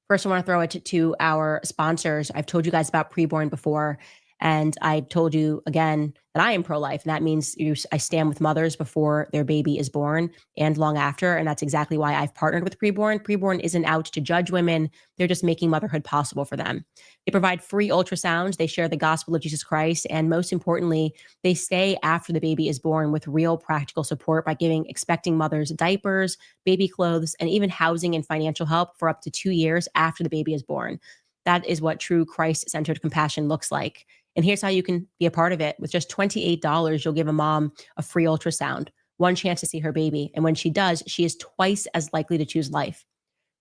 First, I want to throw it to our sponsors. I've told you guys about preborn before, and I told you again that I am pro-life, and that means I stand with mothers before their baby is born and long after, and that's exactly why I've partnered with Preborn. Preborn isn't out to judge women. They're just making motherhood possible for them. They provide free ultrasounds. They share the gospel of Jesus Christ, and most importantly, they stay after the baby is born with real practical support by giving expecting mothers diapers, baby clothes, and even housing and financial help for up to 2 years after the baby is born. That is what true Christ-centered compassion looks like. And here's how you can be a part of it. With just $28, you'll give a mom a free ultrasound, one chance to see her baby. And when she does, she is twice as likely to choose life.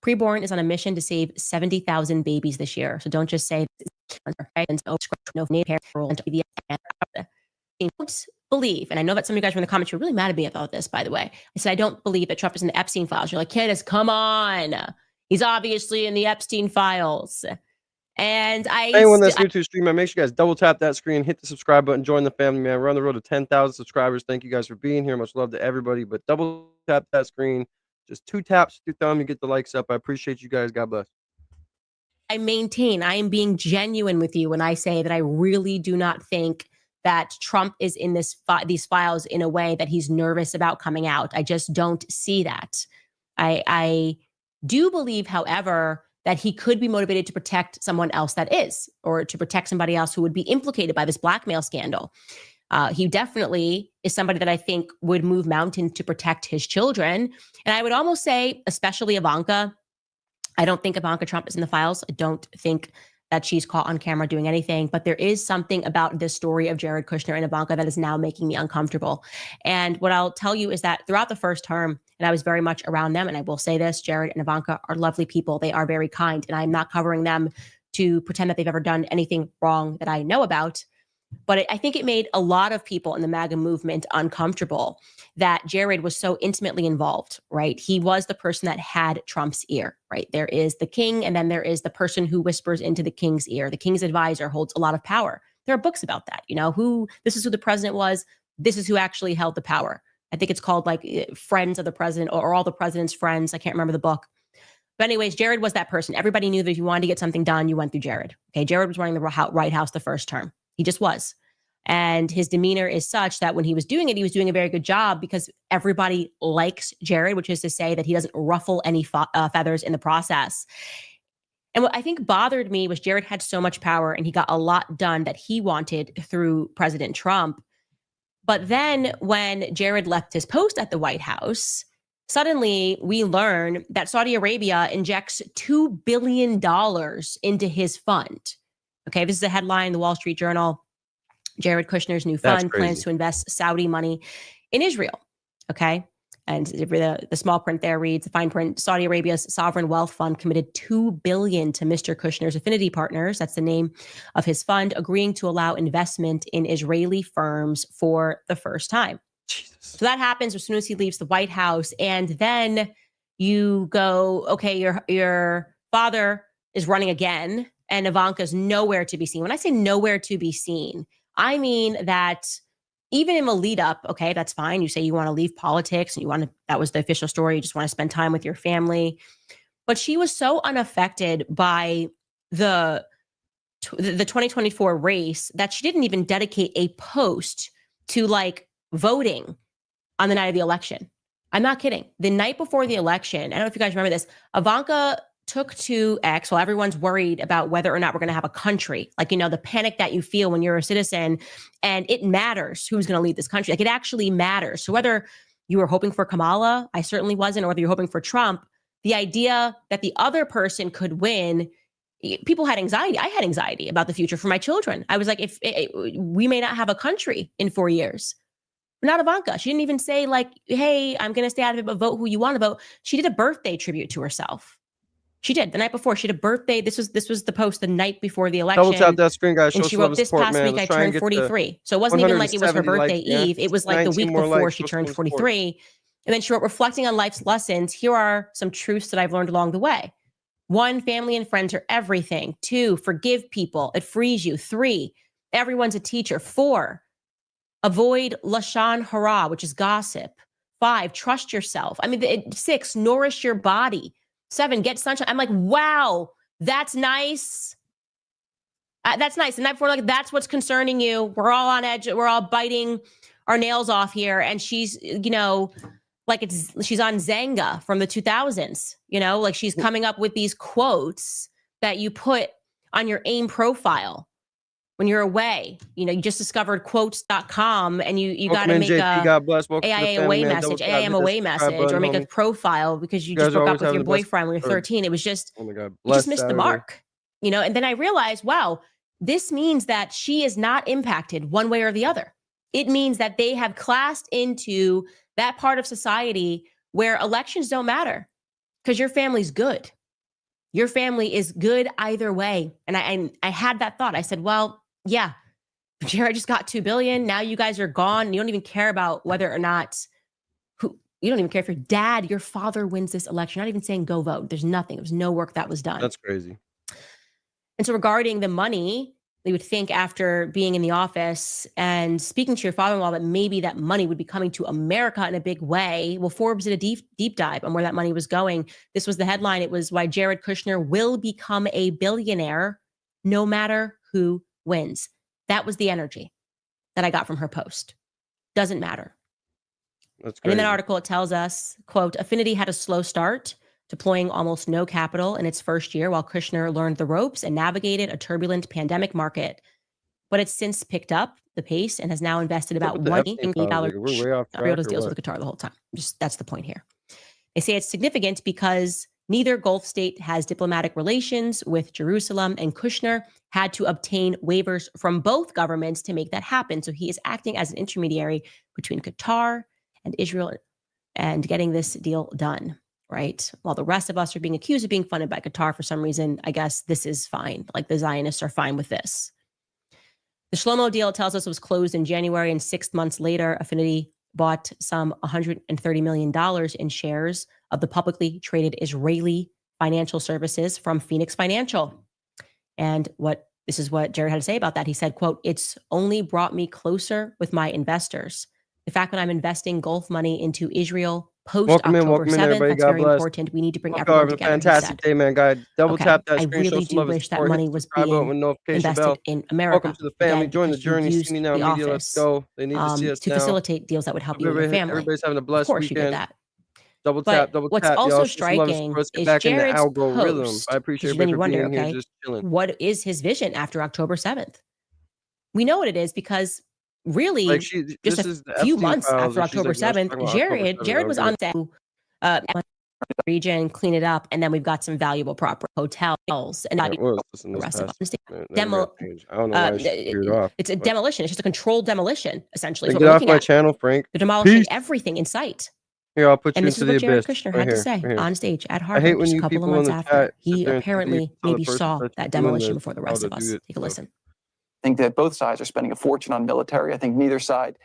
Preborn is on a mission to save 70,000 babies this year. So don't just say, don't believe, and I know that some of you guys were in the comments, you're really mad at me about this, by the way. I said, I don't believe that Trump is in the Epstein files. You're like, Candace, come on. He's obviously in the Epstein files. And anyone that's new to the stream, man, make sure you guys double tap that screen, hit the subscribe button, join the family, man. We're on the road to 10,000 subscribers. Thank you guys for being here. Much love to everybody. But double tap that screen. Just 2 taps, 2 thumbs, you get the likes up. I appreciate you guys. God bless. I maintain, I am being genuine with you when I say that I really do not think that Trump is in these files in a way that he's nervous about coming out. I just don't see that. I do believe, however, that he could be motivated to protect someone else that is, or to protect somebody else who would be implicated by this blackmail scandal. He definitely is somebody that I think would move mountains to protect his children. And I would almost say, especially Ivanka. I don't think Ivanka Trump is in the files. I don't think that she's caught on camera doing anything, but there is something about this story of Jared Kushner and Ivanka that is now making me uncomfortable. And what I'll tell you is that throughout the first term, and I was very much around them, and I will say this, Jared and Ivanka are lovely people. They are very kind, and I'm not covering them to pretend that they've ever done anything wrong that I know about. But I think it made a lot of people in the MAGA movement uncomfortable that Jared was so intimately involved, right? He was the person that had Trump's ear, right? There is the king, and then there is the person who whispers into the king's ear. The king's advisor holds a lot of power. There are books about that, this is who the president was. This is who actually held the power. I think it's called like Friends of the President or All the President's Friends. I can't remember the book. But anyways, Jared was that person. Everybody knew that if you wanted to get something done, you went through Jared. Okay, Jared was running the White House the first term. He just was. And his demeanor is such that when he was doing it, he was doing a very good job because everybody likes Jared, which is to say that he doesn't ruffle any feathers in the process. And what I think bothered me was Jared had so much power and he got a lot done that he wanted through President Trump. But then when Jared left his post at the White House, suddenly we learn that Saudi Arabia injects $2 billion into his fund. Okay, this is a headline in the Wall Street Journal. Jared Kushner's new fund plans to invest Saudi money in Israel. Okay. And the small print there reads, the fine print, Saudi Arabia's sovereign wealth fund committed $2 billion to Mr. Kushner's affinity partners. That's the name of his fund, agreeing to allow investment in Israeli firms for the first time. Jesus. So that happens as soon as he leaves the White House. And then you go, okay, your father is running again and Ivanka's nowhere to be seen. When I say nowhere to be seen, I mean that even in a lead up, okay, that's fine. You say you want to leave politics and that was the official story. You just want to spend time with your family. But she was so unaffected by the 2024 race that she didn't even dedicate a post to like voting on the night of the election. I'm not kidding. The night before the election, I don't know if you guys remember this, Ivanka took to X while everyone's worried about whether or not we're going to have a country. Like, the panic that you feel when you're a citizen, and it matters who's going to lead this country. Like, it actually matters. So whether you were hoping for Kamala, I certainly wasn't, or whether you're hoping for Trump, the idea that the other person could win people had anxiety. I had anxiety about the future for my children. I was like, if we may not have a country in 4 years. Not Ivanka. She didn't even say like, hey, I'm going to stay out of it, but vote who you want to vote. She did a birthday tribute to herself. She did the night before. She did a birthday. This was the post the night before the election. Double tap that screen, guys. And Show she some love wrote, and this support, past man. week I Let's try and turned get to 43. So it wasn't even like it was her 170 birthday likes, man. eve. It was like the 19 week more before likes. she Show some turned love and support. 43. And then she wrote, reflecting on life's lessons, here are some truths that I've learned along the way. 1, family and friends are everything. 2, forgive people. It frees you. 3, everyone's a teacher. 4, avoid lashon hara, which is gossip. 5, trust yourself. I mean, 6, nourish your body. 7, get sunshine. I'm like, wow, that's nice. That's nice. And before, like, that's what's concerning you. We're all on edge. We're all biting our nails off here. And she's, like she's on Zanga from the 2000s, like she's coming up with these quotes that you put on your AIM profile when you're away. You just discovered quotes.com and you got to make JP, God bless. Welcome to the AIA family, away man. message, Double tap, AIM hit that away subscribe message, or button, make a homie. profile because you You guys just are broke always up with having your the best- boyfriend when you were or- 13. It was just, Oh my God. you just Blessed missed the Saturday. mark, and then I realized, wow, this means that she is not impacted one way or the other. It means that they have classed into that part of society where elections don't matter because your family's good. Your family is good either way. And I had that thought. I said, well, yeah, Jared just got $2 billion. Now you guys are gone. You don't even care about whether or not you don't even care if your father wins this election. You're not even saying go vote. There's nothing. There was no work that was done. That's crazy. And so regarding the money, you would think after being in the office and speaking to your father-in-law that maybe that money would be coming to America in a big way. Well, Forbes did a deep dive on where that money was going. This was the headline. It was why Jared Kushner will become a billionaire no matter who wins. That was the energy that I got from her post. Doesn't matter. That's And in crazy. that article, it tells us, quote, Affinity had a slow start, deploying almost no capital in its first year while Kushner learned the ropes and navigated a turbulent pandemic market. But it's since picked up the pace and has now invested about With the $1 Epstein files, million. nigga, we're way off track Does or deals what? with the Qatar the whole time. That's the point here. They say it's significant because neither Gulf state has diplomatic relations with Jerusalem, and Kushner had to obtain waivers from both governments to make that happen. So he is acting as an intermediary between Qatar and Israel and getting this deal done, right? While the rest of us are being accused of being funded by Qatar for some reason, I guess this is fine. Like the Zionists are fine with this. The Shlomo deal tells us it was closed in January, and 6 months later, Affinity bought some $130 million in shares of the publicly traded Israeli financial services from Phoenix Financial. And this is what Jared had to say about that. He said, quote, it's only brought me closer with my investors. The fact that I'm investing Gulf money into Israel post-October Welcome in, 7th, everybody. that's God very bless. important. We need to bring Hope y'all everyone having a together, he fantastic said. day, man, guys. Double Okay, tap that I screen. Show really some do love and wish that support. Hit money the was subscribe button being with notification invested bell. in America. Welcome to the family. Again, Join the because you journey. See used me now, the media. Let's office, go. They need to see us to now. facilitate deals that would help you and your family. Everybody's having a Of blessed course you did weekend. that. Double But tap, double what's tap, also y'all. Show some love and striking support. Let's get is back in the Jared's algorithm. post. I appreciate Because then everybody you for wonder, being here, okay, just chilling. what is his vision after October 7th? We know what it is because really Like just this a is the few Epstein months files, after and she's October like, let's 7th, talk about October 7th. Jared I was don't on get it. the region, clean it up, and then we've got some valuable property, hotels, and Yeah, well, listen, the this rest of past, us. never got changed. I don't know why she veered off. It's a but- demolition. It's just a controlled demolition, essentially. Hey, Is what get we're off looking my at. channel, Frank. They're demolishing Peace. everything in sight. Here, I'll put And you this is into what the Jared abyss. Kushner Right had to here, say right here. on stage at I Harvard hate when just a you couple of people in months the after. chat sit He there and apparently tell the maybe person saw that's that doing demolition this before the how rest to of us. do it. Take a listen. I think that both sides are spending a fortune on military. I think neither side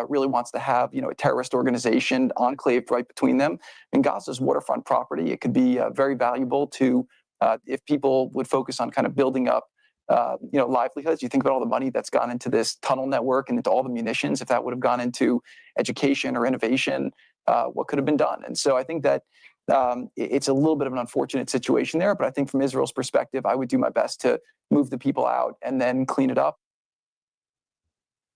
really wants to have, a terrorist organization enclaved right between them. And Gaza's waterfront property, it could be very valuable to, if people would focus on kind of building up, livelihoods. You think about all the money that's gone into this tunnel network and into all the munitions. If that would have gone into education or innovation, what could have been done? And so I think that it's a little bit of an unfortunate situation there. But I think from Israel's perspective, I would do my best to move the people out and then clean it up.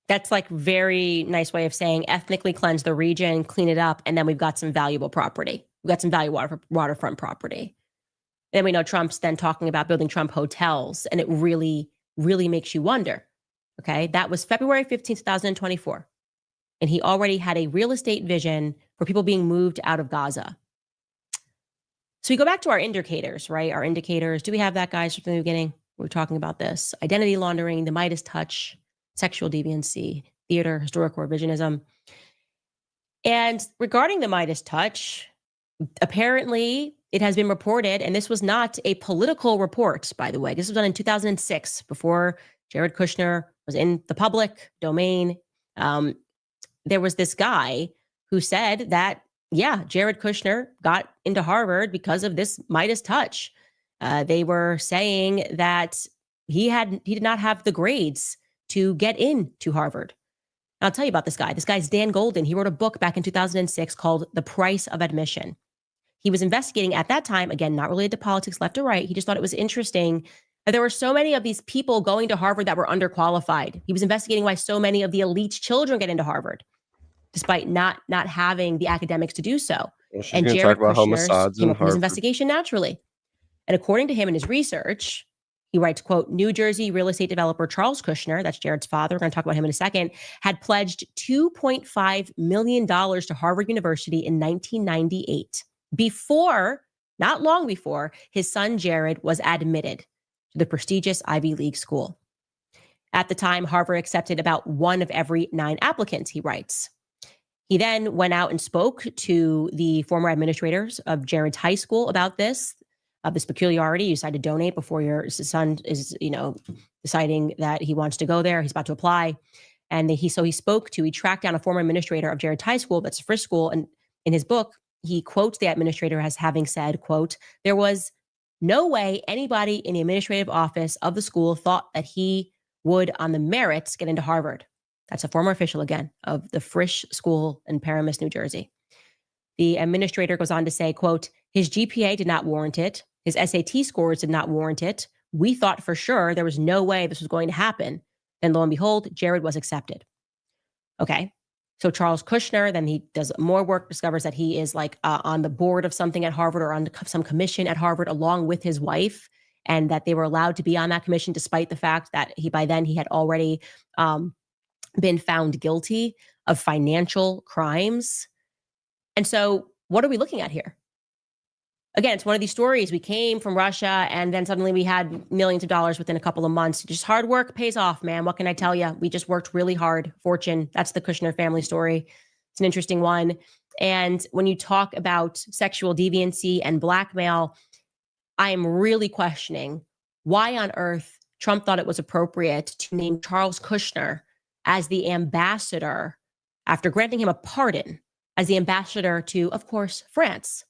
That's like very nice way of saying ethnically cleanse the region, clean it up, and then we've got some valuable property. We've got some valuable waterfront property. And we know Trump's then talking about building Trump hotels, and it really, really makes you wonder. Okay, that was February 15th, 2024. And he already had a real estate vision for people being moved out of Gaza. So we go back to our indicators, right? Our indicators. Do we have that, guys, from the beginning? We were talking about this. Identity laundering, the Midas touch, sexual deviancy, theater, historical revisionism. And regarding the Midas touch, apparently it has been reported, and this was not a political report, by the way. This was done in 2006, before Jared Kushner was in the public domain. There was this guy who said that, yeah, Jared Kushner got into Harvard because of this Midas touch. They were saying that he did not have the grades to get into Harvard. I'll tell you about this guy. This guy's Dan Golden. He wrote a book back in 2006 called The Price of Admission. He was investigating at that time, again, not related to politics, left or right. He just thought it was interesting that there were so many of these people going to Harvard that were underqualified. He was investigating why so many of the elite's children get into Harvard, despite not having the academics to do so. Well, she's And going to Jared talk about how Kushner Mossad's came in up with his Harvard. investigation naturally. And according to him in his research, he writes, quote, New Jersey real estate developer Charles Kushner, that's Jared's father, we're going to talk about him in a second, had pledged $2.5 million to Harvard University in 1998, not long before, his son Jared was admitted to the prestigious Ivy League school. At the time, Harvard accepted about 1 of every 9 applicants, he writes. He then went out and spoke to the former administrators of Jared's high school about this peculiarity. You decide to donate before your son is, deciding that he wants to go there. He's about to apply. And he tracked down a former administrator of Jared's high school, that's Frisch School. And in his book, he quotes the administrator as having said, quote, there was no way anybody in the administrative office of the school thought that he would, on the merits, get into Harvard. That's a former official, again, of the Frisch School in Paramus, New Jersey. The administrator goes on to say, quote, his GPA did not warrant it. His SAT scores did not warrant it. We thought for sure there was no way this was going to happen. Then lo and behold, Jared was accepted. Okay. So Charles Kushner, then he does more work, discovers that he is on the board of something at Harvard or on some commission at Harvard along with his wife, and that they were allowed to be on that commission despite the fact that by then he had already been found guilty of financial crimes. And so what are we looking at here? Again, it's one of these stories. We came from Russia and then suddenly we had millions of dollars within a couple of months. Just hard work pays off, man. What can I tell you? We just worked really hard. Fortune. That's the Kushner family story. It's an interesting one. And when you talk about sexual deviancy and blackmail, I am really questioning why on earth Trump thought it was appropriate to name Charles Kushner as the ambassador after granting him a pardon as the ambassador to, of course, France.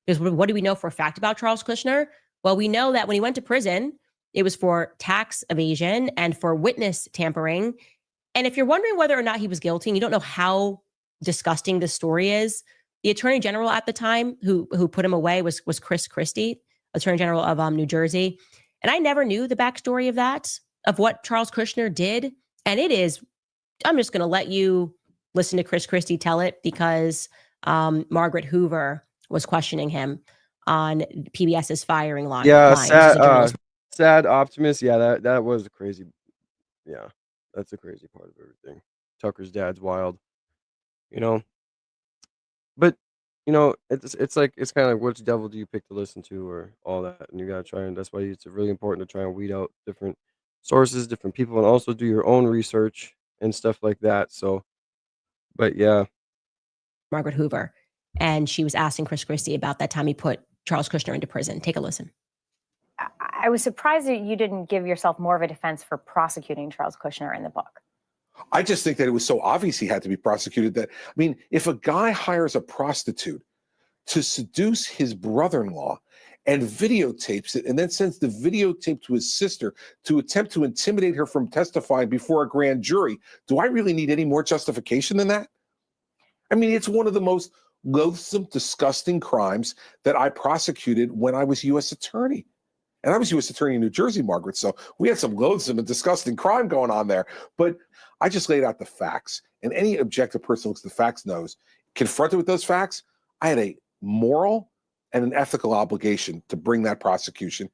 Because what do we know for a fact about Charles Kushner? Well, we know that when he went to prison, it was for tax evasion and for witness tampering. And if you're wondering whether or not he was guilty, and you don't know how disgusting this story is, the attorney general at the time who put him away was Chris Christie, attorney general of New Jersey. And I never knew the backstory of that, of what Charles Kushner did. And it is, I'm just going to let you listen to Chris Christie tell it, because Margaret Hoover was questioning him on PBS's firing line. Yeah, sad optimist. Yeah, that was a crazy. Yeah, that's a crazy part of everything. Tucker's dad's wild, but it's kind of like, which devil do you pick to listen to, or all that, and you gotta try, and that's why it's really important to try and weed out different sources, different people, and also do your own research and stuff like that. So, but yeah, Margaret Hoover. And she was asking Chris Christie about that time he put Charles Kushner into prison. Take a listen. I was surprised that you didn't give yourself more of a defense for prosecuting Charles Kushner in the book. I just think that it was so obvious he had to be prosecuted that, if a guy hires a prostitute to seduce his brother-in-law and videotapes it and then sends the videotape to his sister to attempt to intimidate her from testifying before a grand jury, do I really need any more justification than that? It's one of the most loathsome, disgusting crimes that I prosecuted when I was U.S. attorney. And I was U.S. attorney in New Jersey, Margaret, so we had some loathsome and disgusting crime going on there. But I just laid out the facts, and any objective person who looks at the facts knows, confronted with those facts, I had a moral and an ethical obligation to bring that prosecution.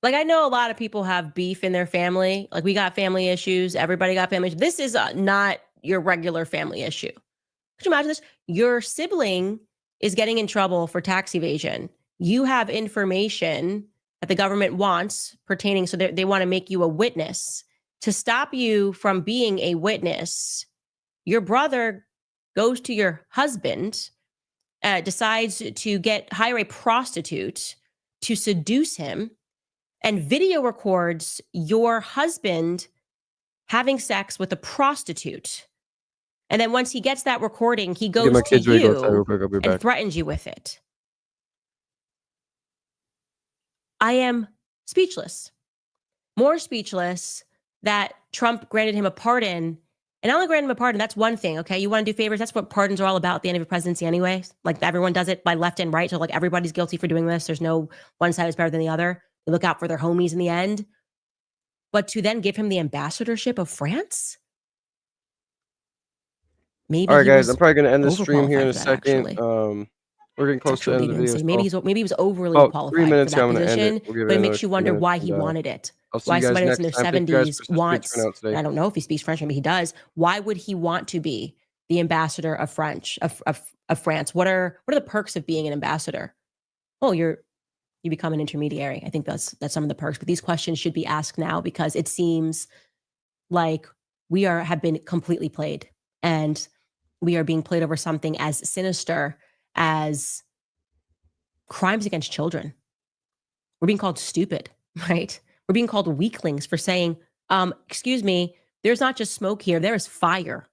I know a lot of people have beef in their family. We got family issues. Everybody got family issues. This is not your regular family issue. Could you imagine this? Your sibling is getting in trouble for tax evasion. You have information that the government wants pertaining, so they want to make you a witness. To stop you from being a witness, your brother goes to your husband, decides to hire a prostitute to seduce him, and video records your husband having sex with a prostitute. And then once he gets that recording, he Get goes my to kids ready to go outside real you quick. I'll be and back. threatens you with it. I am speechless. More speechless that Trump granted him a pardon. And not only granted him a pardon, that's one thing, okay? You want to do favors? That's what pardons are all about at the end of your presidency anyway. Like everyone does it by left and right. So like everybody's guilty for doing this. There's no one side is better than the other. They look out for their homies in the end. But to then give him the ambassadorship of France? Maybe All right, he guys, was I'm probably going to end the stream here in overqualified a for that, second. actually. We're getting It's close to the actually end of the video. insane. So Maybe he was overly about 3 qualified for minutes here, that I'm going to end position, it. We'll give but it it another makes you 3 wonder minutes, why and he wanted it. I'll see Why you guys somebody that's in next their time. Thank you guys 70s for such a good wants, turnout today. I don't know if he speaks French, maybe he does. Why would he want to be the ambassador of France? What are the perks of being an ambassador? Well, you become an intermediary. I think that's some of the perks. But these questions should be asked now because it seems like we have been completely played, and we are being played over something as sinister as crimes against children. We're being called stupid, right? We're being called weaklings for saying, excuse me, there's not just smoke here, there is fire.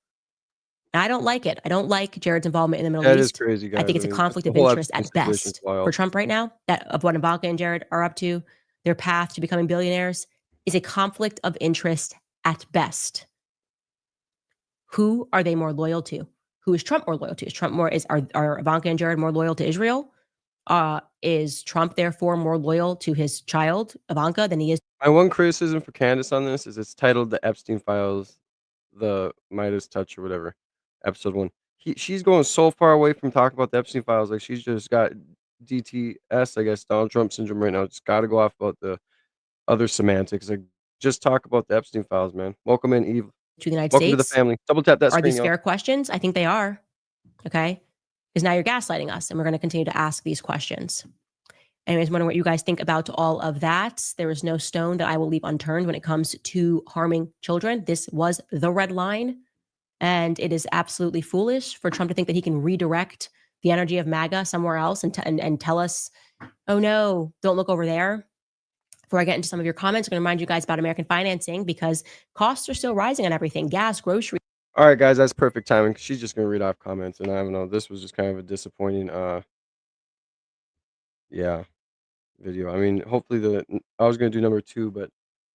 And I don't like it. I don't like Jared's involvement in the Middle That is East. crazy, guys. I think it's a mean, conflict the of whole interest Epstein at situation's best wild. for Trump right now, that of what Ivanka and Jared are up to, their path to becoming billionaires is a conflict of interest at best. Who are they more loyal to? Who is Trump more loyal to? Are Ivanka and Jared more loyal to Israel? Is Trump therefore more loyal to his child, Ivanka, than he is? My one criticism for Candace on this is it's titled The Epstein Files, The Midas Touch or whatever, episode 1. She's going so far away from talking about the Epstein Files. Like she's just got DTS, I guess, Donald Trump syndrome right now. Just got to go off about the other semantics. Like just talk about the Epstein Files, man. Welcome in, Eve. To the United Welcome States? to the family. Double tap that Are screen, these y'all. fair questions? I think they are. Okay. Because now you're gaslighting us, and we're going to continue to ask these questions. Anyways, wondering what you guys think about all of that. There is no stone that I will leave unturned when it comes to harming children. This was the red line, and it is absolutely foolish for Trump to think that he can redirect the energy of MAGA somewhere else and tell us, oh no, don't look over there. Before I get into some of your comments, I'm going to remind you guys about American financing because costs are still rising on everything, gas, groceries. All right, guys, that's perfect timing. She's just gonna read off comments, and I don't know. This was just kind of a disappointing, video. I mean, hopefully I was gonna do number 2, but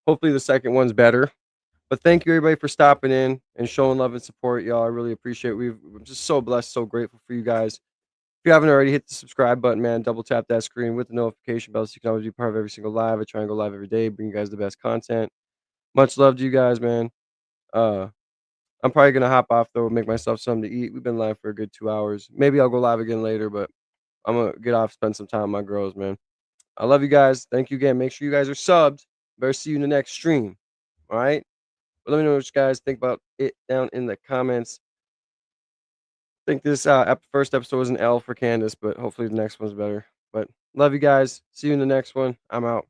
hopefully the second one's better. But thank you everybody for stopping in and showing love and support, y'all. I really appreciate it. We're just so blessed, so grateful for you guys. If you haven't already, hit the subscribe button, man. Double tap that screen with the notification bell so you can always be part of every single live. I try and go live every day, bring you guys the best content. Much love to you guys, man. I'm probably gonna hop off though, make myself something to eat. We've been live for a good 2 hours. Maybe I'll go live again later, but I'm gonna get off, spend some time with my girls, man. I love you guys. Thank you again. Make sure you guys are subbed. Better see you in the next stream. All right. But let me know what you guys think about it down in the comments. I think this first episode was an L for Candace, but hopefully the next one's better. But love you guys. See you in the next one. I'm out.